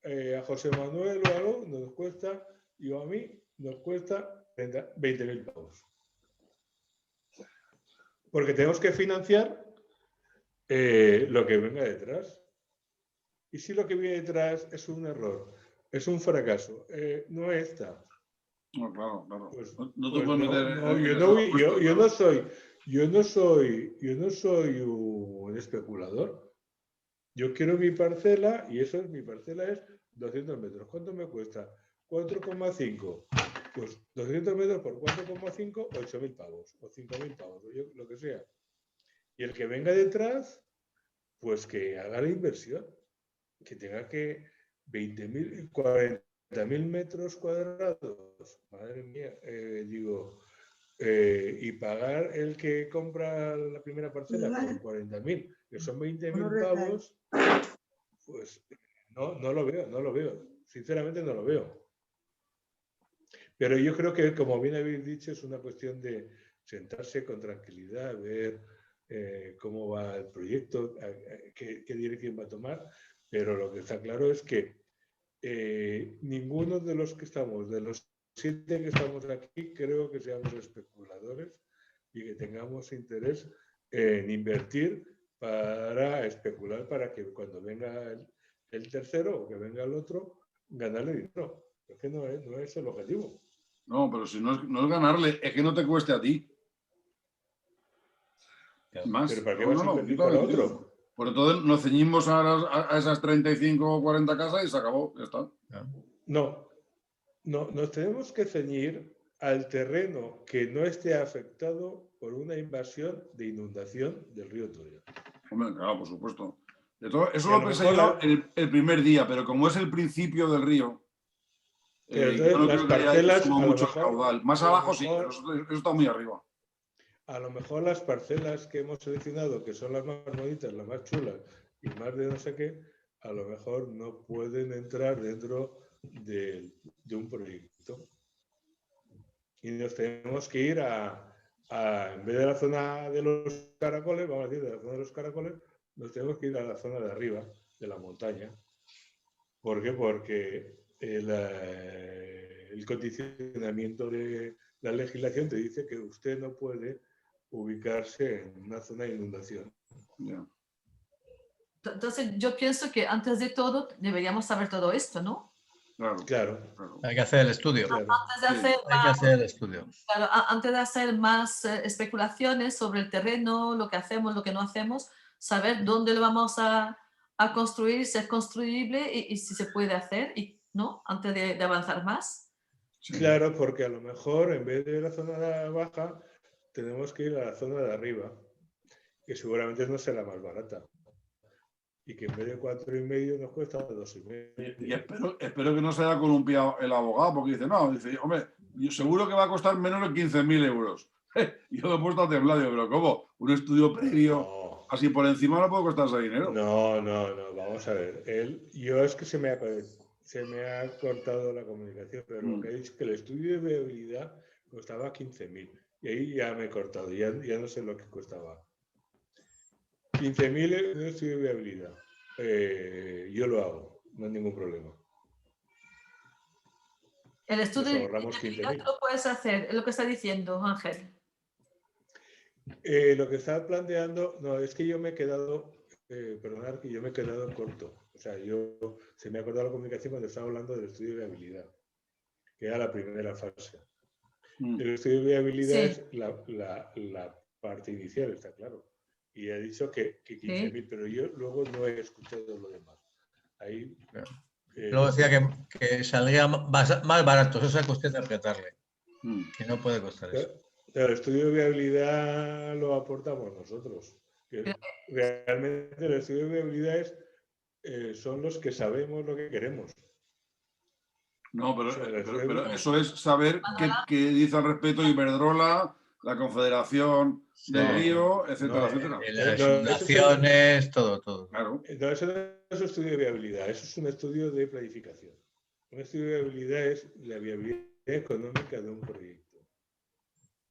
[SPEAKER 6] a José Manuel o algo nos cuesta, y a mí nos cuesta 20.000 pavos. Porque tenemos que financiar lo que venga detrás. Y si lo que viene detrás es un error, es un fracaso, no está.
[SPEAKER 3] No, claro, claro.
[SPEAKER 6] Pues,
[SPEAKER 3] no te
[SPEAKER 6] pues
[SPEAKER 3] puedes meter.
[SPEAKER 6] Yo no soy un especulador. Yo quiero mi parcela y mi parcela es 200 metros. ¿Cuánto me cuesta? 4,5. Pues 200 metros por 4,5, 8.000 pavos o 5.000 pavos, lo que sea. Y el que venga detrás, pues que haga la inversión. Que tenga que 20.000, 40.000 metros cuadrados, madre mía, y pagar el que compra la primera parcela por 40.000, que son 20.000 pavos, pues no lo veo, sinceramente no lo veo. Pero yo creo que, como bien habéis dicho, es una cuestión de sentarse con tranquilidad, ver cómo va el proyecto, qué dirección va a tomar. Pero lo que está claro es que ninguno de los que estamos, de los 7 que estamos aquí, creo que seamos especuladores y que tengamos interés en invertir para especular, para que cuando venga el tercero o que venga el otro, ganarle dinero. Es que no es el objetivo.
[SPEAKER 3] No, pero si no es ganarle, es que no te cueste a ti. Más.
[SPEAKER 6] ¿Pero para qué vas a invertir para otro?
[SPEAKER 3] Por entonces nos ceñimos a esas 35 o 40 casas y se acabó, ya está.
[SPEAKER 6] No, nos tenemos que ceñir al terreno que no esté afectado por una invasión de inundación del río Turia.
[SPEAKER 3] Hombre, claro, por supuesto. Eso lo pensé yo el primer día, pero como es el principio del río, yo no creo que haya mucho caudal. Más abajo sí, pero eso está muy arriba.
[SPEAKER 6] A lo mejor las parcelas que hemos seleccionado, que son las más bonitas, las más chulas y más de no sé qué, a lo mejor no pueden entrar dentro de un proyecto. Y nos tenemos que ir en vez de la zona de los caracoles, vamos a decir, de la zona de los caracoles, nos tenemos que ir a la zona de arriba, de la montaña. ¿Por qué? Porque el condicionamiento de la legislación te dice que usted no puede ubicarse en una zona de inundación.
[SPEAKER 3] Yeah.
[SPEAKER 1] Entonces, yo pienso que antes de todo deberíamos saber todo esto, ¿no?
[SPEAKER 6] Claro.
[SPEAKER 7] Hay que hacer el estudio.
[SPEAKER 1] Claro. Antes de hacer más especulaciones sobre el terreno, lo que hacemos, lo que no hacemos, saber dónde lo vamos a construir, si es construible y si se puede hacer, ¿no? Antes de avanzar más.
[SPEAKER 6] Claro, porque a lo mejor en vez de la zona baja, tenemos que ir a la zona de arriba, que seguramente no será más barata. Y que en vez de 4,5 nos cuesta 2,5.
[SPEAKER 3] Y espero que no se haya columpiado el abogado, porque dice, hombre, yo seguro que va a costar menos de 15.000 euros. Yo me he puesto a temblar, digo, pero ¿cómo? Un estudio previo, así por encima no puede costar ese dinero.
[SPEAKER 6] No, vamos a ver. Yo es que se me ha cortado la comunicación, pero lo que he dicho es que el estudio de viabilidad costaba 15.000. Y ahí ya me he cortado, ya no sé lo que costaba. 15.000 de estudio de viabilidad. Yo lo hago, no hay ningún problema.
[SPEAKER 1] El estudio de viabilidad lo puedes hacer, es lo que está diciendo Ángel.
[SPEAKER 6] Lo que está planteando, no, es que yo me he quedado, perdonad que yo me he quedado corto. O sea, se me ha cortado la comunicación cuando estaba hablando del estudio de viabilidad, que era la primera fase. El estudio de viabilidad es la parte inicial, está claro. Y he dicho que 15.000, pero yo luego no he escuchado lo demás. Ahí,
[SPEAKER 7] luego decía que saldría más barato, eso es cuestión de apretarle. Que no puede costar eso.
[SPEAKER 6] Pero el estudio de viabilidad lo aportamos nosotros. Realmente el estudio de viabilidad son los que sabemos lo que queremos.
[SPEAKER 3] No, pero eso es saber qué dice al respecto Iberdrola, la Confederación del Río, etcétera, etcétera.
[SPEAKER 7] Las inundaciones, todo.
[SPEAKER 3] Claro.
[SPEAKER 6] No, eso no es un estudio de viabilidad, eso es un estudio de planificación. Un estudio de viabilidad es la viabilidad económica de un proyecto.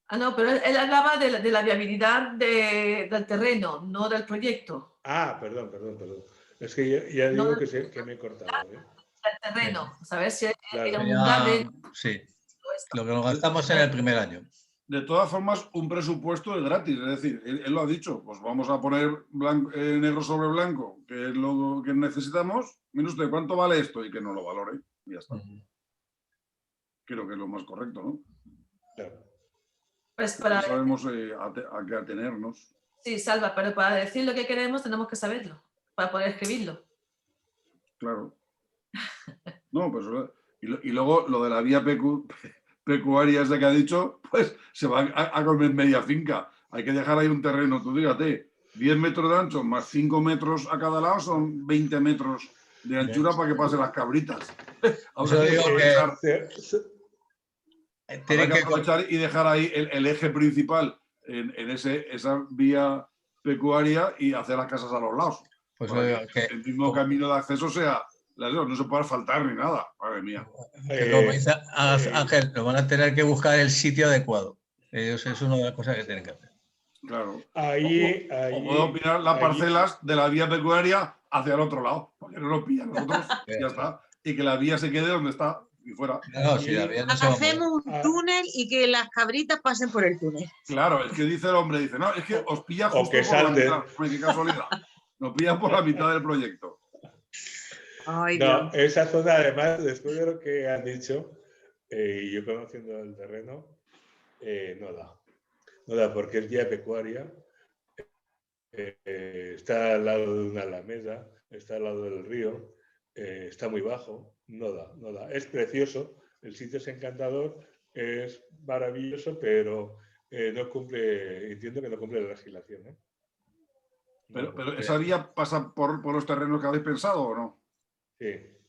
[SPEAKER 1] Ah, no, pero él hablaba de la viabilidad del terreno, no del proyecto.
[SPEAKER 6] Ah, perdón. Es que ya digo que me he cortado.
[SPEAKER 1] El terreno, saber si
[SPEAKER 6] Claro.
[SPEAKER 7] Sí, lo que nos gastamos en el primer año.
[SPEAKER 3] De todas formas, un presupuesto es gratis, es decir, él lo ha dicho, pues vamos a poner negro sobre blanco, que es lo que necesitamos, mire usted, ¿cuánto vale esto? Y que no lo valore, y ya está. Creo que es lo más correcto, ¿no?
[SPEAKER 6] Claro.
[SPEAKER 1] Pues para...
[SPEAKER 3] Ya sabemos a qué atenernos.
[SPEAKER 1] Sí, Salva, pero para decir lo que queremos tenemos que saberlo, para poder escribirlo.
[SPEAKER 3] Claro. No, pues y luego lo de la vía pecuaria esa que ha dicho, pues se va a comer media finca. Hay que dejar ahí un terreno, tú dígate, 10 metros de ancho más 5 metros a cada lado son 20 metros de anchura para que pasen las cabritas.
[SPEAKER 7] Yo digo
[SPEAKER 3] Habrá que aprovechar y dejar ahí el eje principal en esa vía pecuaria y hacer las casas a los lados.
[SPEAKER 7] Pues
[SPEAKER 3] que el mismo camino de acceso sea... No se puede faltar ni nada, madre mía.
[SPEAKER 7] Como dice Ángel, lo van a tener que buscar el sitio adecuado. Ellos es una de las cosas que tienen que hacer.
[SPEAKER 3] Claro.
[SPEAKER 6] O
[SPEAKER 3] puedo opinar las parcelas de la vía pecuaria hacia el otro lado, porque no lo pillan nosotros, ya está. Y que la vía se quede donde está y fuera.
[SPEAKER 7] No, si la vía no se va a mover.
[SPEAKER 8] Hacemos un túnel y que las cabritas pasen por el túnel.
[SPEAKER 3] Claro, es que dice el hombre, dice, no, es que os pilla justo
[SPEAKER 6] que
[SPEAKER 3] por la
[SPEAKER 6] salten.
[SPEAKER 3] mitad. Qué casualidad. Nos pillan por la mitad del proyecto.
[SPEAKER 8] Ay,
[SPEAKER 6] no,
[SPEAKER 8] Dios.
[SPEAKER 6] esa zona, además, después de lo que han dicho, y yo conociendo el terreno, no da. No da, porque es vía pecuaria, está al lado de una alameda, está al lado del río, está muy bajo, no da. Es precioso, el sitio es encantador, es maravilloso, pero no cumple, entiendo que no cumple la legislación.
[SPEAKER 3] Pero ¿esa vía pasa por los terrenos que habéis pensado o no?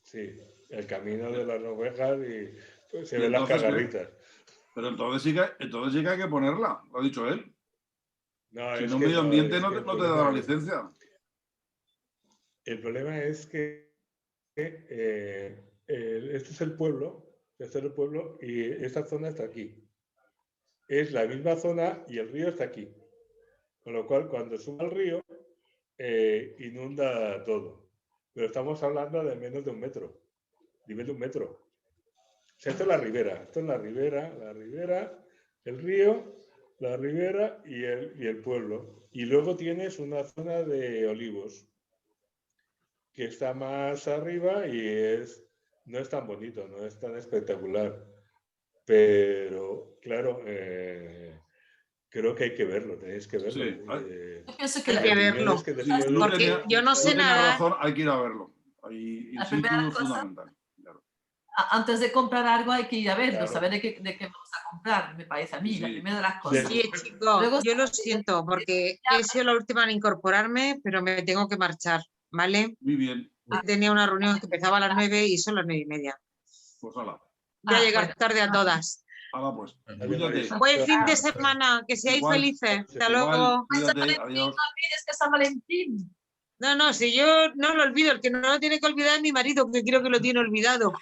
[SPEAKER 6] Sí, el camino de las ovejas y pues, se ven las cagarritas.
[SPEAKER 3] Pero entonces sí que hay que ponerla, lo ha dicho él.
[SPEAKER 6] No,
[SPEAKER 3] si
[SPEAKER 6] es
[SPEAKER 3] no,
[SPEAKER 6] que
[SPEAKER 3] medio ambiente no
[SPEAKER 6] te
[SPEAKER 3] da la licencia.
[SPEAKER 6] El problema es que este es el pueblo, y esta zona está aquí. Es la misma zona y el río está aquí. Con lo cual, cuando sube al río, inunda todo. Pero estamos hablando de menos de 1 metro, nivel de 1 metro. O sea, esto es la ribera, el río, la ribera y el pueblo. Y luego tienes una zona de olivos que está más arriba y no es tan bonito, no es tan espectacular. Pero, claro, creo que hay que verlo, tenéis que verlo.
[SPEAKER 3] Sí,
[SPEAKER 1] yo pienso que
[SPEAKER 8] hay que verlo. Porque yo no sé nada.
[SPEAKER 3] Razón, hay que ir a verlo. Ahí,
[SPEAKER 1] la primera cosa,
[SPEAKER 3] fundamental. Claro.
[SPEAKER 1] Antes de comprar algo hay que ir a verlo,
[SPEAKER 6] claro.
[SPEAKER 1] saber de qué vamos a comprar, me parece a mí, la primera de las cosas.
[SPEAKER 8] Sí, chicos,
[SPEAKER 1] Luego,
[SPEAKER 8] yo lo siento porque he sido la última en incorporarme, pero me tengo que marchar, ¿vale?
[SPEAKER 3] Muy bien.
[SPEAKER 8] Tenía una reunión que empezaba a las 9 y son las 9:30.
[SPEAKER 3] Pues hala.
[SPEAKER 8] Voy a llegar tarde a todas.
[SPEAKER 3] Hala pues. Cuídate.
[SPEAKER 8] Buen fin de semana, que seáis
[SPEAKER 3] Igual,
[SPEAKER 8] felices. Hasta
[SPEAKER 3] igual,
[SPEAKER 8] luego.
[SPEAKER 3] cuídate, adiós.
[SPEAKER 1] No olvides que es San Valentín.
[SPEAKER 8] No, si yo no lo olvido, el que no lo tiene que olvidar es mi marido, que creo que lo tiene olvidado.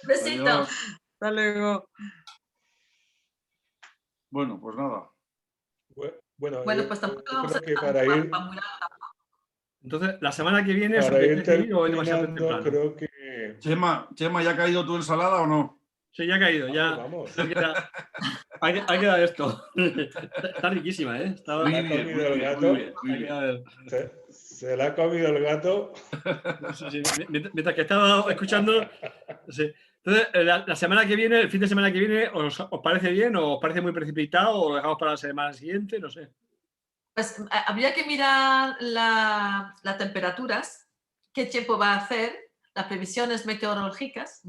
[SPEAKER 1] Besito.
[SPEAKER 3] Adiós.
[SPEAKER 8] Hasta luego.
[SPEAKER 3] Bueno, pues nada.
[SPEAKER 6] Bueno,
[SPEAKER 1] Pues tampoco vamos
[SPEAKER 6] creo
[SPEAKER 1] a
[SPEAKER 6] que para ir...
[SPEAKER 2] Entonces, la semana que viene,
[SPEAKER 6] Para ir
[SPEAKER 2] o es demasiado
[SPEAKER 6] terminando,
[SPEAKER 2] temprano.
[SPEAKER 6] creo que...
[SPEAKER 3] Chema, ¿ya ha caído tu ensalada o no?
[SPEAKER 2] Sí, ya ha caído, ya.
[SPEAKER 6] Vamos.
[SPEAKER 2] Hay que dar esto. Está riquísima, ¿eh?
[SPEAKER 3] Muy bien.
[SPEAKER 6] Se la ha comido el gato.
[SPEAKER 2] Sí. Mientras que estaba escuchando. Sí. Entonces, la semana que viene, el fin de semana que viene, ¿os parece bien o os parece muy precipitado o lo dejamos para la semana siguiente? No sé.
[SPEAKER 1] Pues habría que mirar las temperaturas, qué tiempo va a hacer, las previsiones meteorológicas,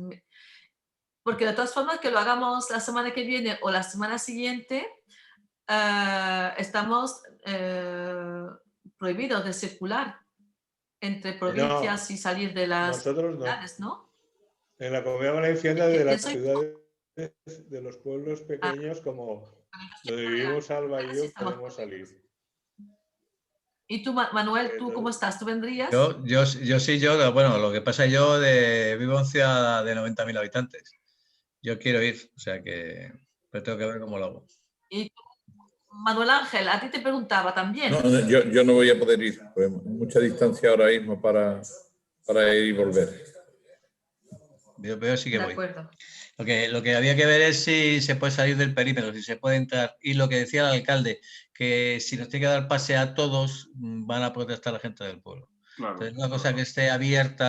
[SPEAKER 1] porque de todas formas que lo hagamos la semana que viene o la semana siguiente, estamos prohibidos de circular entre provincias y salir de las
[SPEAKER 6] nosotros
[SPEAKER 1] ciudades, ¿no?
[SPEAKER 6] En la Comunidad Valenciana de las ciudades de los pueblos pequeños como donde vivimos Alba y yo podemos salir.
[SPEAKER 1] ¿Y tú, Manuel, tú cómo estás? ¿Tú vendrías?
[SPEAKER 7] Bueno, lo que pasa yo vivo en ciudad de 90.000 habitantes. Yo quiero ir, o sea que pero tengo que ver cómo lo hago.
[SPEAKER 1] Y tú, Manuel Ángel, a ti te preguntaba también.
[SPEAKER 9] No, yo no voy a poder ir, pues mucha distancia ahora mismo para ir y volver.
[SPEAKER 7] Yo sí que
[SPEAKER 1] De
[SPEAKER 7] voy.
[SPEAKER 1] acuerdo.
[SPEAKER 7] Lo que había que ver es si se puede salir del perímetro, si se puede entrar. Y lo que decía el alcalde, que si nos tiene que dar pase a todos, van a protestar la gente del pueblo.
[SPEAKER 3] Claro,
[SPEAKER 7] Entonces, una cosa que esté abierto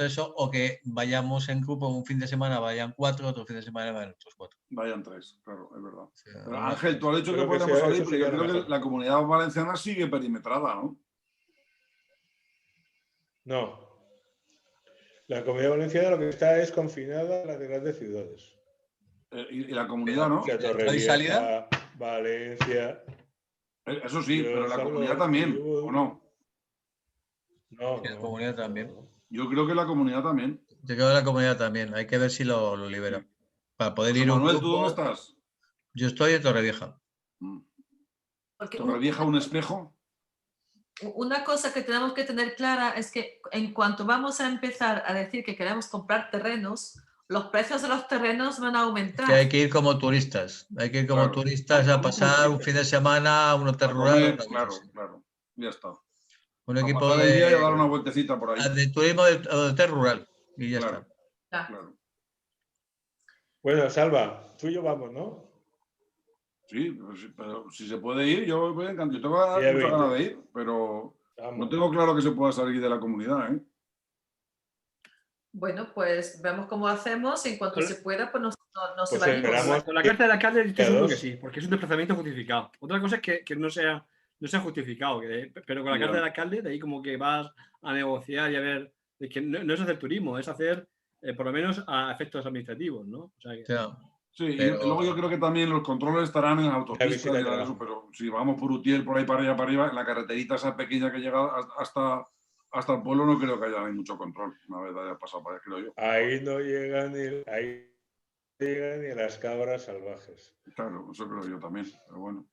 [SPEAKER 7] eso, o que vayamos en grupo un fin de semana, vayan 4, otro fin de semana vayan otros 4.
[SPEAKER 3] Vayan 3, claro, es verdad.
[SPEAKER 7] O sea,
[SPEAKER 3] Pero Ángel, tú has dicho que
[SPEAKER 6] Creo que
[SPEAKER 3] podemos
[SPEAKER 6] sí,
[SPEAKER 3] salir,
[SPEAKER 6] eso
[SPEAKER 3] pero yo
[SPEAKER 6] sería
[SPEAKER 3] creo
[SPEAKER 6] mejor.
[SPEAKER 3] que la Comunidad Valenciana sigue perimetrada, ¿no?
[SPEAKER 6] No. La Comunidad Valenciana lo que está es confinada a las grandes ciudades.
[SPEAKER 3] Y la comunidad, ¿no?
[SPEAKER 6] Que
[SPEAKER 7] ¿Hay salida?
[SPEAKER 6] Valencia.
[SPEAKER 3] Eso sí,
[SPEAKER 6] Yo
[SPEAKER 3] pero la
[SPEAKER 6] salgo-
[SPEAKER 3] comunidad también,
[SPEAKER 6] yo-
[SPEAKER 3] ¿o no?
[SPEAKER 6] No,
[SPEAKER 7] Y la comunidad también.
[SPEAKER 3] Yo creo que la comunidad también.
[SPEAKER 7] Yo creo que la comunidad también. Hay que ver si lo libera. Para poder
[SPEAKER 3] José
[SPEAKER 7] ir un
[SPEAKER 3] Manuel, ¿tú
[SPEAKER 7] grupo.
[SPEAKER 3] dónde estás?
[SPEAKER 7] Yo estoy en Torrevieja.
[SPEAKER 1] Porque
[SPEAKER 3] ¿Torrevieja un espejo?
[SPEAKER 1] una cosa que tenemos que tener clara es que en cuanto vamos a empezar a decir que queremos comprar terrenos, los precios de los terrenos van a aumentar.
[SPEAKER 7] Que hay que ir como turistas. Hay que ir como
[SPEAKER 3] Claro.
[SPEAKER 7] turistas a pasar un fin de semana a un hotel
[SPEAKER 3] A
[SPEAKER 7] rural.
[SPEAKER 3] comer,
[SPEAKER 7] una cosa
[SPEAKER 3] claro,
[SPEAKER 7] así.
[SPEAKER 3] claro. Ya está.
[SPEAKER 7] Un
[SPEAKER 3] A
[SPEAKER 7] equipo
[SPEAKER 3] pasar el día y a dar una vueltecita por ahí.
[SPEAKER 7] de turismo de hotel rural. Y ya
[SPEAKER 3] Claro.
[SPEAKER 7] está.
[SPEAKER 1] Ya.
[SPEAKER 3] Claro.
[SPEAKER 6] Bueno, Salva, tú y yo vamos, ¿no?
[SPEAKER 3] Sí, pero si se puede ir, yo voy encantado. Yo tengo
[SPEAKER 6] Día
[SPEAKER 3] mucha
[SPEAKER 6] 20.
[SPEAKER 3] ganas de ir, pero
[SPEAKER 6] Vamos.
[SPEAKER 3] no tengo claro que se pueda salir de la comunidad, ¿eh?
[SPEAKER 1] Bueno, pues vemos cómo hacemos y en cuanto
[SPEAKER 2] Con-
[SPEAKER 1] se pueda, pues nos
[SPEAKER 6] Pues
[SPEAKER 1] evadimos.
[SPEAKER 6] esperamos.
[SPEAKER 2] Con la carta del alcalde estoy seguro que
[SPEAKER 6] Todos.
[SPEAKER 2] sí, porque es un desplazamiento justificado. Otra cosa es que no sea justificado, pero con la
[SPEAKER 3] Ya.
[SPEAKER 2] carta del alcalde, de ahí como que vas a negociar y a ver, es que no es hacer turismo, es hacer, por lo menos, a efectos administrativos, ¿no? O sea, que-
[SPEAKER 7] O sea,
[SPEAKER 3] Sí,
[SPEAKER 7] Pero-
[SPEAKER 3] y luego yo creo que también los controles estarán en
[SPEAKER 6] visita
[SPEAKER 3] autopistas
[SPEAKER 6] de
[SPEAKER 3] y todo eso,
[SPEAKER 6] trabajo.
[SPEAKER 3] pero si vamos por Utiel, por ahí para arriba, en la carreterita esa pequeña que llega hasta el pueblo, no creo que haya mucho control, una vez haya pasado para allá, creo yo.
[SPEAKER 6] Ahí no llegan ni las cabras salvajes.
[SPEAKER 3] Claro, eso creo yo también, pero bueno.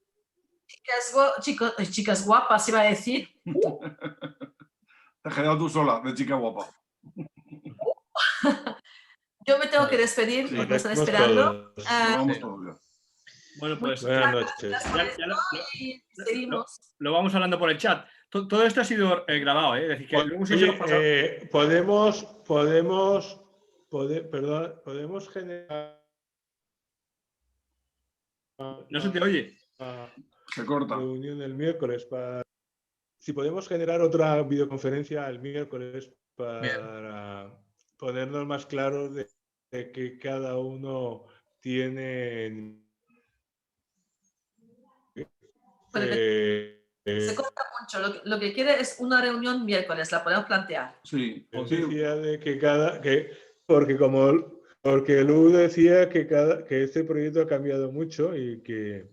[SPEAKER 1] Chicas guapas, iba a decir.
[SPEAKER 3] Te has quedado tú sola, de chica guapa.
[SPEAKER 1] Yo me tengo que despedir
[SPEAKER 6] Sí,
[SPEAKER 1] porque me están
[SPEAKER 6] vamos
[SPEAKER 1] esperando.
[SPEAKER 6] todos.
[SPEAKER 1] Ah,
[SPEAKER 3] Vamos
[SPEAKER 7] sí.
[SPEAKER 3] todos ya.
[SPEAKER 2] bueno, pues
[SPEAKER 6] Buenas noches.
[SPEAKER 1] gracias por esto y seguimos.
[SPEAKER 2] lo vamos hablando por el chat. Todo esto ha sido grabado, ¿eh? Es decir, que luego sí se
[SPEAKER 6] Oye,
[SPEAKER 2] nos pasa-
[SPEAKER 6] podemos generar
[SPEAKER 2] No se te oye.
[SPEAKER 6] una
[SPEAKER 3] Se corta.
[SPEAKER 6] reunión el miércoles para... Si podemos generar otra videoconferencia el miércoles para ponernos más claros de que cada uno tiene...
[SPEAKER 1] Se corta mucho. Lo que quiere es una reunión miércoles, la podemos plantear.
[SPEAKER 3] Sí,
[SPEAKER 6] Él
[SPEAKER 3] sí.
[SPEAKER 6] decía de que porque Lu decía que este proyecto ha cambiado mucho y que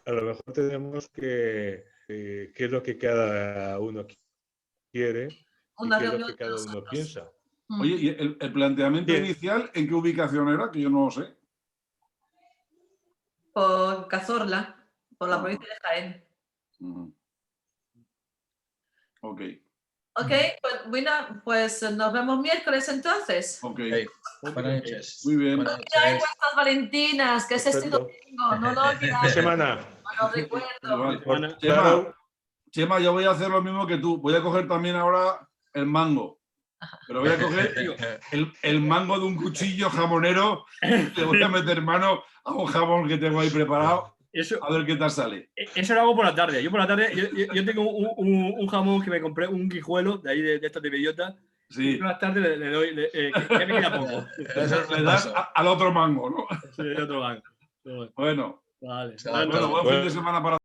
[SPEAKER 6] a lo mejor tenemos que qué es lo que cada uno quiere y
[SPEAKER 1] Una
[SPEAKER 6] qué es lo
[SPEAKER 1] reunión
[SPEAKER 6] que cada
[SPEAKER 1] de
[SPEAKER 6] uno
[SPEAKER 1] nosotros.
[SPEAKER 6] piensa.
[SPEAKER 3] Oye, ¿y el planteamiento
[SPEAKER 6] Bien.
[SPEAKER 3] inicial en qué ubicación era? Que yo no lo sé.
[SPEAKER 1] Por Cazorla, por la
[SPEAKER 3] Ah.
[SPEAKER 1] provincia de Jaén.
[SPEAKER 3] Ujú. Ok,
[SPEAKER 1] Ok, pues bueno, pues nos vemos miércoles entonces.
[SPEAKER 3] ok.
[SPEAKER 7] Buenas noches.
[SPEAKER 3] Muy bien.
[SPEAKER 7] Buenas
[SPEAKER 1] Ay,
[SPEAKER 7] noches.
[SPEAKER 1] vuestras Valentinas, que es este
[SPEAKER 6] Perfecto.
[SPEAKER 1] domingo, no lo
[SPEAKER 6] ¿Qué
[SPEAKER 1] olvides,
[SPEAKER 6] semana?
[SPEAKER 1] no lo recuerdo.
[SPEAKER 3] Vale.
[SPEAKER 2] Bueno,
[SPEAKER 6] Claro,
[SPEAKER 3] Chema, yo voy a hacer lo mismo que tú. Voy a coger también ahora el mango. Pero voy a coger el mango de un cuchillo jamonero. Le voy a meter mano a un jamón que tengo ahí preparado.
[SPEAKER 2] eso,
[SPEAKER 3] A ver qué tal sale.
[SPEAKER 2] eso lo hago por la tarde. Yo por la tarde, yo tengo un jamón que me compré, un guijuelo de ahí de estos de bellota.
[SPEAKER 3] Sí.
[SPEAKER 2] Por la tarde le doy, que me queda poco.
[SPEAKER 3] Le das al otro mango, ¿no?
[SPEAKER 2] Sí, de otro banco.
[SPEAKER 3] Bueno,
[SPEAKER 2] Vale.
[SPEAKER 7] Bueno,
[SPEAKER 3] bueno, buen fin de semana para